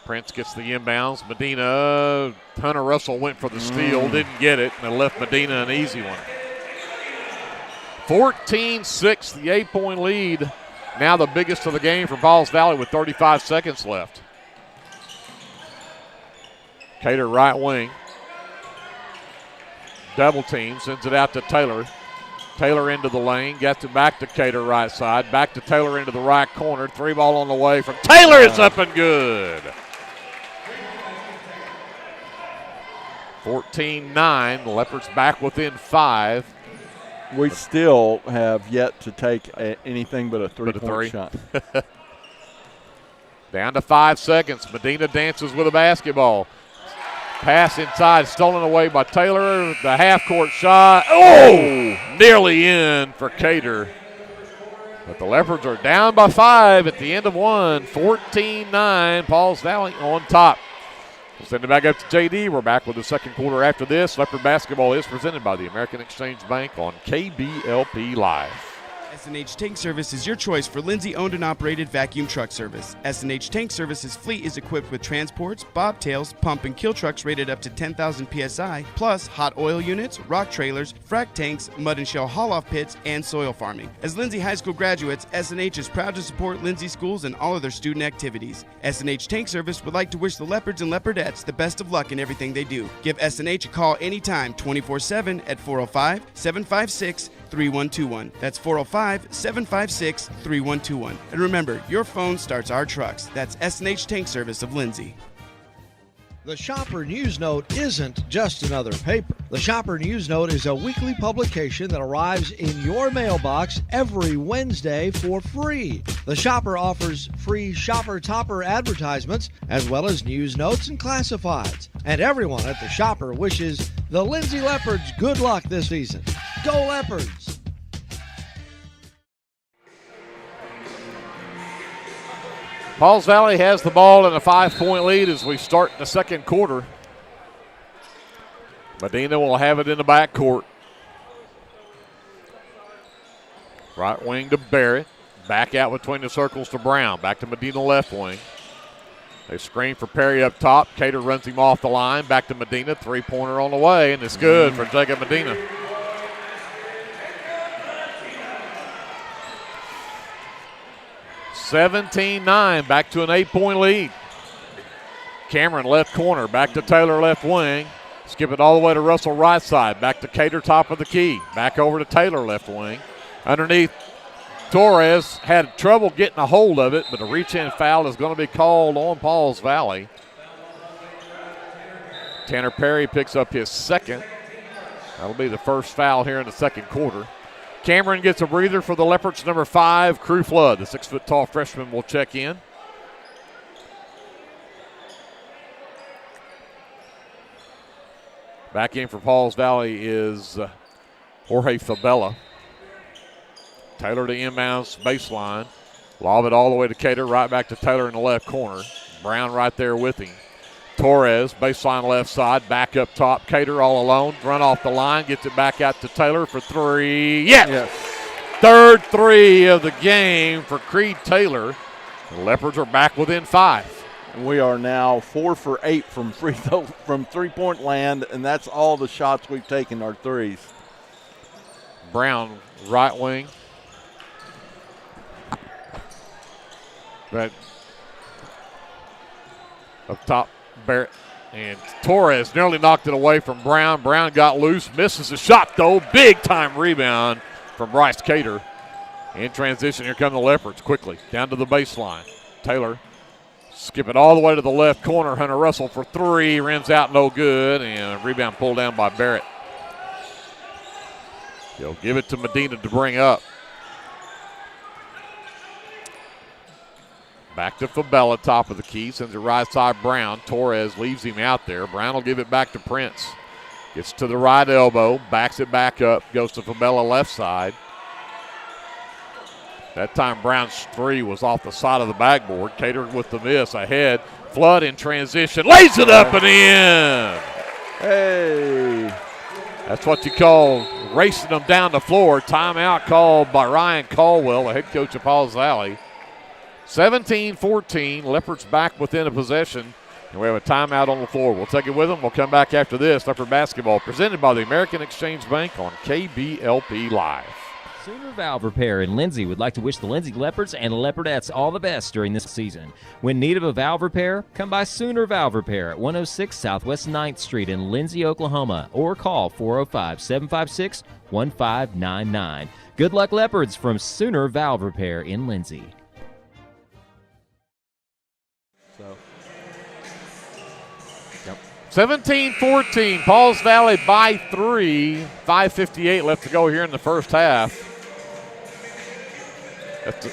Prince gets the inbounds. Medina, Hunter Russell went for the steal, didn't get it, and it left Medina an easy one. 14-6, the 8-point lead. Now the biggest of the game for Pauls Valley with 35 seconds left. Cater right wing. Double team, sends it out to Taylor. Taylor into the lane, gets it back to Cater right side. Back to Taylor into the right corner. 3-ball on the way from Taylor. It's up and good. 14-9, the Leopards back within 5. We still have yet to take anything but a three-point shot. Down to 5 seconds. Medina dances with a basketball. Pass inside, stolen away by Taylor. The half-court shot. Oh! Nearly in for Cater. But the Leopards are down by 5 at the end of one. 14-9, Pauls Valley on top. We'll send it back up to JD. We're back with the second quarter after this. Leopard basketball is presented by the American Exchange Bank on KBLP Live. S&H Tank Service is your choice for Lindsay owned and operated vacuum truck service. S&H Tank Service's fleet is equipped with transports, bobtails, pump and kill trucks rated up to 10,000 psi, plus hot oil units, rock trailers, frac tanks, mud and shell haul-off pits, and soil farming. As Lindsay High School graduates, S&H is proud to support Lindsay schools and all of their student activities. S&H Tank Service would like to wish the Leopards and Leopardettes the best of luck in everything they do. Give S&H a call anytime, 24/7 at 405-756-3121. That's 405-756-3121. And remember, your phone starts our trucks. That's S&H Tank Service of Lindsay. The Shopper News Note isn't just another paper. The Shopper News Note is a weekly publication that arrives in your mailbox every Wednesday for free. The Shopper offers free Shopper Topper advertisements as well as news notes and classifieds. And everyone at the Shopper wishes the Lindsay Leopards good luck this season. Go Leopards! Pauls Valley has the ball in a 5-point lead as we start the second quarter. Medina will have it in the backcourt. Right wing to Barrett. Back out between the circles to Brown. Back to Medina left wing. They screen for Perry up top. Cater runs him off the line. Back to Medina. Three-pointer on the way, and it's good for Jacob Medina. (17-9), back to an 8-point lead. Cameron left corner, back to Taylor left wing. Skip it all the way to Russell right side. Back to Cater top of the key. Back over to Taylor left wing. Underneath, Torres had trouble getting a hold of it, but a reach-in foul is going to be called on Pauls Valley. Tanner Perry picks up his second. That'll be the first foul here in the second quarter. Cameron gets a breather for the Leopards, number 5, Crew Flood. The 6-foot-tall freshman will check in. Back in for Pauls Valley is Jorge Fabella. Taylor to inbounds baseline. Lob it all the way to Cater, right back to Taylor in the left corner. Brown right there with him. Torres, baseline left side, back up top. Cater all alone, run off the line, gets it back out to Taylor for three. Yes! Third three of the game for Creed Taylor. The Leopards are back within 5. And we are now 4 for 8 from three-point land, and that's all the shots we've taken are threes. Brown, right wing. But up top, Barrett and Torres nearly knocked it away from Brown. Brown got loose, misses the shot though. Big time rebound from Bryce Cater. In transition, here come the Leopards quickly down to the baseline. Taylor skip it all the way to the left corner. Hunter Russell for 3, rims out no good, and a rebound pulled down by Barrett. He'll give it to Medina to bring up. Back to Fabella, top of the key, sends it right side Brown. Torres leaves him out there. Brown will give it back to Prince. Gets to the right elbow, backs it back up, goes to Fabella left side. That time Brown's 3 was off the side of the backboard. Cater with the miss ahead. Flood in transition, lays it up and in. Hey. That's what you call racing them down the floor. Timeout called by Ryan Caldwell, the head coach of Pauls Valley. 17-14, Leopards back within a possession, and we have a timeout on the floor. We'll take it with them. We'll come back after this. Leopard basketball presented by the American Exchange Bank on KBLP Live. Sooner Valve Repair in Lindsay would like to wish the Lindsay Leopards and Leopardettes all the best during this season. When in need of a valve repair, come by Sooner Valve Repair at 106 Southwest 9th Street in Lindsay, Oklahoma, or call 405-756-1599. Good luck, Leopards, from Sooner Valve Repair in Lindsay. 17-14, Pauls Valley by 3. 5:58 left to go here in the first half. That's the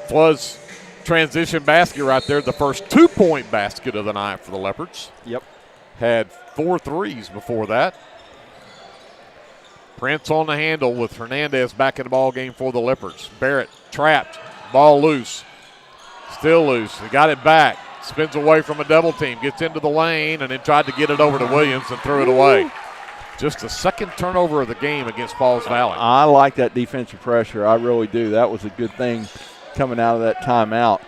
Flood's transition basket right there. The first 2-point basket of the night for the Leopards. Yep. Had 4 threes before that. Prince on the handle with Hernandez back in the ball game for the Leopards. Barrett trapped, ball loose. Still loose. He got it back. Spins away from a double team, gets into the lane, and then tried to get it over to Williams and threw it away. Just the second turnover of the game against Pauls Valley. I like that defensive pressure. I really do. That was a good thing coming out of that timeout.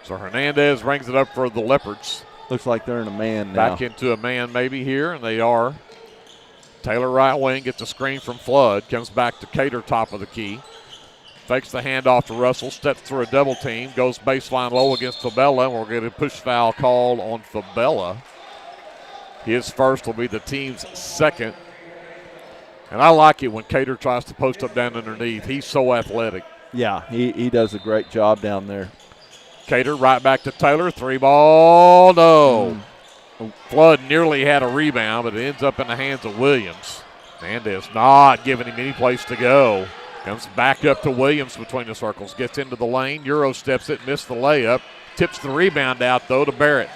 So Hernandez brings it up for the Leopards. Looks like they're in a man now. Back into a man maybe here, and they are. Taylor right wing gets a screen from Flood. Comes back to Cater, top of the key. Fakes the handoff to Russell. Steps through a double team. Goes baseline low against Fabella, and we're going to push foul called on Fabella. His first will be the team's second. And I like it when Cater tries to post up down underneath. He's so athletic. Yeah, he does a great job down there. Cater right back to Taylor. 3-ball, no. Flood nearly had a rebound, but it ends up in the hands of Williams. Hernandez not giving him any place to go. Comes back up to Williams between the circles. Gets into the lane. Euro steps it, missed the layup. Tips the rebound out, though, to Barrett.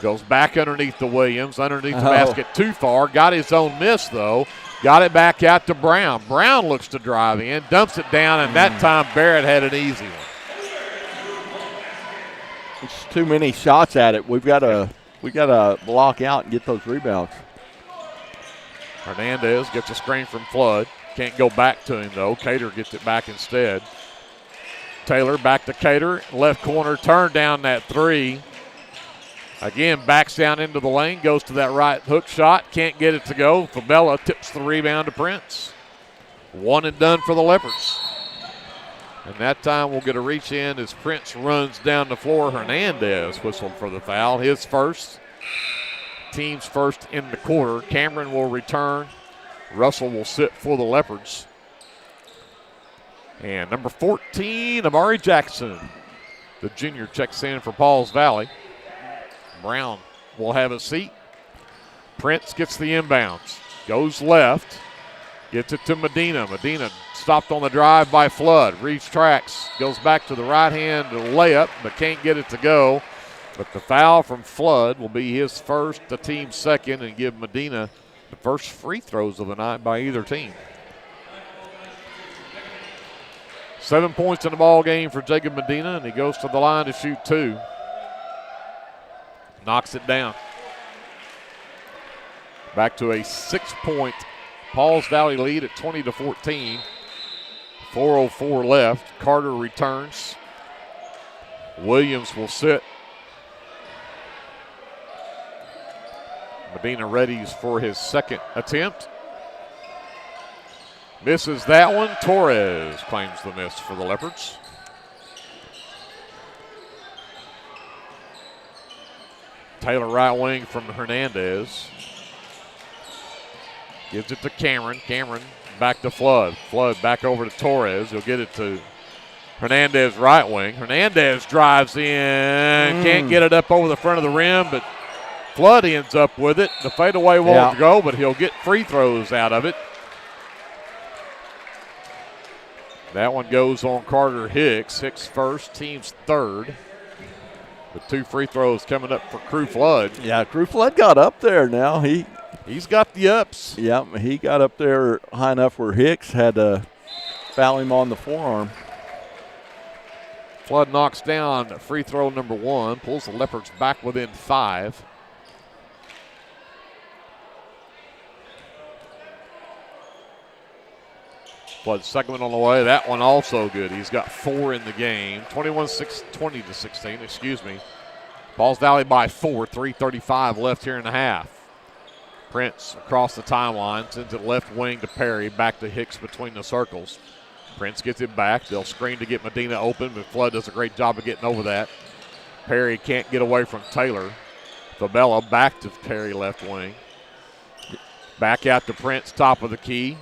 Goes back underneath the Williams, underneath the basket too far. Got his own miss, though. Got it back out to Brown. Brown looks to drive in, dumps it down, and that time Barrett had an easy one. It's too many shots at it. We got to block out and get those rebounds. Hernandez gets a screen from Flood. Can't go back to him, though. Cater gets it back instead. Taylor back to Cater. Left corner, turn down that three. Again, backs down into the lane, goes to that right hook shot. Can't get it to go. Fabella tips the rebound to Prince. One and done for the Leopards. And that time we'll get a reach in as Prince runs down the floor. Hernandez whistled for the foul. His first. Team's first in the quarter. Cameron will return. Russell will sit for the Leopards. And number 14, Amari Jackson. The junior checks in for Pauls Valley. Brown will have a seat. Prince gets the inbounds. Goes left. Gets it to Medina. Medina stopped on the drive by Flood. Reads tracks. Goes back to the right hand to layup, but can't get it to go. But the foul from Flood will be his first, the team's second, and give Medina the first free throws of the night by either team. 7 points in the ball game for Jacob Medina, and he goes to the line to shoot two. Knocks it down. Back to a 6-point Pauls Valley lead at 20-14. 4:04 left. Carter returns. Williams will sit. Medina readies for his second attempt. Misses that one. Torres claims the miss for the Leopards. Taylor right wing from Hernandez. Gives it to Cameron. Cameron back to Flood. Flood back over to Torres. He'll get it to Hernandez right wing. Hernandez drives in. Can't get it up over the front of the rim, but Flood ends up with it. The fadeaway won't go, but he'll get free throws out of it. That one goes on Carter Hicks. Hicks first, team's third. The two free throws coming up for Crew Flood. Yeah, Crew Flood got up there now. He's got the ups. Yeah, he got up there high enough where Hicks had to foul him on the forearm. Flood knocks down free throw number one, pulls the Leopards back within 5. Flood's second one on the way. That one also good. He's got 4 in the game. 20-16, excuse me. Pauls Valley by 4, 3:35 left here in the half. Prince across the timeline, sends it left wing to Perry, back to Hicks between the circles. Prince gets it back. They'll screen to get Medina open, but Flood does a great job of getting over that. Perry can't get away from Taylor. Fabella back to Perry left wing. Back out to Prince, top of the key.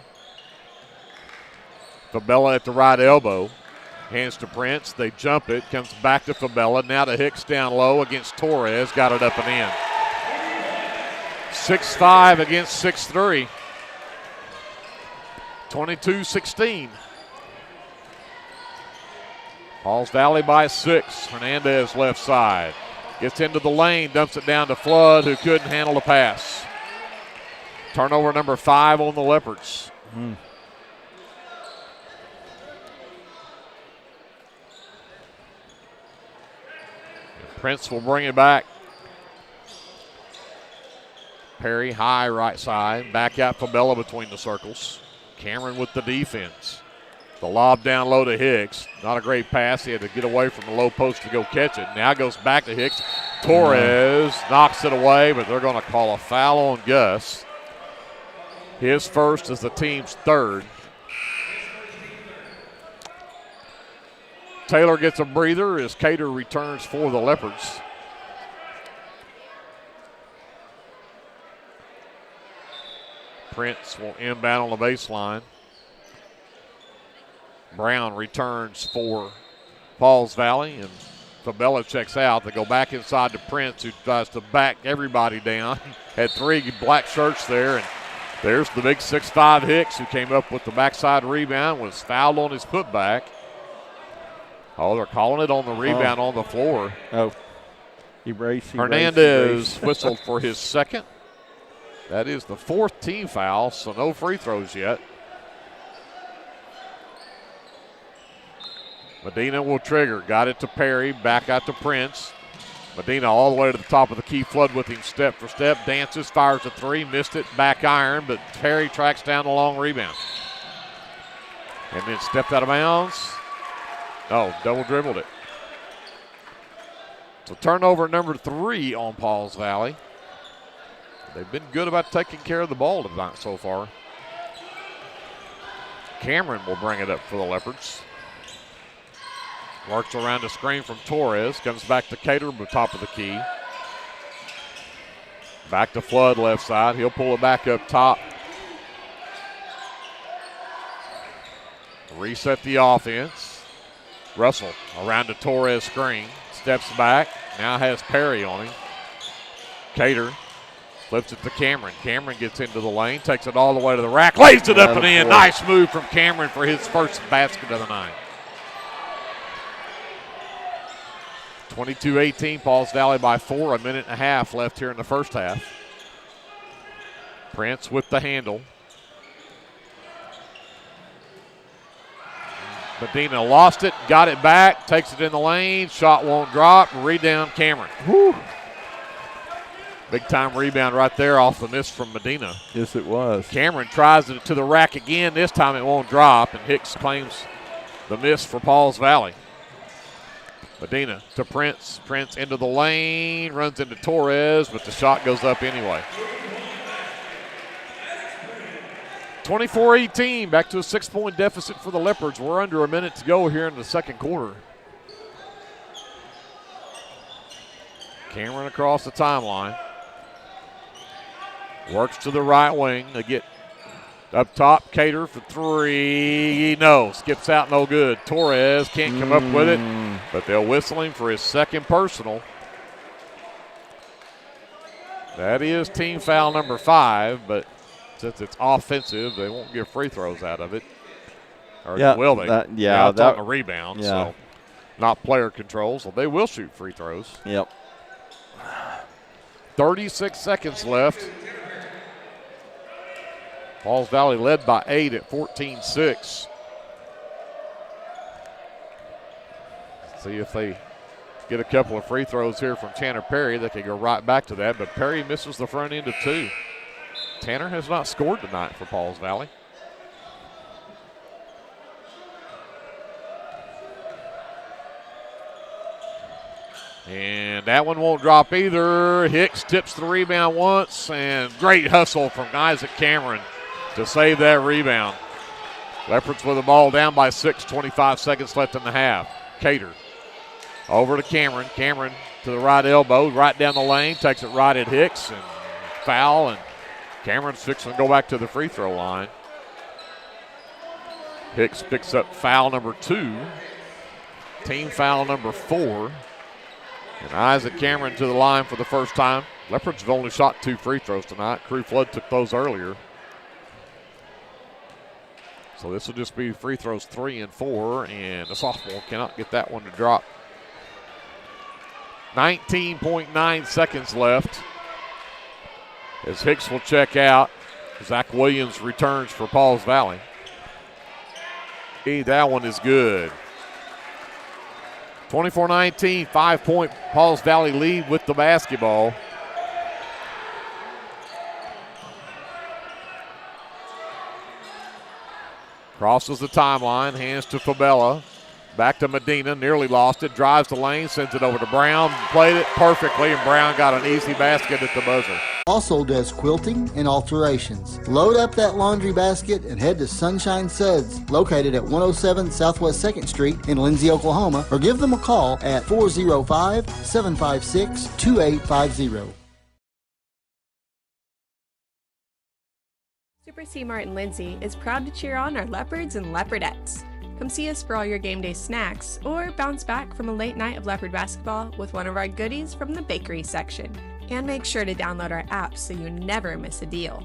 Fabella at the right elbow. Hands to Prince. They jump it. Comes back to Fabella. Now to Hicks down low against Torres. Got it up and in. 6-5 against 6-3. 22-16. Pauls Valley by 6. Hernandez left side. Gets into the lane. Dumps it down to Flood, who couldn't handle the pass. Turnover number 5 on the Leopards. Prince will bring it back. Perry high right side. Back out Fabella between the circles. Cameron with the defense. The lob down low to Hicks. Not a great pass. He had to get away from the low post to go catch it. Now goes back to Hicks. Torres knocks it away, but they're going to call a foul on Gus. His first is the team's third. Taylor gets a breather as Cater returns for the Leopards. Prince will inbound on the baseline. Brown returns for Pauls Valley, and Fabella checks out. They go back inside to Prince, who tries to back everybody down. Had 3 black shirts there, and there's the big 6'5" Hicks, who came up with the backside rebound, was fouled on his putback. Oh, they're calling it on the rebound on the floor. Erase. Hernandez whistled for his second. That is the 4th team foul, so no free throws yet. Medina will trigger. Got it to Perry. Back out to Prince. Medina all the way to the top of the key. Flood with him step for step. Dances, fires a 3. Missed it. Back iron, but Perry tracks down the long rebound. And then stepped out of bounds. No, double dribbled it. So turnover number 3 on Pauls Valley. They've been good about taking care of the ball tonight so far. Cameron will bring it up for the Leopards. Works around a screen from Torres. Comes back to Cater, top of the key. Back to Flood, left side. He'll pull it back up top. Reset the offense. Russell around the Torres screen. Steps back. Now has Perry on him. Cater flips it to Cameron. Cameron gets into the lane. Takes it all the way to the rack. Lays it up and in. Nice move from Cameron for his first basket of the night. 22-18, Pauls Valley by 4. 1.5 minutes left here in the first half. Prince with the handle. Medina lost it, got it back, takes it in the lane. Shot won't drop. Rebound Cameron. Whew. Big time rebound right there off the miss from Medina. Yes, it was. Cameron tries it to the rack again. This time it won't drop, and Hicks claims the miss for Pauls Valley. Medina to Prince. Prince into the lane, runs into Torres, but the shot goes up anyway. 24-18, back to a 6-point deficit for the Leopards. We're under a minute to go here in the second quarter. Cameron across the timeline. Works to the right wing. They get up top, Cater for 3. No, skips out, no good. Torres can't come up with it, but they'll whistle him for his second personal. That is team foul number 5, but since it's offensive, they won't give free throws out of it. Or will they? It's on the rebound, so not player control, so they will shoot free throws. Yep. 36 seconds left. Pauls Valley led by 8 at 14-6. See if they get a couple of free throws here from Tanner Perry. They can go right back to that, but Perry misses the front end of 2. Tanner has not scored tonight for Pauls Valley. And that one won't drop either. Hicks tips the rebound once, and great hustle from Isaac Cameron to save that rebound. Leopards with the ball down by 6, 25 seconds left in the half. Cater over to Cameron. Cameron to the right elbow, right down the lane, takes it right at Hicks, and foul, and Cameron's fixing to go back to the free throw line. Hicks picks up foul number 2, team foul number 4. And Isaac Cameron to the line for the first time. Leopards have only shot 2 free throws tonight. Crew Flood took those earlier. So this will just be free throws 3 and 4, and the sophomore cannot get that one to drop. 19.9 seconds left as Hicks will check out. Zach Williams returns for Pauls Valley. That one is good. 24-19, 5-point Pauls Valley lead with the basketball. Crosses the timeline, hands to Fabella. Back to Medina, nearly lost it, drives the lane, sends it over to Brown, played it perfectly, and Brown got an easy basket at the buzzer. Also does quilting and alterations. Load up that laundry basket and head to Sunshine Suds, located at 107 Southwest 2nd Street in Lindsay, Oklahoma, or give them a call at 405-756-2850. Super C Mart in Lindsay is proud to cheer on our Leopards and Leopardettes. Come see us for all your game day snacks, or bounce back from a late night of Leopard basketball with one of our goodies from the bakery section. And make sure to download our app so you never miss a deal.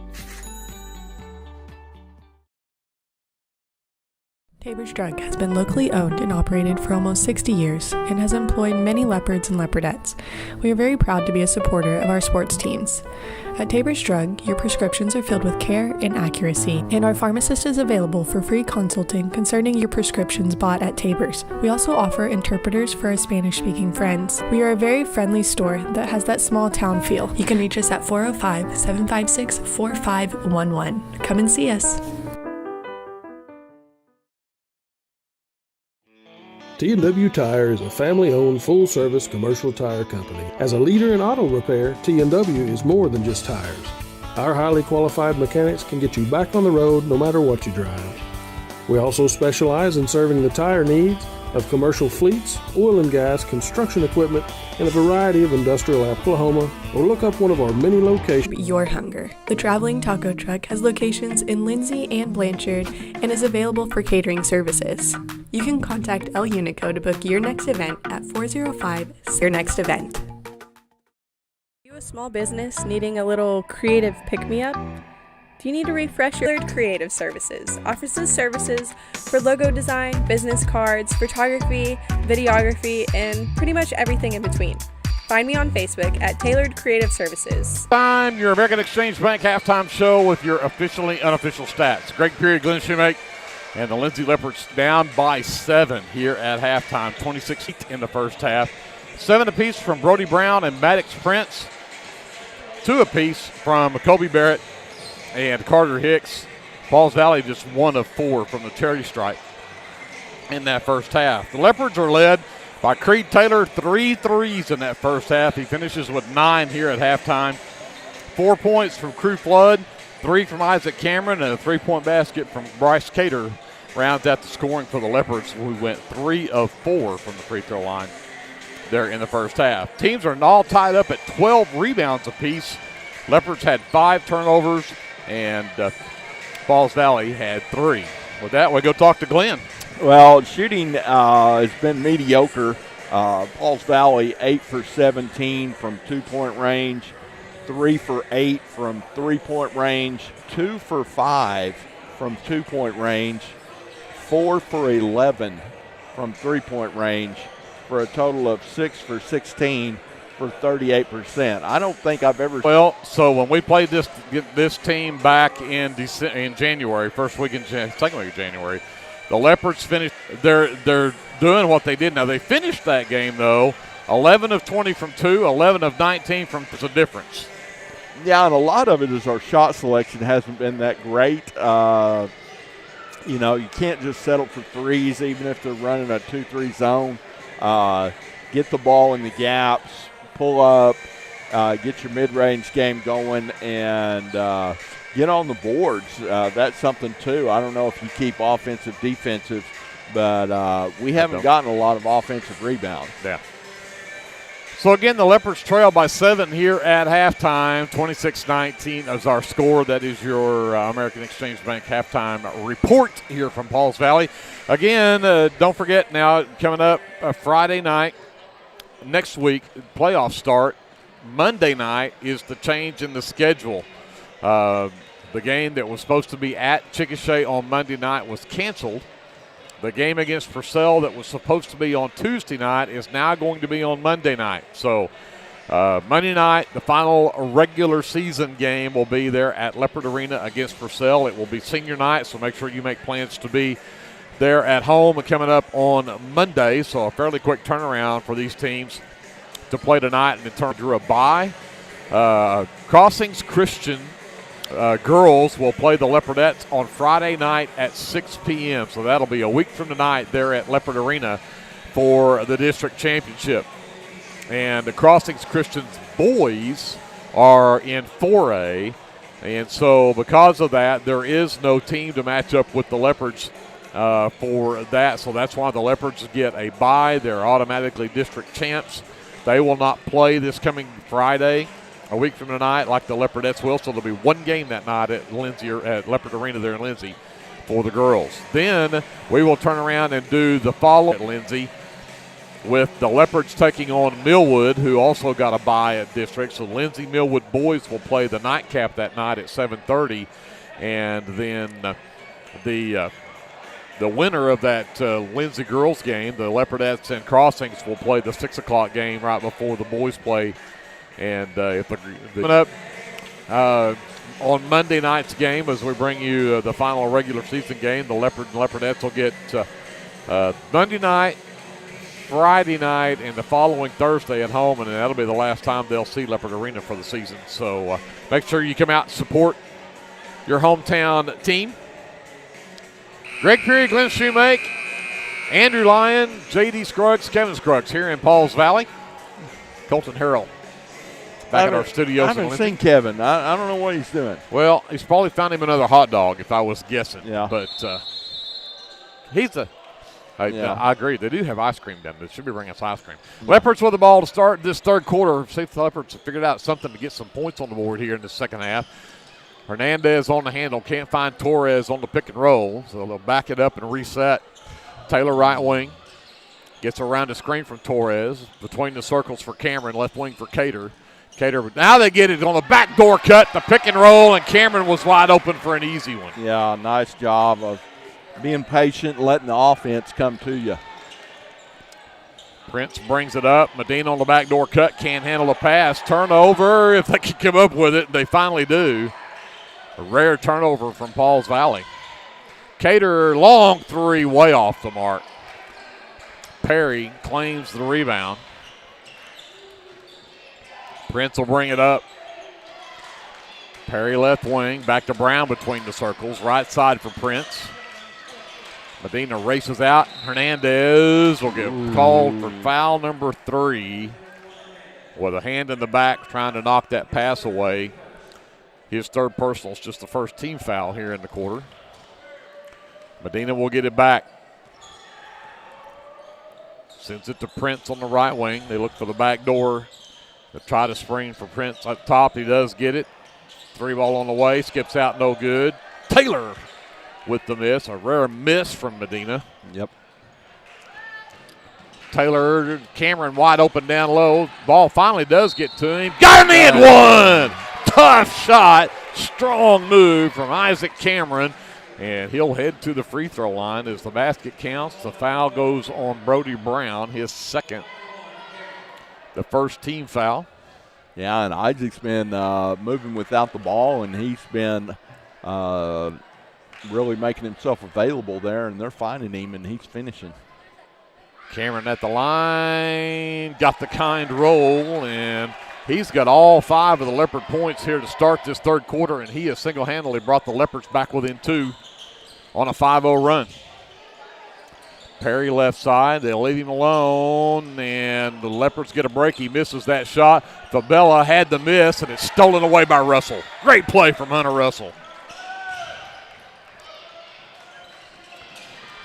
Tabor's Drug has been locally owned and operated for almost 60 years and has employed many Leopards and Leopardettes. We are very proud to be a supporter of our sports teams. At Tabor's Drug, your prescriptions are filled with care and accuracy, and our pharmacist is available for free consulting concerning your prescriptions bought at Tabor's. We also offer interpreters for our Spanish-speaking friends. We are a very friendly store that has that small town feel. You can reach us at 405-756-4511. Come and see us. T&W Tire is a family-owned, full-service commercial tire company. As a leader in auto repair, T&W is more than just tires. Our highly qualified mechanics can get you back on the road no matter what you drive. We also specialize in serving the tire needs of commercial fleets, oil and gas, construction equipment, and a variety of industrial Oklahoma, or look up one of our many locations. Your hunger. The Traveling Taco Truck has locations in Lindsay and Blanchard and is available for catering services. You can contact El Unico to book your next event at 405 your next event. You a small business needing a little creative pick-me-up? Do you need to refresh your creative services? Offers services for logo design, business cards, photography, videography, and pretty much everything in between. Find me on Facebook at Tailored Creative Services. Time, your American Exchange Bank halftime show with your officially unofficial stats. Great period, Glenn Shoemake. And the Lindsay Leopards down by 7 here at halftime, 26 in the first half. 7 apiece from Brody Brown and Maddox Prince. 2 apiece from Kobe Barrett and Carter Hicks. Pauls Valley just 1 of 4 from the charity stripe in that first half. The Leopards are led by Creed Taylor, 3 threes in that first half. He finishes with 9 here at halftime. 4 points from Crew Flood, 3 from Isaac Cameron, and a 3-point basket from Bryce Cater rounds out the scoring for the Leopards, who went 3 of 4 from the free throw line there in the first half. Teams are all tied up at 12 rebounds apiece. Leopards had 5 turnovers, and Pauls Valley had 3. With that, we go talk to Glenn. Well, shooting has been mediocre. Pauls Valley 8 for 17 from 2-point range, 3 for 8 from 3-point range, 2 for 5 from 2-point range, 4 for 11 from 3-point range, for a total of 6 for 16 for 38%. I don't think I've ever. Well, so when we played this team back in January, second week of January, the Leopards finished. They're doing what they did. Now they finished that game though, 11 of 20 from 2, 11 of 19 from. There's a difference. Yeah, and a lot of it is our shot selection hasn't been that great. You can't just settle for threes, even if they're running a 2-3 zone. Get the ball in the gaps, pull up, get your mid-range game going, and get on the boards. That's something, too. I don't know if you keep offensive, defensive, but we haven't gotten a lot of offensive rebounds. Yeah. So, again, the Leopards trail by 7 here at halftime. 26-19 is our score. That is your American Exchange Bank halftime report here from Pauls Valley. Again, don't forget now, coming up Friday night, next week, playoffs start. Monday night is the change in the schedule. The game that was supposed to be at Chickasha on Monday night was canceled. The game against Purcell that was supposed to be on Tuesday night is now going to be on Monday night. So Monday night, the final regular season game will be there at Leopard Arena against Purcell. It will be senior night, so make sure you make plans to be They're at home coming up on Monday, so a fairly quick turnaround for these teams to play tonight and in turn drew a bye. Crossings Christian girls will play the Leopardettes on Friday night at 6 p.m. So that'll be a week from tonight there at Leopard Arena for the district championship. And the Crossings Christians boys are in 4A. And so because of that, there is no team to match up with the Leopards for that. So that's why the Leopards get a bye. They're automatically district champs. They will not play this coming Friday, a week from tonight, like the Leopardettes will. So there'll be one game that night at Lindsay, or at Leopard Arena there in Lindsay for the girls. Then we will turn around and do the follow at Lindsay with the Leopards taking on Millwood, who also got a bye at district. So Lindsay Millwood boys will play the nightcap that night at 7:30, and then the winner of that Lindsay girls game, the Leopardettes and Crossings, will play the 6 o'clock game right before the boys play. And if coming up on Monday night's game, as we bring you the final regular season game, the Leopards and Leopardettes will get Monday night, Friday night, and the following Thursday at home, and that'll be the last time they'll see Leopard Arena for the season. So make sure you come out and support your hometown team. Greg Peary, Glenn Shoemake, Andrew Lyon, J.D. Scruggs, Kevin Scruggs here in Pauls Valley. Colton Harrell back at our studios. I haven't seen Kevin. I don't know what he's doing. Well, he's probably found him another hot dog, if I was guessing. Yeah. But he's a I agree. They do have ice cream down there. They should be bringing us ice cream. Yeah. Leopards with the ball to start this third quarter. See if the Leopards have figured out something to get some points on the board here in the second half. Hernandez on the handle. Can't find Torres on the pick and roll, so they'll back it up and reset. Taylor right wing. Gets around the screen from Torres. Between the circles for Cameron. Left wing for Cater. Cater, now they get it on the backdoor cut, the pick and roll, and Cameron was wide open for an easy one. Yeah, nice job of being patient, letting the offense come to you. Prince brings it up. Medina on the backdoor cut, can't handle the pass. Turnover, if they can come up with it, they finally do. A rare turnover from Pauls Valley. Cater, long three, way off the mark. Perry claims the rebound. Prince will bring it up. Perry left wing, back to Brown between the circles. Right side for Prince. Medina races out. Hernandez will get called for foul number 3 with a hand in the back trying to knock that pass away. His third personal is just the first team foul here in the quarter. Medina will get it back. Sends it to Prince on the right wing. They look for the back door. They try to spring for Prince up top. He does get it. 3 ball on the way. Skips out, no good. Taylor with the miss. A rare miss from Medina. Yep. Taylor, Cameron wide open down low. Ball finally does get to him. Got an and one! Tough shot. Strong move from Isaac Cameron. And he'll head to the free throw line as the basket counts. The foul goes on Brody Brown, his second. The first team foul. Yeah, and Isaac's been moving without the ball, and he's been really making himself available there, and they're finding him, and he's finishing. Cameron at the line, got the kind roll, and he's got all 5 of the Leopard points here to start this third quarter, and he has single-handedly brought the Leopards back within 2 on a 5-0 run. Perry left side, they'll leave him alone, and the Leopards get a break. He misses that shot. Fabella had the miss, and it's stolen away by Russell. Great play from Hunter Russell.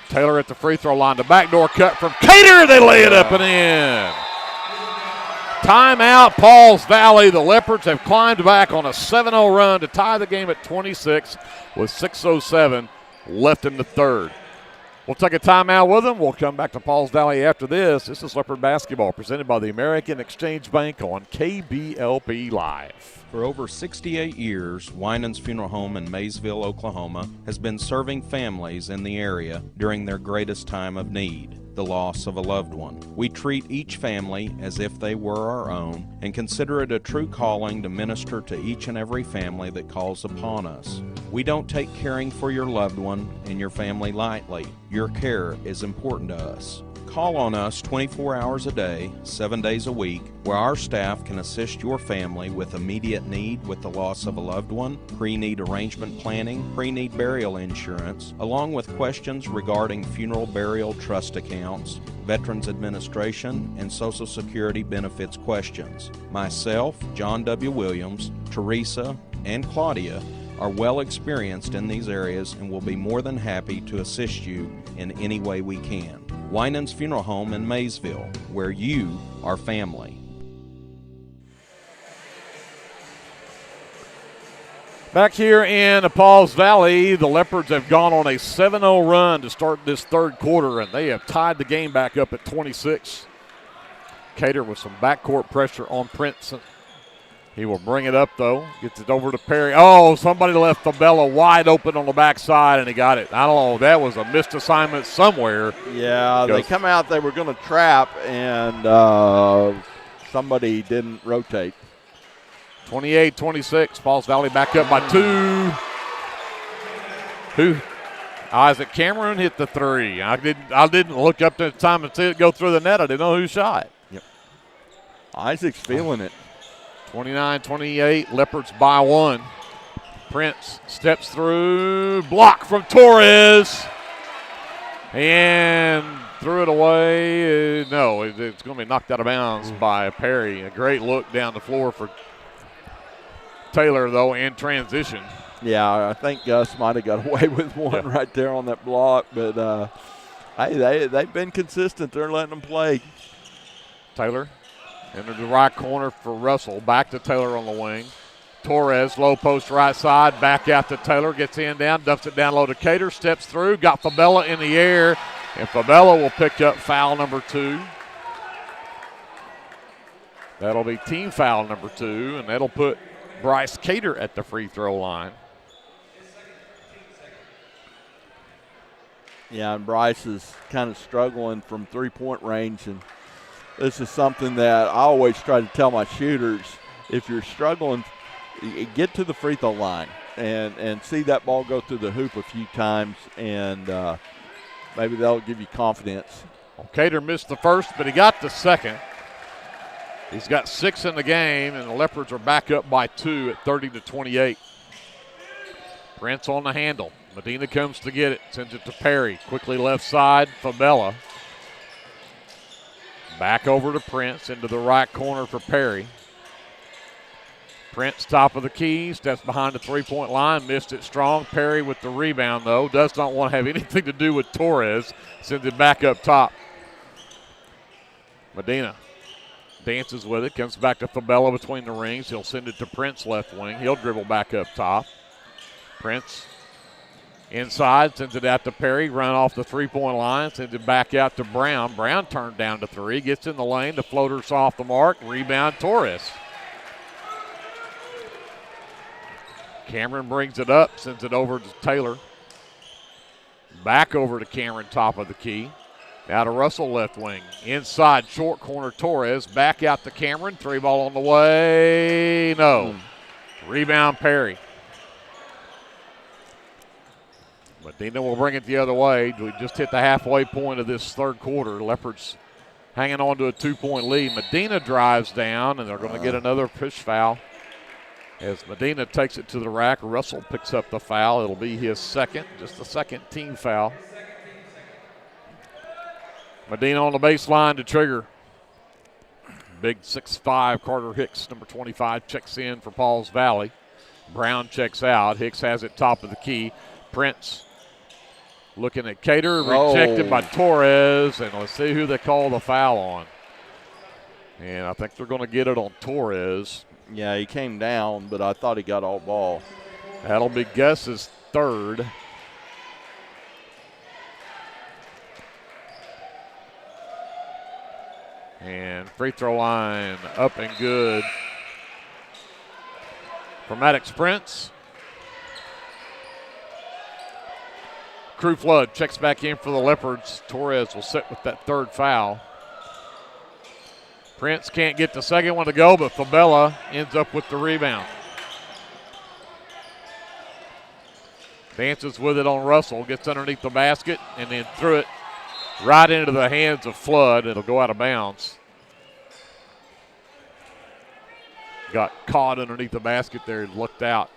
Taylor at the free throw line. The backdoor cut from Cater. They lay it up and in. Timeout, Pauls Valley. The Leopards have climbed back on a 7-0 run to tie the game at 26 with 6:07 left in the third. We'll take a timeout with them. We'll come back to Pauls Valley after this. This is Leopard basketball presented by the American Exchange Bank on KBLP Live. For over 68 years, Winans Funeral Home in Maysville, Oklahoma, has been serving families in the area during their greatest time of need, the loss of a loved one. We treat each family as if they were our own and consider it a true calling to minister to each and every family that calls upon us. We don't take caring for your loved one and your family lightly. Your care is important to us. Call on us 24 hours a day, 7 days a week, where our staff can assist your family with immediate need with the loss of a loved one, pre-need arrangement planning, pre-need burial insurance, along with questions regarding funeral burial trust accounts, Veterans Administration, and Social Security benefits questions. Myself, John W. Williams, Teresa, and Claudia are well experienced in these areas and will be more than happy to assist you in any way we can. Winans Funeral Home in Maysville, where you are family. Back here in Pauls Valley, the Leopards have gone on a 7-0 run to start this third quarter, and they have tied the game back up at 26. Cater with some backcourt pressure on Prince. He will bring it up, though. Gets it over to Perry. Oh, somebody left Fabella wide open on the backside, and he got it. I don't know. That was a missed assignment somewhere. Yeah, they come out. They were going to trap, and somebody didn't rotate. 28-26. Pauls Valley back up by 2. Isaac Cameron hit the 3. I didn't look up to the time and see it go through the net. I didn't know who shot. Yep. Isaac's feeling it. 29-28, Leopards by 1. Prince steps through, block from Torres, and threw it away. No, it's going to be knocked out of bounds by Perry. A great look down the floor for Taylor, though, in transition. Yeah, I think Gus might have got away with one right there on that block, but hey, they've been consistent. They're letting them play. Taylor into the right corner for Russell. Back to Taylor on the wing. Torres, low post right side. Back out to Taylor. Gets in down. Dumps it down low to Cater. Steps through. Got Fabella in the air. And Fabella will pick up foul number 2. That'll be team foul number 2. And that'll put Bryce Cater at the free throw line. Yeah, and Bryce is kind of struggling from three-point range, and this is something that I always try to tell my shooters. If you're struggling, get to the free throw line and see that ball go through the hoop a few times, and maybe that'll give you confidence. Well, Cater missed the first, but he got the second. He's got 6 in the game, and the Leopards are back up by 2 at 30-28. Prince on the handle. Medina comes to get it, sends it to Perry. Quickly left side, Fabella. Back over to Prince, into the right corner for Perry. Prince, top of the key, steps behind the three-point line, missed it strong. Perry with the rebound, though, does not want to have anything to do with Torres. Sends it back up top. Medina dances with it, comes back to Fabella between the rings. He'll send it to Prince left wing. He'll dribble back up top. Prince inside, sends it out to Perry, run off the three-point line, sends it back out to Brown. Brown turned down to 3, gets in the lane, the floater's off the mark, rebound Torres. Cameron brings it up, sends it over to Taylor. Back over to Cameron, top of the key. Now to Russell left wing. Inside, short corner Torres, back out to Cameron, 3-ball on the way, no. Rebound Perry. Medina will bring it the other way. We just hit the halfway point of this third quarter. Leopards hanging on to a 2-point lead. Medina drives down, and they're going to get another push foul. As Medina takes it to the rack, Russell picks up the foul. It'll be his second, just the second team foul. Medina on the baseline to trigger. Big 6'5", Carter Hicks, number 25, checks in for Pauls Valley. Brown checks out. Hicks has it top of the key. Prince looking at Cater, rejected by Torres, and let's see who they call the foul on. And I think they're going to get it on Torres. Yeah, he came down, but I thought he got all ball. That'll be Gus's third. And free throw line up and good. for Maddox Prince. Crew Flood checks back in for the Leopards. Torres will sit with that third foul. Prince can't get the second one to go, but Fabella ends up with the rebound. Dances with it on Russell, gets underneath the basket, and then threw it right into the hands of Flood. It'll go out of bounds. Got caught underneath the basket there and looked out.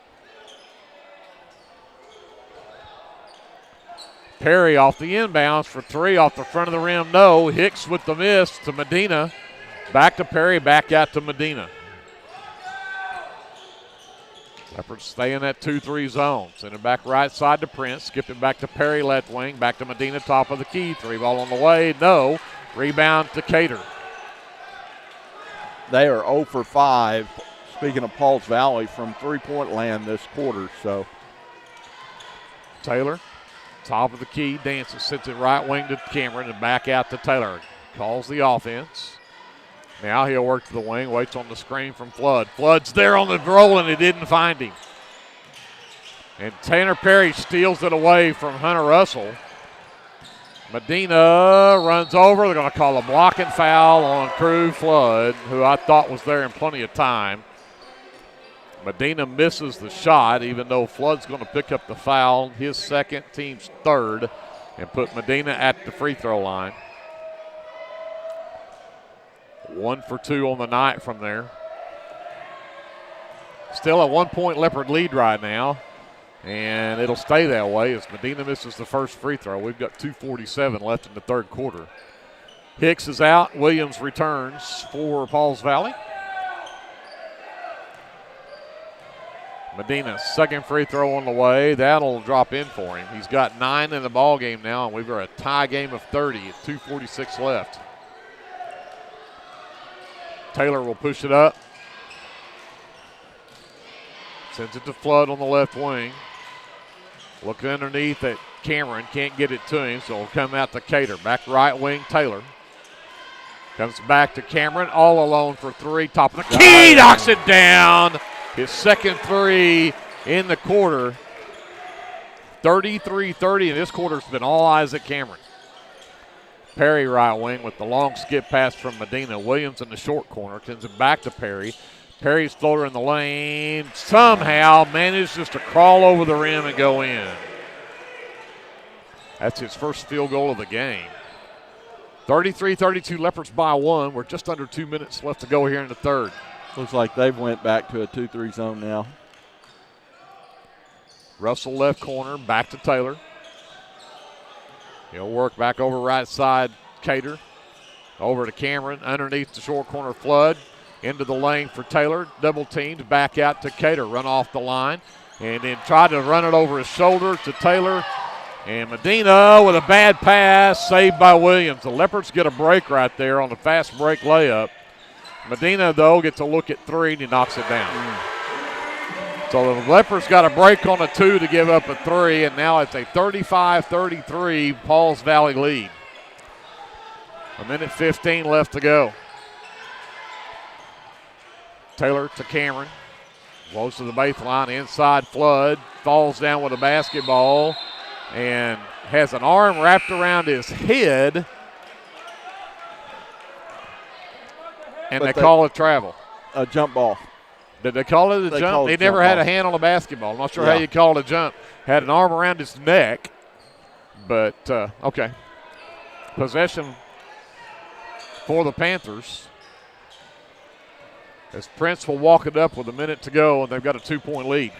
Perry off the inbounds for three off the front of the rim. No. Hicks with the miss to Medina. Back to Perry, back out to Medina. Leopards stay in that 2-3 zone. Send it back right side to Prince. Skip it back to Perry, left wing. Back to Medina, top of the key. Three ball on the way. No. Rebound to Cater. They are 0 for 5, speaking of Pauls Valley, from three-point land this quarter. So Taylor, top of the key, dances, sends it right wing to Cameron and back out to Taylor. Calls the offense. Now he'll work to the wing, waits on the screen from Flood. Flood's there on the roll and he didn't find him. And Tanner Perry steals it away from Hunter Russell. Medina runs over. They're going to call a blocking foul on Crew Flood, who I thought was there in plenty of time. Medina misses the shot, even though Flood's going to pick up the foul, his second, team's third, and put Medina at the free throw line. 1 for 2 on the night from there. Still a 1-point Leopard lead right now, and it'll stay that way as Medina misses the first free throw. We've got 2:47 left in the third quarter. Hicks is out. Williams returns for Pauls Valley. Medina, second free throw on the way. That'll drop in for him. He's got 9 in the ball game now, and we've got a tie game of 30 at 2:46 left. Taylor will push it up. Sends it to Flood on the left wing. Looking underneath at Cameron. Can't get it to him, so it'll come out to Cater. Back right wing, Taylor. Comes back to Cameron, all alone for three. Top of the key, knocks it down. His second three in the quarter. 33-30, and this quarter's been all eyes at Cameron. Perry right wing with the long skip pass from Medina. Williams in the short corner. Sends it back to Perry. Perry's floater in the lane. Somehow manages to crawl over the rim and go in. That's his first field goal of the game. 33-32, Leopards by 1. We're just under 2 minutes left to go here in the third. Looks like they've went back to a 2-3 zone now. Russell left corner, back to Taylor. He'll work back over right side, Cater. Over to Cameron, underneath the short corner, Flood. Into the lane for Taylor, double teamed, back out to Cater, run off the line. And then tried to run it over his shoulder to Taylor. And Medina with a bad pass, saved by Williams. The Leopards get a break right there on the fast break layup. Medina, though, gets a look at three, and he knocks it down. So the Leopards got a break on a 2 to give up a 3, and now it's a 35-33 Pauls Valley lead. 1:15 left to go. Taylor to Cameron. Goes to the baseline, inside Flood. Falls down with a basketball and has an arm wrapped around his head. And they call it travel. A jump ball. Did they call it a jump? They never had a hand on a basketball. I'm not sure how you call it a jump. Had an arm around his neck. But, okay. Possession for the Panthers. As Prince will walk it up with a minute to go, and they've got a 2-point lead.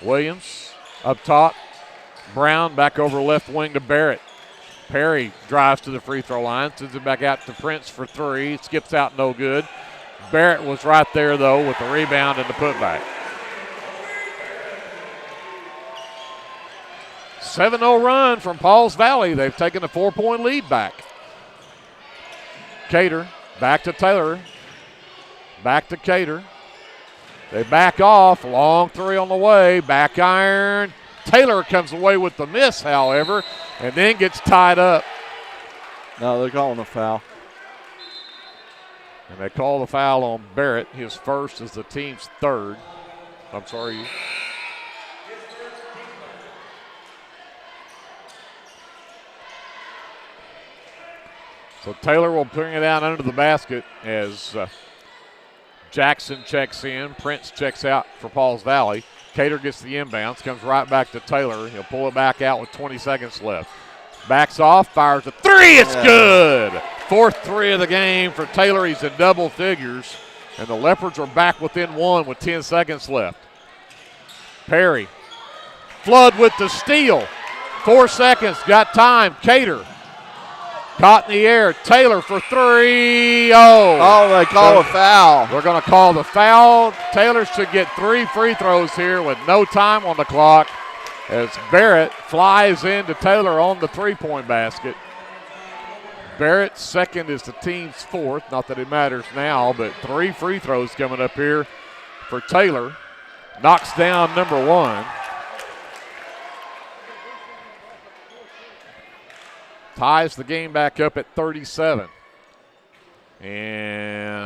Williams up top. Brown back over left wing to Barrett. Perry drives to the free throw line, sends it back out to Prince for 3. Skips out, no good. Barrett was right there, though, with the rebound and the putback. 7-0 run from Pauls Valley. They've taken a 4-point lead back. Cater back to Taylor. Back to Cater. They back off. Long 3 on the way. Back iron. Taylor comes away with the miss, however, and then gets tied up. No, they're calling a foul. And they call the foul on Barrett. His first is the team's third. I'm sorry. So Taylor will bring it down under the basket as Jackson checks in. Prince checks out for Pauls Valley. Cater gets the inbounds, comes right back to Taylor. He'll pull it back out with 20 seconds left. Backs off, fires a three. It's good. Fourth three of the game for Taylor. He's in double figures. And the Leopards are back within one with 10 seconds left. Perry. Flood with the steal. 4 seconds. Got time. Cater. Caught in the air. Taylor for three. Oh, they call a foul. We're going to call the foul. Taylor should get 3 free throws here with no time on the clock as Barrett flies into Taylor on the three-point basket. Barrett's second is the team's fourth. Not that it matters now, but 3 free throws coming up here for Taylor. Knocks down number one. Ties the game back up at 37. And,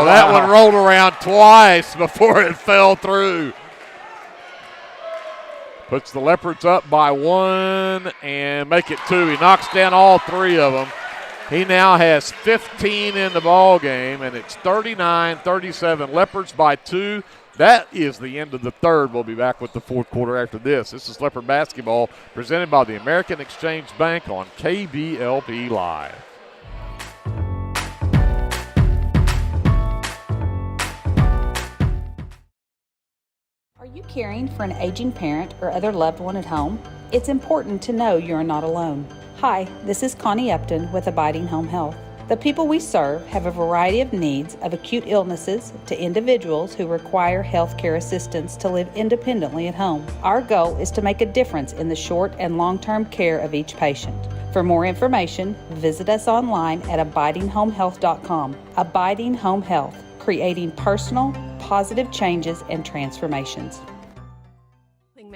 that one rolled around twice before it fell through. Puts the Leopards up by 1 and make it 2. He knocks down all 3 of them. He now has 15 in the ball game, and it's 39-37. Leopards by 2. That is the end of the third. We'll be back with the fourth quarter after this. This is Leopard basketball presented by the American Exchange Bank on KBLP Live. Are you caring for an aging parent or other loved one at home? It's important to know you're not alone. Hi, this is Connie Upton with Abiding Home Health. The people we serve have a variety of needs, of acute illnesses to individuals who require health care assistance to live independently at home. Our goal is to make a difference in the short and long-term care of each patient. For more information, visit us online at abidinghomehealth.com. Abiding Home Health, creating personal, positive changes and transformations.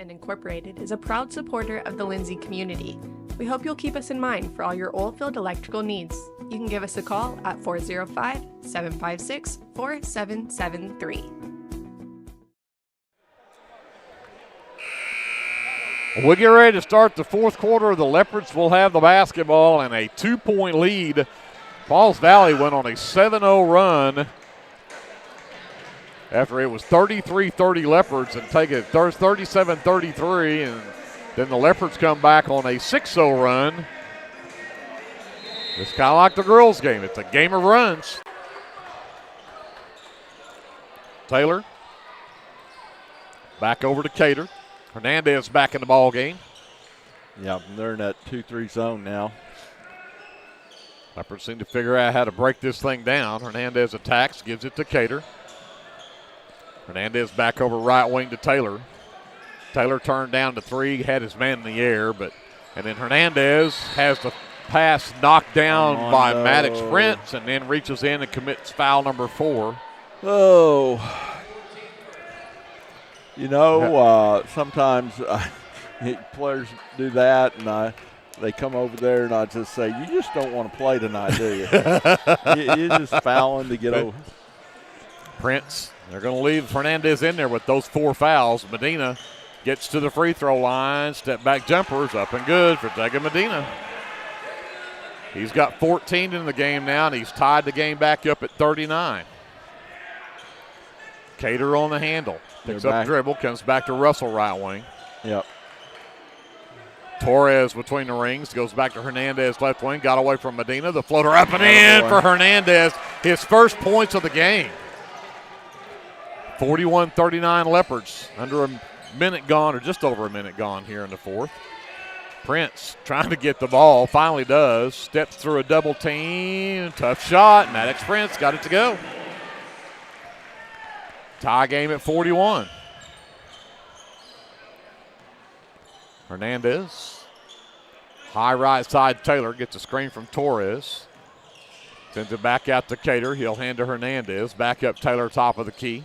Incorporated is a proud supporter of the Lindsay community. We hope you'll keep us in mind for all your oilfield electrical needs. You can give us a call at 405-756-4773. We get ready to start the fourth quarter. The Leopards will have the basketball and a 2-point lead. Pauls Valley went on a 7-0 run after it was 33-30 Leopards and take it 37-33, and then the Leopards come back on a 6-0 run. It's kind of like the girls' game. It's a game of runs. Taylor back over to Cater. Hernandez back in the ball game. Yeah, they're in that 2-3 zone now. Leopards seem to figure out how to break this thing down. Hernandez attacks, gives it to Cater. Hernandez back over right wing to Taylor. Taylor turned down to 3, had his man in the air, and then Hernandez has the pass knocked down by Maddox Prince and then reaches in and commits foul number 4. Oh. Sometimes players do that, and they come over there, and I just say, you just don't want to play tonight, do you? You're just fouling to get over. Prince, they're going to leave Hernandez in there with those 4 fouls. Medina gets to the free throw line. Step back jumpers up and good for Jacob Medina. He's got 14 in the game now, and he's tied the game back up at 39. Cater on the handle. Picks up dribble, comes back to Russell right wing. Yep. Torres between the rings, goes back to Hernandez left wing, got away from Medina. The floater up and in for Hernandez. His first points of the game. 41-39 Leopards. Under a minute gone, or just over a minute gone here in the fourth. Prince trying to get the ball, finally does. Steps through a double team. Tough shot. Maddox Prince got it to go. Tie game at 41. Hernandez. High right side, Taylor gets a screen from Torres. Sends it back out to Cater. He'll hand to Hernandez. Back up Taylor, top of the key.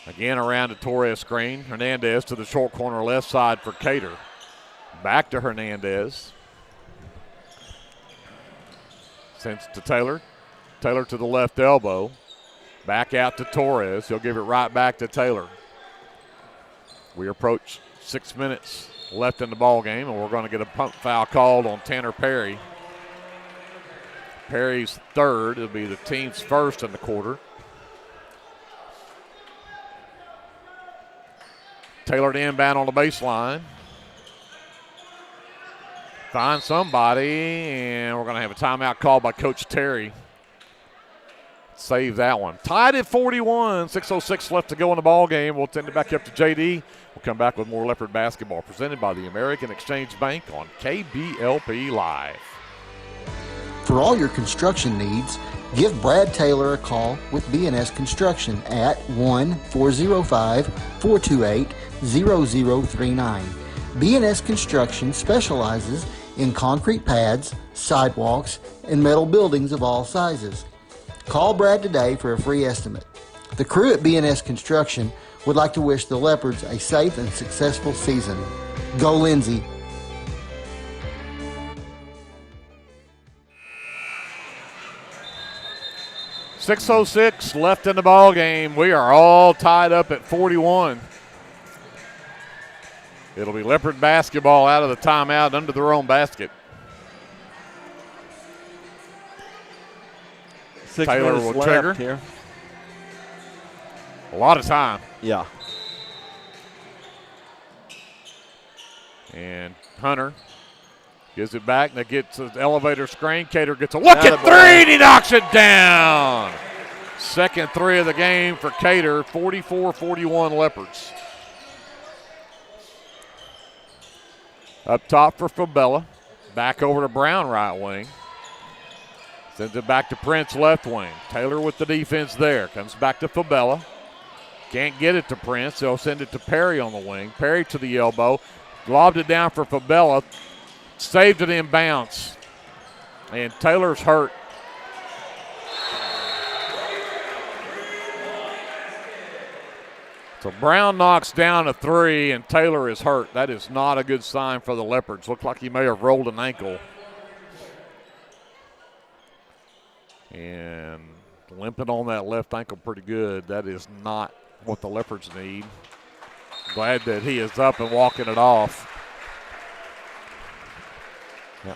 Again around to Torres screen. Hernandez to the short corner left side for Cater. Back to Hernandez. Sends to Taylor. Taylor to the left elbow. Back out to Torres. He'll give it right back to Taylor. We approach 6 minutes left in the ball game, and we're going to get a pump foul called on Tanner Perry. Perry's third. It'll be the team's first in the quarter. Taylor to inbound on the baseline. Find somebody, and we're going to have a timeout called by Coach Terry. Save that one. Tied at 41. 6:06 left to go in the ball game. We'll send it back up to JD. We'll come back with more Leopard basketball presented by the American Exchange Bank on KBLP Live. For all your construction needs, give Brad Taylor a call with B&S Construction at 1-405-428-0039. B&S Construction specializes in concrete pads, sidewalks, and metal buildings of all sizes. Call Brad today for a free estimate. The crew at B&S Construction would like to wish the Leopards a safe and successful season. Go Lindsay! .606 left in the ball game. We are all tied up at 41. It'll be Leopard basketball out of the timeout under their own basket. 6 Taylor minutes will left trigger. Here. A lot of time. Yeah. And Hunter gives it back. That gets an elevator screen. Cater gets a look at three, and he knocks it down. Second three of the game for Cater. 44-41 Leopards. Up top for Fabella. Back over to Brown, right wing. Sends it back to Prince, left wing. Taylor with the defense there. Comes back to Fabella. Can't get it to Prince. They'll send it to Perry on the wing. Perry to the elbow. Lobbed it down for Fabella. Saved it in bounds. And Taylor's hurt. So Brown knocks down a three, and Taylor is hurt. That is not a good sign for the Leopards. Looked like he may have rolled an ankle. And limping on that left ankle pretty good. That is not what the Leopards need. Glad that he is up and walking it off. Yeah.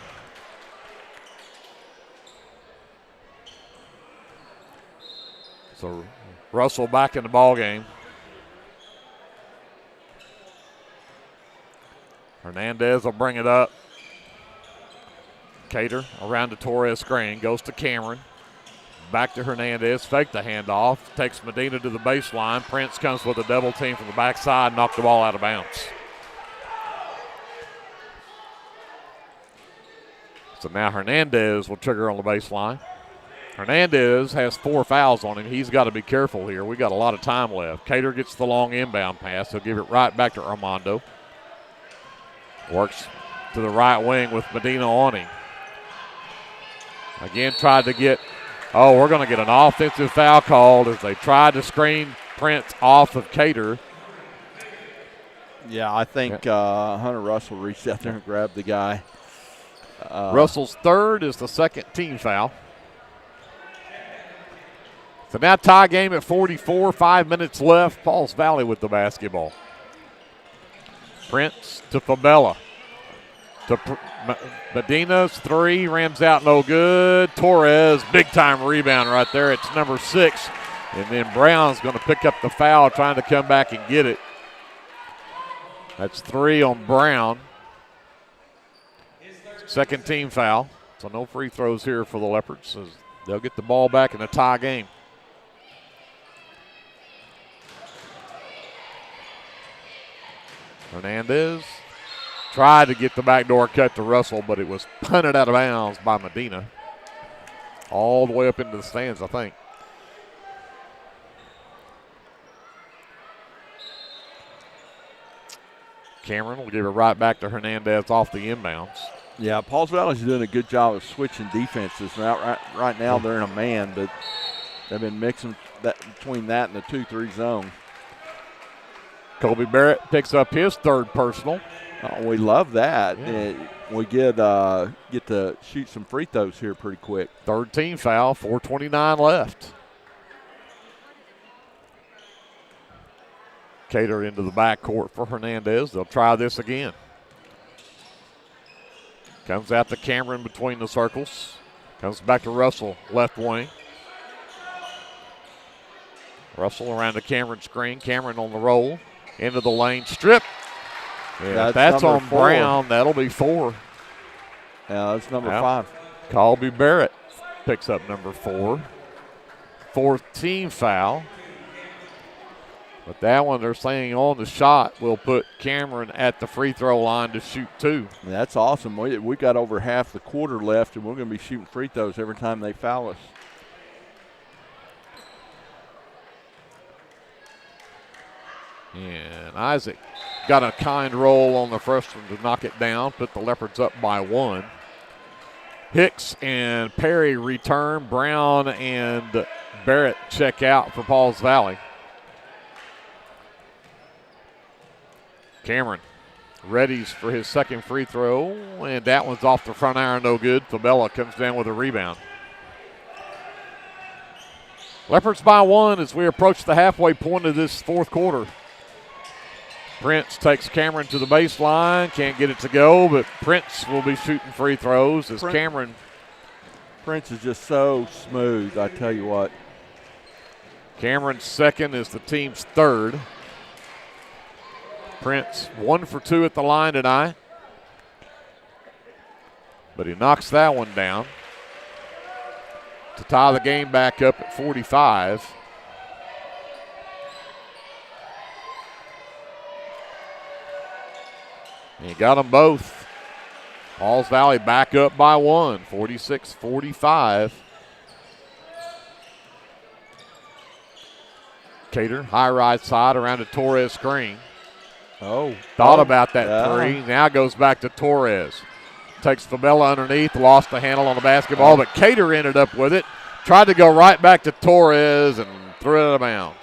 So Russell back in the ball game. Hernandez will bring it up. Cater around the Torres screen. Goes to Cameron. Back to Hernandez. Fake the handoff. Takes Medina to the baseline. Prince comes with a double team from the backside. Knocked the ball out of bounds. So now Hernandez will trigger on the baseline. Hernandez has 4 fouls on him. He's got to be careful here. We got a lot of time left. Cater gets the long inbound pass. He'll give it right back to Armando. Works to the right wing with Medina on him. Again, tried to get, we're going to get an offensive foul called as they tried to screen Prince off of Cater. Yeah, I think Hunter Russell reached out there and grabbed the guy. Russell's third is the second team foul. So now tie game at 44, 5 minutes left. Pauls Valley with the basketball. Prince to Fabella. To Medina's three, rims out no good. Torres, big time rebound right there. It's number 6. And then Brown's going to pick up the foul, trying to come back and get it. That's 3 on Brown. Second team foul. So no free throws here for the Leopards. So they'll get the ball back in a tie game. Hernandez tried to get the backdoor cut to Russell, but it was punted out of bounds by Medina. All the way up into the stands, I think. Cameron will give it right back to Hernandez off the inbounds. Yeah, Pauls Valley's doing a good job of switching defenses. Right now they're in a man, but they've been mixing that between that and the 2-3 zone. Colby Barrett picks up his third personal. Oh, we love that. Yeah. We get to shoot some free throws here pretty quick. Third team foul, 4:29 left. Cater into the backcourt for Hernandez. They'll try this again. Comes out to Cameron between the circles. Comes back to Russell, left wing. Russell around the Cameron screen. Cameron on the roll. Into the lane. Strip. Yeah, that's on 4. Brown. That'll be 4. Yeah, that's number 5. Colby Barrett picks up number 4. Fourth team foul. But that one, they're saying on the shot will put Cameron at the free throw line to shoot 2. That's awesome. We got over half the quarter left, and we're going to be shooting free throws every time they foul us. And Isaac got a kind roll on the first one to knock it down, put the Leopards up by 1. Hicks and Perry return. Brown and Barrett check out for Pauls Valley. Cameron readies for his second free throw, and that one's off the front iron, no good. Fabella comes down with a rebound. Leopards by 1 as we approach the halfway point of this fourth quarter. Prince takes Cameron to the baseline, can't get it to go, but Prince will be shooting free throws as Cameron. Prince is just so smooth, I tell you what. Cameron's second is the team's third. Prince 1 for 2 at the line tonight, but he knocks that one down to tie the game back up at 45. He got them both. Pauls Valley back up by 1, 46-45. Cater, high right side around the Torres screen. Thought about that three. Now goes back to Torres. Takes Fabella underneath, lost the handle on the basketball, but Cater ended up with it. Tried to go right back to Torres and threw it out of bounds.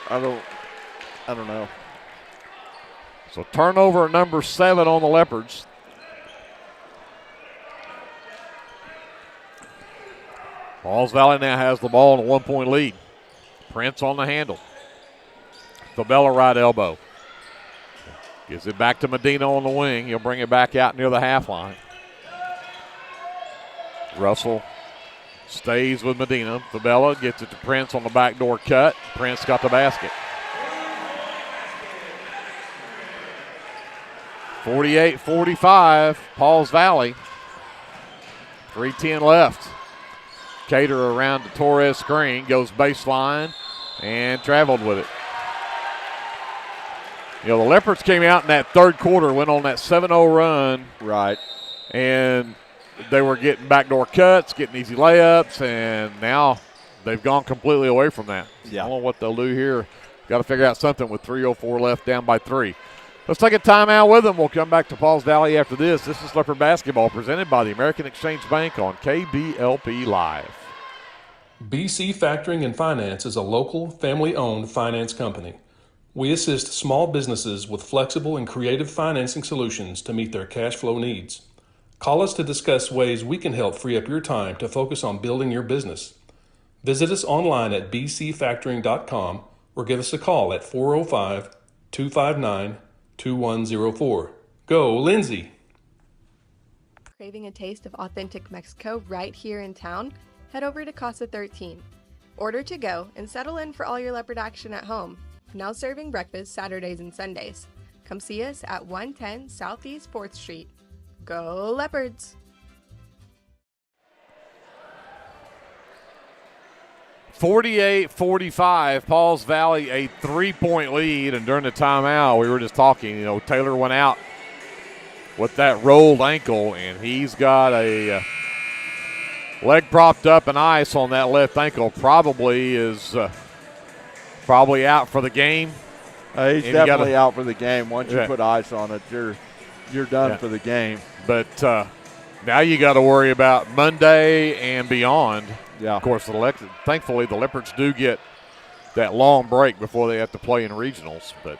I don't know. So turnover number 7 on the Leopards. Pauls Valley now has the ball in a 1-point lead. Prince on the handle. Fabella right elbow. Gives it back to Medina on the wing. He'll bring it back out near the half line. Russell stays with Medina. Fabella gets it to Prince on the backdoor cut. Prince got the basket. 48-45, Pauls Valley. 3:10 left. Cater around the Torres screen, goes baseline, and traveled with it. You know, the Leopards came out in that third quarter, went on that 7-0 run. Right. And they were getting backdoor cuts, getting easy layups, and now they've gone completely away from that. Yeah. I don't know what they'll do here. Got to figure out something with 3:04 left, down by 3. Let's take a timeout with them. We'll come back to Pauls Valley after this. This is Leopard Basketball presented by the American Exchange Bank on KBLP Live. BC Factoring and Finance is a local, family-owned finance company. We assist small businesses with flexible and creative financing solutions to meet their cash flow needs. Call us to discuss ways we can help free up your time to focus on building your business. Visit us online at bcfactoring.com or give us a call at 405-259-2104. Go, Lindsay! Craving a taste of authentic Mexico right here in town? Head over to Casa 13. Order to go and settle in for all your leopard action at home. Now serving breakfast Saturdays and Sundays. Come see us at 110 Southeast 4th Street. Go Leopards! 48-45, Pauls Valley a 3-point lead, and during the timeout we were just talking, you know, Taylor went out with that rolled ankle, and he's got a leg propped up in ice on that left ankle. Probably out for the game. He's definitely out for the game. Once you put ice on it, you're done for the game. But now you got to worry about Monday and beyond. Yeah. Of course, thankfully the Leopards do get that long break before they have to play in regionals. But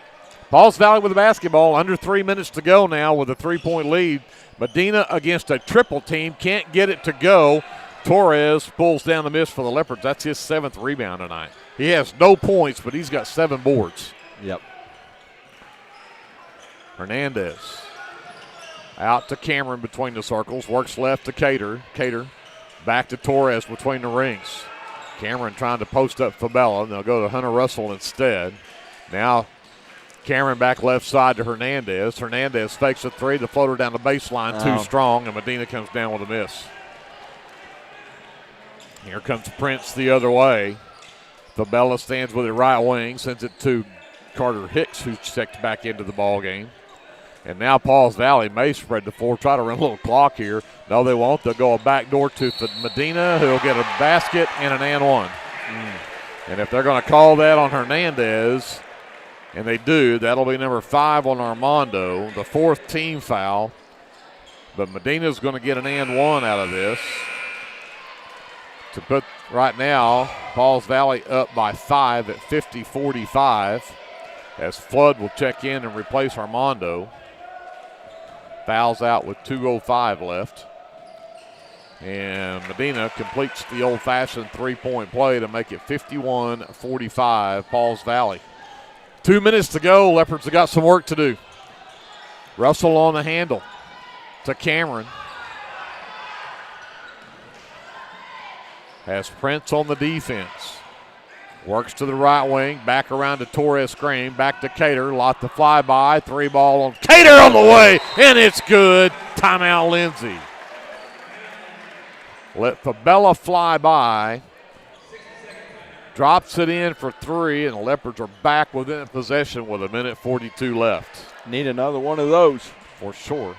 Pauls Valley with the basketball, under 3 minutes to go now with a 3-point lead. Medina against a triple team, can't get it to go. Torres pulls down the miss for the Leopards. That's his 7th rebound tonight. He has no points, but he's got 7 boards. Yep. Hernandez out to Cameron between the circles, works left to Cater. Cater back to Torres between the rings. Cameron trying to post up Fabella. They'll go to Hunter Russell instead. Now Cameron back left side to Hernandez. Hernandez fakes a three. The floater down the baseline too strong, and Medina comes down with a miss. Here comes Prince the other way. Fabella stands with it right wing, sends it to Carter Hicks, who's checked back into the ball game. And now Pauls Valley may spread the floor, try to run a little clock here. No, they won't. They'll go a back door to Medina, who'll get a basket and an and one. And if they're going to call that on Hernandez, and they do, that'll be number 5 on Armando, the 4th team foul. But Medina's going to get an and one out of this. To put right now, Pauls Valley up by 5 at 50-45, as Flood will check in and replace Armando. Fouls out with 2:05 left. And Medina completes the old-fashioned three-point play to make it 51-45, Pauls Valley. 2 minutes to go. Leopards have got some work to do. Russell on the handle to Cameron. Has Prince on the defense. Works to the right wing, back around to Torres Screen, back to Cater, lot the flyby, 3-ball on Cater on the way, and it's good. Timeout, Lindsay. Let Fabella fly by, drops it in for 3, and the Leopards are back within possession with 1:42 left. Need another one of those. For sure.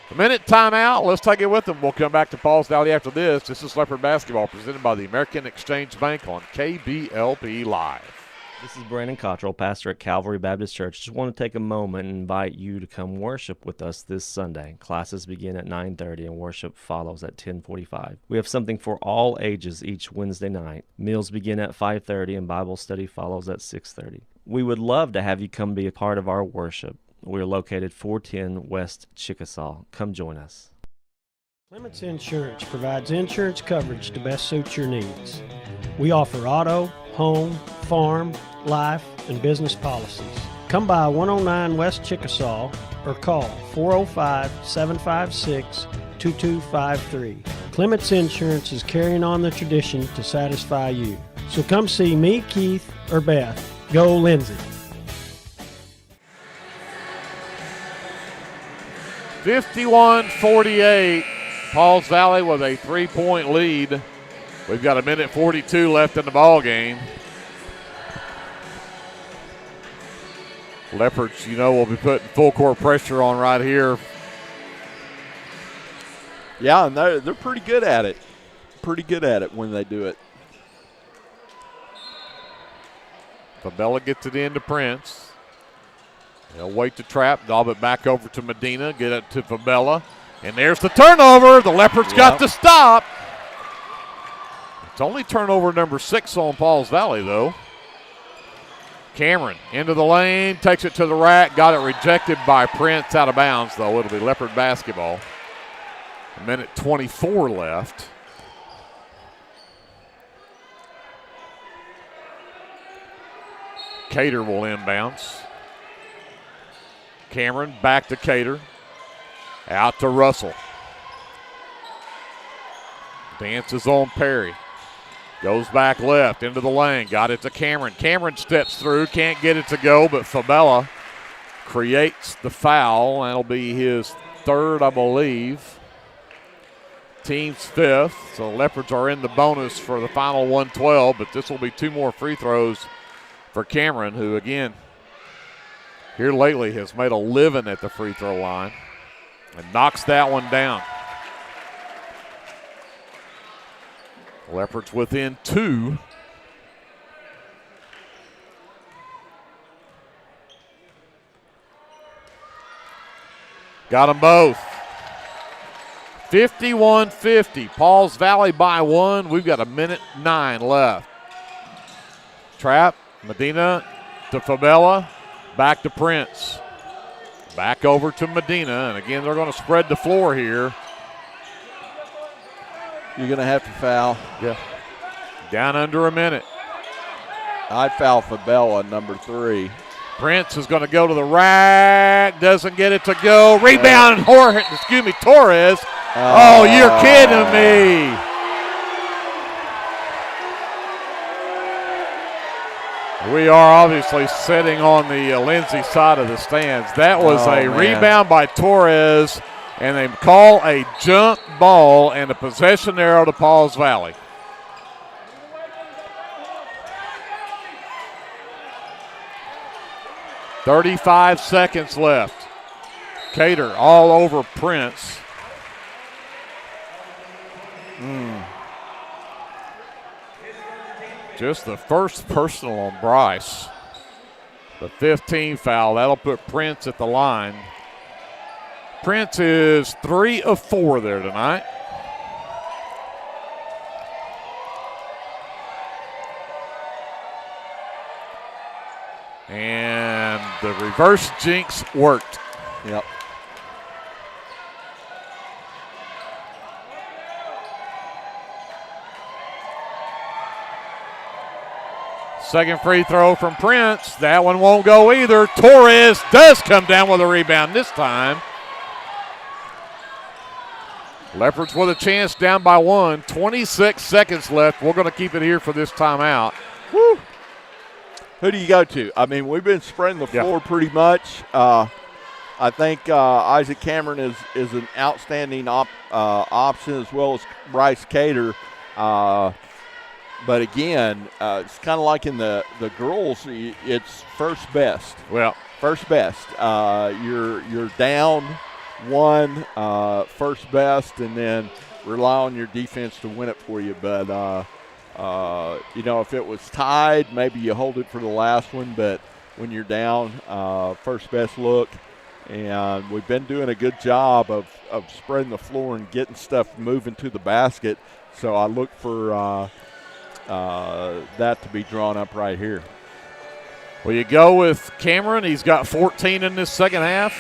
A minute timeout. Let's take it with them. We'll come back to Pauls Valley after this. This is Leopard Basketball presented by the American Exchange Bank on KBLP Live. This is Brandon Cottrell, pastor at Calvary Baptist Church. Just want to take a moment and invite you to come worship with us this Sunday. Classes begin at 9:30 and worship follows at 10:45. We have something for all ages each Wednesday night. Meals begin at 5:30 and Bible study follows at 6:30. We would love to have you come be a part of our worship. We're located 410 West Chickasaw. Come join us. Clements Insurance provides insurance coverage to best suit your needs. We offer auto, home, farm, life, and business policies. Come by 109 West Chickasaw or call 405-756-2253. Clements Insurance is carrying on the tradition to satisfy you. So come see me, Keith, or Beth. Go Lindsay. 51-48, Pauls Valley with a 3-point lead. We've got 1:42 left in the ball game. Leopards, will be putting full court pressure on right here. Yeah, and they're pretty good at it. Pretty good at it when they do it. Fabella gets it into Prince. They'll wait to trap, lob it back over to Medina, get it to Fabella. And there's the turnover. The Leopards got the stop. It's only turnover number 6 on Pauls Valley, though. Cameron into the lane, takes it to the rack, got it rejected by Prince out of bounds, though. It'll be Leopard basketball. 1:24 left. Cater will inbounds. Cameron back to Cater. Out to Russell. Dances on Perry. Goes back left into the lane. Got it to Cameron. Cameron steps through. Can't get it to go, but Fabella creates the foul. That'll be his 3rd, I believe. Team's 5th. So Leopards are in the bonus for the final 112, but this will be 2 more free throws for Cameron, who, again, here lately has made a living at the free throw line and knocks that one down. Leopards within 2. Got them both. 51-50. Pauls Valley by 1. We've got 1:09 left. Trap Medina to Fabella, back to Prince. Back over to Medina, and again, they're going to spread the floor here. You're going to have to foul. Yeah. Down under a minute. I'd foul Fabella, number 3. Prince is going to go to the rack, doesn't get it to go. Rebound, Torres. Oh, you're kidding me. We are obviously sitting on the Lindsay side of the stands. That was a rebound by Torres, and they call a jump ball and a possession arrow to Pauls Valley. .35 seconds left. Cater all over Prince. Just the first personal on Bryce. The 15 foul. That'll put Prince at the line. Prince is 3 of 4 there tonight. And the reverse jinx worked. Yep. Second free throw from Prince. That one won't go either. Torres does come down with a rebound this time. Leopards with a chance, down by 1. 26 seconds left. We're going to keep it here for this timeout. Woo. Who do you go to? I mean, we've been spreading the floor pretty much. I think Isaac Cameron is an outstanding option, as well as Bryce Cater. But again, it's kind of like in the girls, it's first best. Well, first best. You're down 1, first best, and then rely on your defense to win it for you. But if it was tied, maybe you hold it for the last one. But when you're down, first best look. And we've been doing a good job of spreading the floor and getting stuff moving to the basket. So I look for that to be drawn up right here. Well, you go with Cameron. He's got 14 in this second half.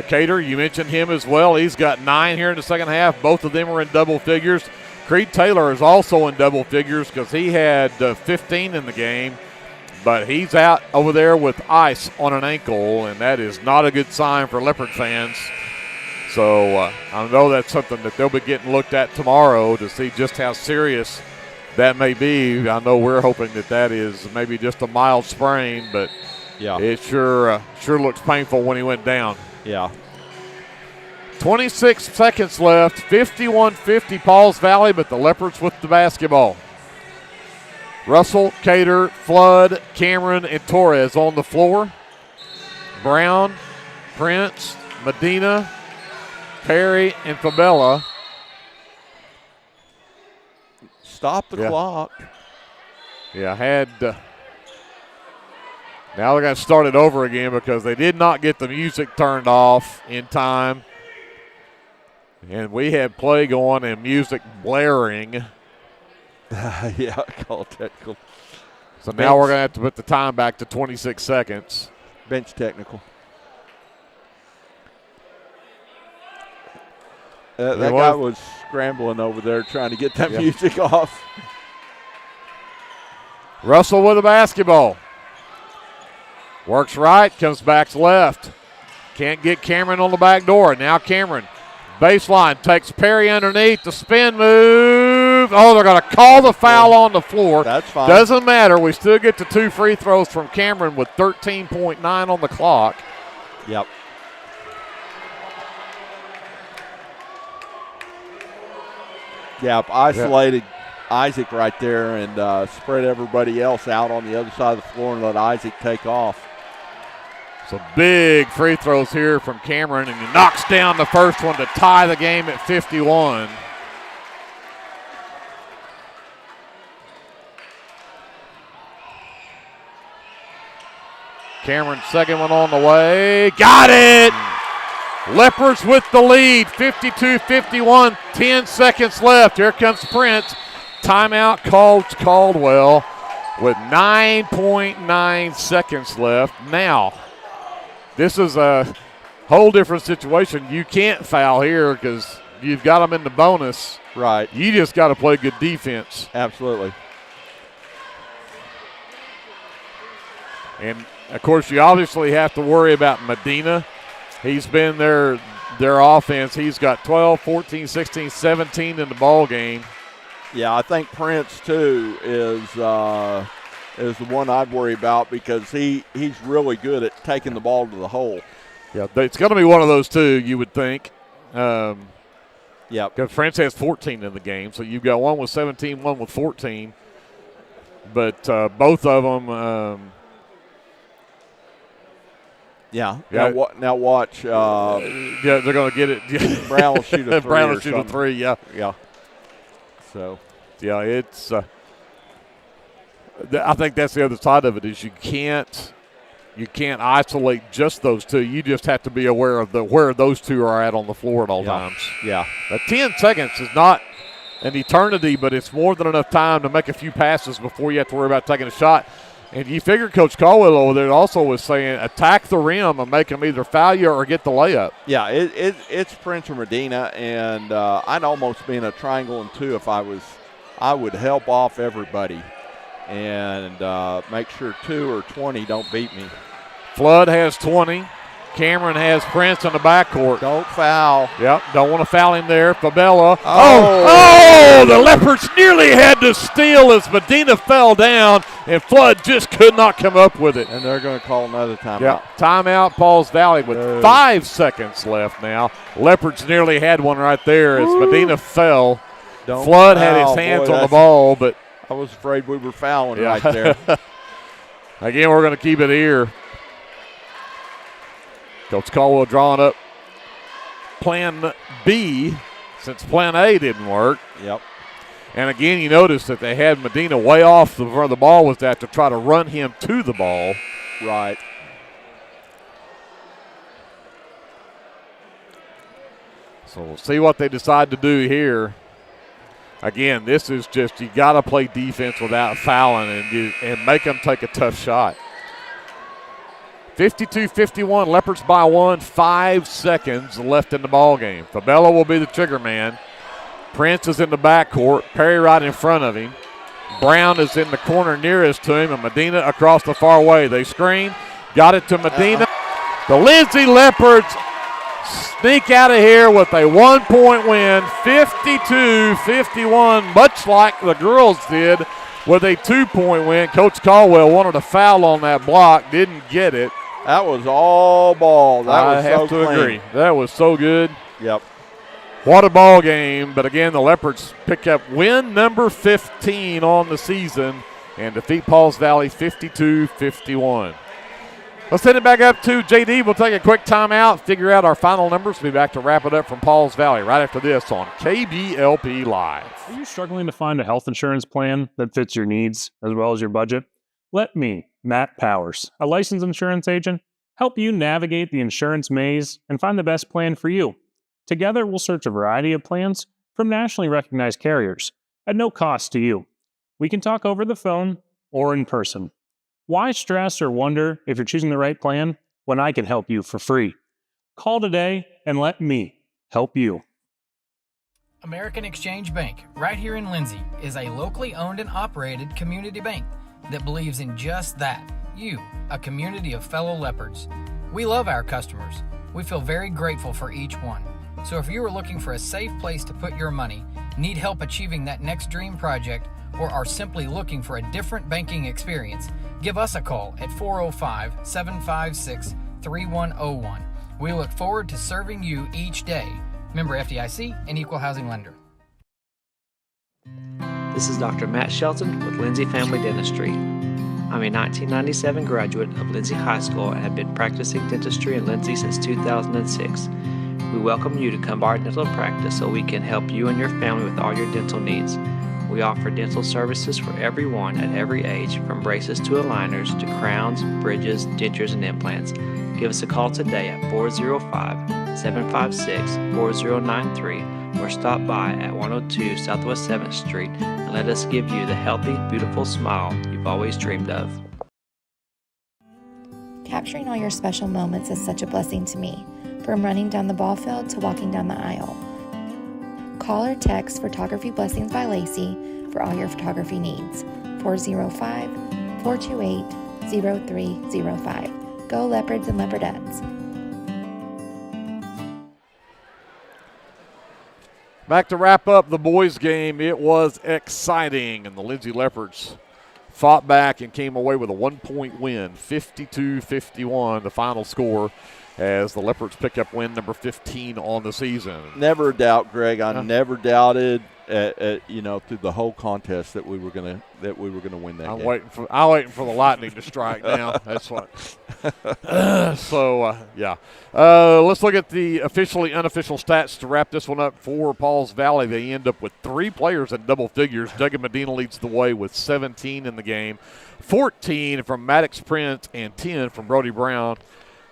Cater, you mentioned him as well. He's got 9 here in the second half. Both of them are in double figures. Creed Taylor is also in double figures because he had 15 in the game. But he's out over there with ice on an ankle, and that is not a good sign for Leopard fans. So I know that's something that they'll be getting looked at tomorrow to see just how serious that may be. I know we're hoping that is maybe just a mild sprain, but it sure looks painful when he went down. Yeah. 26 seconds left, 51-50 Pauls Valley, but the Leopards with the basketball. Russell, Cater, Flood, Cameron, and Torres on the floor. Brown, Prince, Medina, Perry, and Fabella. Stop the clock. Yeah, now they're going to start it over again because they did not get the music turned off in time. And we had play going and music blaring. Yeah, call technical. So now we're going to have to put the time back to 26 seconds. Bench technical. That guy was scrambling over there trying to get that music off. Russell with the basketball. Works right, comes back left. Can't get Cameron on the back door. Now Cameron, baseline, takes Perry underneath, the spin move. Oh, they're going to call the foul on the floor. That's fine. Doesn't matter. We still get the 2 free throws from Cameron with 13.9 on the clock. Yep. Yep, isolated Isaac right there and spread everybody else out on the other side of the floor and let Isaac take off. So big free throws here from Cameron, and he knocks down the first one to tie the game at 51. Cameron's second one on the way. Got it! Leopards with the lead, 52-51, 10 seconds left. Here comes Prince. Timeout called Caldwell. with 9.9 seconds left. Now, this is a whole different situation. You can't foul here because you've got them in the bonus. Right. You just got to play good defense. Absolutely. And, of course, you obviously have to worry about Medina. He's been their offense. He's got 12, 14, 16, 17 in the ball game. Yeah, I think Prince, too, is the one I'd worry about because he's really good at taking the ball to the hole. Yeah, it's going to be one of those two, you would think. Yeah. Because Prince has 14 in the game, so you've got one with 17, one with 14. But both of them Yeah. Now watch. Yeah, they're going to get it. Brown will shoot a three. Brown will shoot a three, yeah. Yeah. So. Yeah, it's I think that's the other side of it is you can't isolate just those two. You just have to be aware of where those two are at on the floor at all times. Yeah. 10 seconds is not an eternity, but it's more than enough time to make a few passes before you have to worry about taking a shot. And you figure Coach Caldwell over there also was saying attack the rim and make them either foul you or get the layup. Yeah, it's Prince or Medina, and I'd almost be in a triangle and two if I would help off everybody and make sure 2 or 20 don't beat me. Flood has 20. Cameron has Prince in the backcourt. Don't foul. Yep, don't want to foul him there. Fabella. Oh, the Leopards nearly had to steal as Medina fell down, and Flood just could not come up with it. And they're going to call another timeout. Yep, timeout, Pauls Valley with 5 seconds left now. Leopards nearly had one right there as Medina fell. Flood had his hands on the ball, but I was afraid we were fouling right there. Again, we're going to keep it here. Coach Caldwell drawing up plan B since plan A didn't work. Yep. And again, you notice that they had Medina way off where the ball was at to try to run him to the ball. Right. So we'll see what they decide to do here. Again, this is just, you got to play defense without fouling and make them take a tough shot. 52-51, Leopards by 1, 5 seconds left in the ball game. Fabella will be the trigger man. Prince is in the backcourt, Perry right in front of him. Brown is in the corner nearest to him, and Medina across the far way. They screen, got it to Medina. The Lindsay Leopards sneak out of here with a 1-point win, 52-51, much like the girls did with a 2-point win. Coach Caldwell wanted a foul on that block, didn't get it. That was all ball. I have to agree. That was so good. Yep. What a ball game. But again, the Leopards pick up win number 15 on the season and defeat Pauls Valley 52-51. Let's send it back up to JD. We'll take a quick timeout, figure out our final numbers. We'll be back to wrap it up from Pauls Valley right after this on KBLP Live. Are you struggling to find a health insurance plan that fits your needs as well as your budget? Let me, Matt Powers, a licensed insurance agent, help you navigate the insurance maze and find the best plan for you. Together, we'll search a variety of plans from nationally recognized carriers at no cost to you. We can talk over the phone or in person. Why stress or wonder if you're choosing the right plan when I can help you for free? Call today and let me help you. American Exchange Bank, right here in Lindsay, is a locally owned and operated community bank that believes in just that, you, a community of fellow Leopards. We love our customers. We feel very grateful for each one. So if you are looking for a safe place to put your money, need help achieving that next dream project, or are simply looking for a different banking experience, give us a call at 405-756-3101. We look forward to serving you each day. Member FDIC and Equal Housing Lender. This is Dr. Matt Shelton with Lindsay Family Dentistry. I'm a 1997 graduate of Lindsay High School and have been practicing dentistry in Lindsay since 2006. We welcome you to come to our dental practice so we can help you and your family with all your dental needs. We offer dental services for everyone at every age, from braces to aligners to crowns, bridges, dentures, and implants. Give us a call today at 405-756-4093 or stop by at 102 Southwest 7th Street and let us give you the healthy, beautiful smile you've always dreamed of. Capturing all your special moments is such a blessing to me, from running down the ball field to walking down the aisle. Call or text Photography Blessings by Lacey for all your photography needs. 405-428-0305. Go Leopards and Leopardettes. Back to wrap up the boys' game. It was exciting, and the Lindsay Leopards fought back and came away with a 1-point win, 52-51, the final score, as the Leopards pick up win number 15 on the season. Never a doubt, Greg. I never doubted, through the whole contest that we were gonna win that game. I'm waiting for the lightning to strike now. That's what. Let's look at the officially unofficial stats to wrap this one up for Pauls Valley. They end up with 3 players in double figures. Duggan Medina leads the way with 17 in the game, 14 from Maddox Prince and 10 from Brody Brown.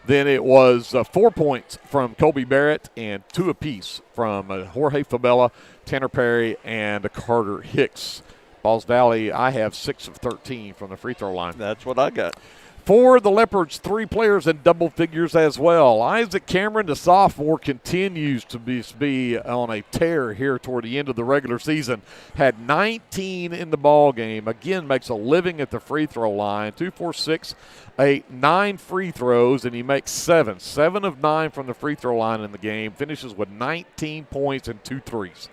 Then it was 4 points from Colby Barrett and 2 apiece from Jorge Fabella, Tanner Perry, and Carter Hicks. Pauls Valley, I have 6 of 13 from the free throw line. That's what I got. For the Leopards, 3 players in double figures as well. Isaac Cameron, the sophomore, continues to be on a tear here toward the end of the regular season. Had 19 in the ball game. Again, makes a living at the free throw line. 2, 4, 6, 8, 9 free throws, and he makes 7. 7 of 9 from the free throw line in the game. Finishes with 19 points and 2 threes.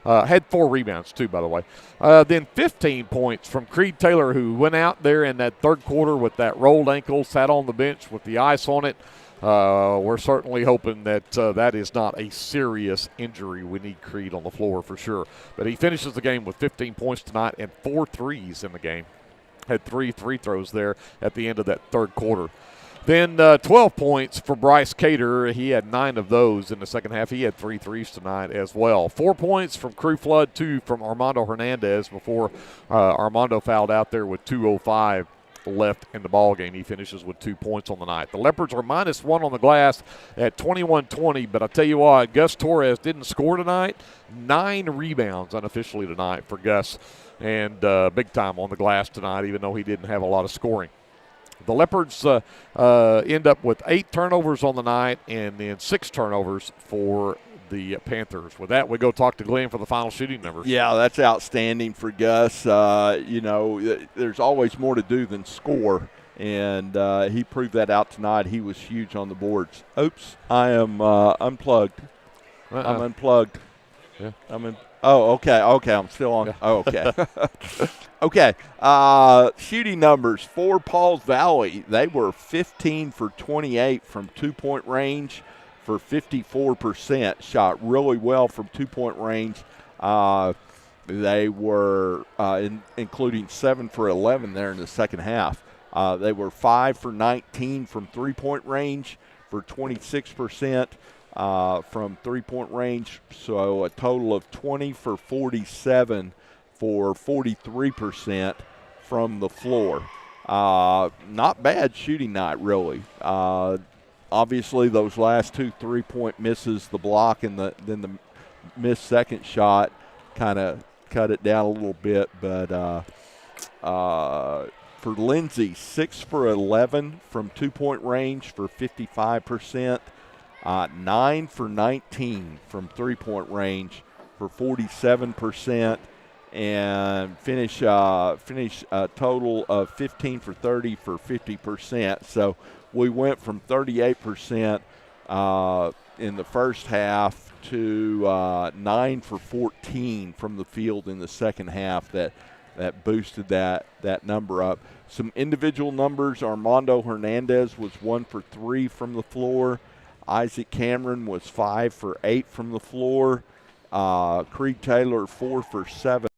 Had 4 rebounds, too, by the way. Then 15 points from Creed Taylor, who went out there in that third quarter with that rolled ankle, sat on the bench with the ice on it. We're certainly hoping that that is not a serious injury. We need Creed on the floor for sure. But he finishes the game with 15 points tonight and 4 threes in the game. Had 3 free throws there at the end of that third quarter. Then 12 points for Bryce Cater. He had 9 of those in the second half. He had 3 threes tonight as well. 4 points from Crew Flood, 2 from Armando Hernandez before Armando fouled out there with 2:05 left in the ball game. He finishes with 2 points on the night. The Leopards are -1 on the glass at 21-20, but I tell you what, Gus Torres didn't score tonight. 9 rebounds unofficially tonight for Gus, and big time on the glass tonight, even though he didn't have a lot of scoring. The Leopards end up with 8 turnovers on the night and then 6 turnovers for the Panthers. With that, we go talk to Glenn for the final shooting numbers. Yeah, that's outstanding for Gus. There's always more to do than score, and he proved that out tonight. He was huge on the boards. Oops, I am unplugged. I'm unplugged. Yeah. Oh, okay. I'm still on. Yeah. Oh, okay. Okay. Shooting numbers for Pauls Valley. They were 15 for 28 from 2-point range for 54%. Shot really well from 2-point range. They were including 7 for 11 there in the second half. They were 5 for 19 from 3-point range for 26%. From 3-point range, so a total of 20 for 47 for 43% from the floor. Not bad shooting night, really. Obviously, those last 2 3-point misses, the block and then the missed second shot, kind of cut it down a little bit. But for Lindsay, 6 for 11 from 2-point range for 55%. 9 for 19 from 3-point range for 47%, and finish a total of 15 for 30 for 50%. So we went from 38% in the first half to 9 for 14 from the field in the second half. That boosted that number up. Some individual numbers: Armando Hernandez was 1 for 3 from the floor. Isaac Cameron was 5 for 8 from the floor. Creed Taylor 4 for 7.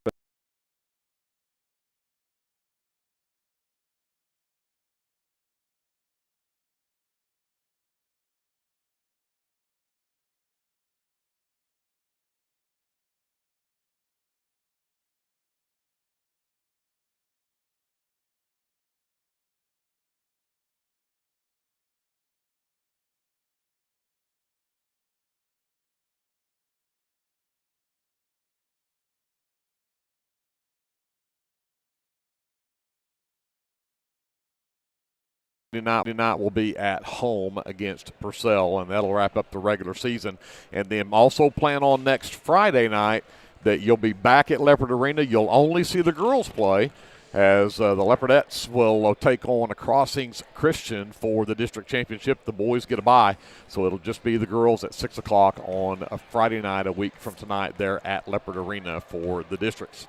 Night will be at home against Purcell, and that'll wrap up the regular season. And then also plan on next Friday night that you'll be back at Leopard Arena. You'll only see the girls play, as the Leopardettes will take on a Crossings Christian for the district championship. The boys get a bye, so it'll just be the girls at 6 o'clock on a Friday night a week from tonight there at Leopard Arena for the districts.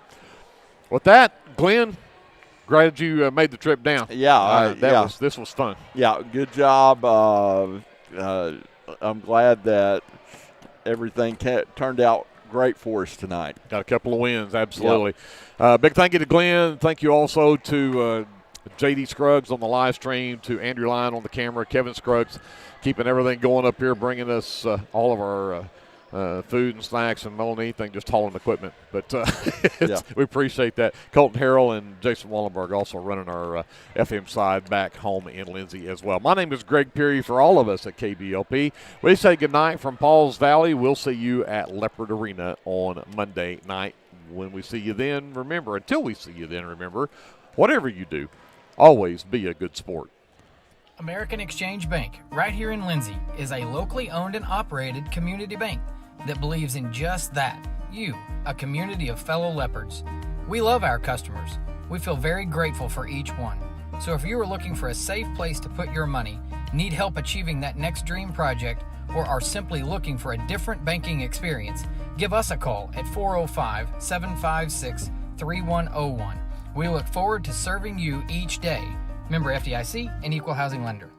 With that, Glenn, glad you made the trip down. Yeah. This was fun. Yeah, good job. I'm glad that everything turned out great for us tonight. Got a couple of wins, absolutely. Yep. Big thank you to Glenn. Thank you also to J.D. Scruggs on the live stream, to Andrew Lyon on the camera, Kevin Scruggs keeping everything going up here, bringing us all of our food and snacks, and not anything, just hauling equipment. But we appreciate that. Colton Harrell and Jason Wallenberg also running our FM side back home in Lindsay as well. My name is Greg Peary for all of us at KBLP. We say goodnight from Pauls Valley. We'll see you at Leopard Arena on Monday night. When we see you then, remember, whatever you do, always be a good sport. American Exchange Bank, right here in Lindsay, is a locally owned and operated community bank that believes in just that, you, a community of fellow leopards. We love our customers. We feel very grateful for each one. So if you are looking for a safe place to put your money, need help achieving that next dream project, or are simply looking for a different banking experience, give us a call at 405-756-3101. We look forward to serving you each day. Member FDIC and Equal Housing Lender.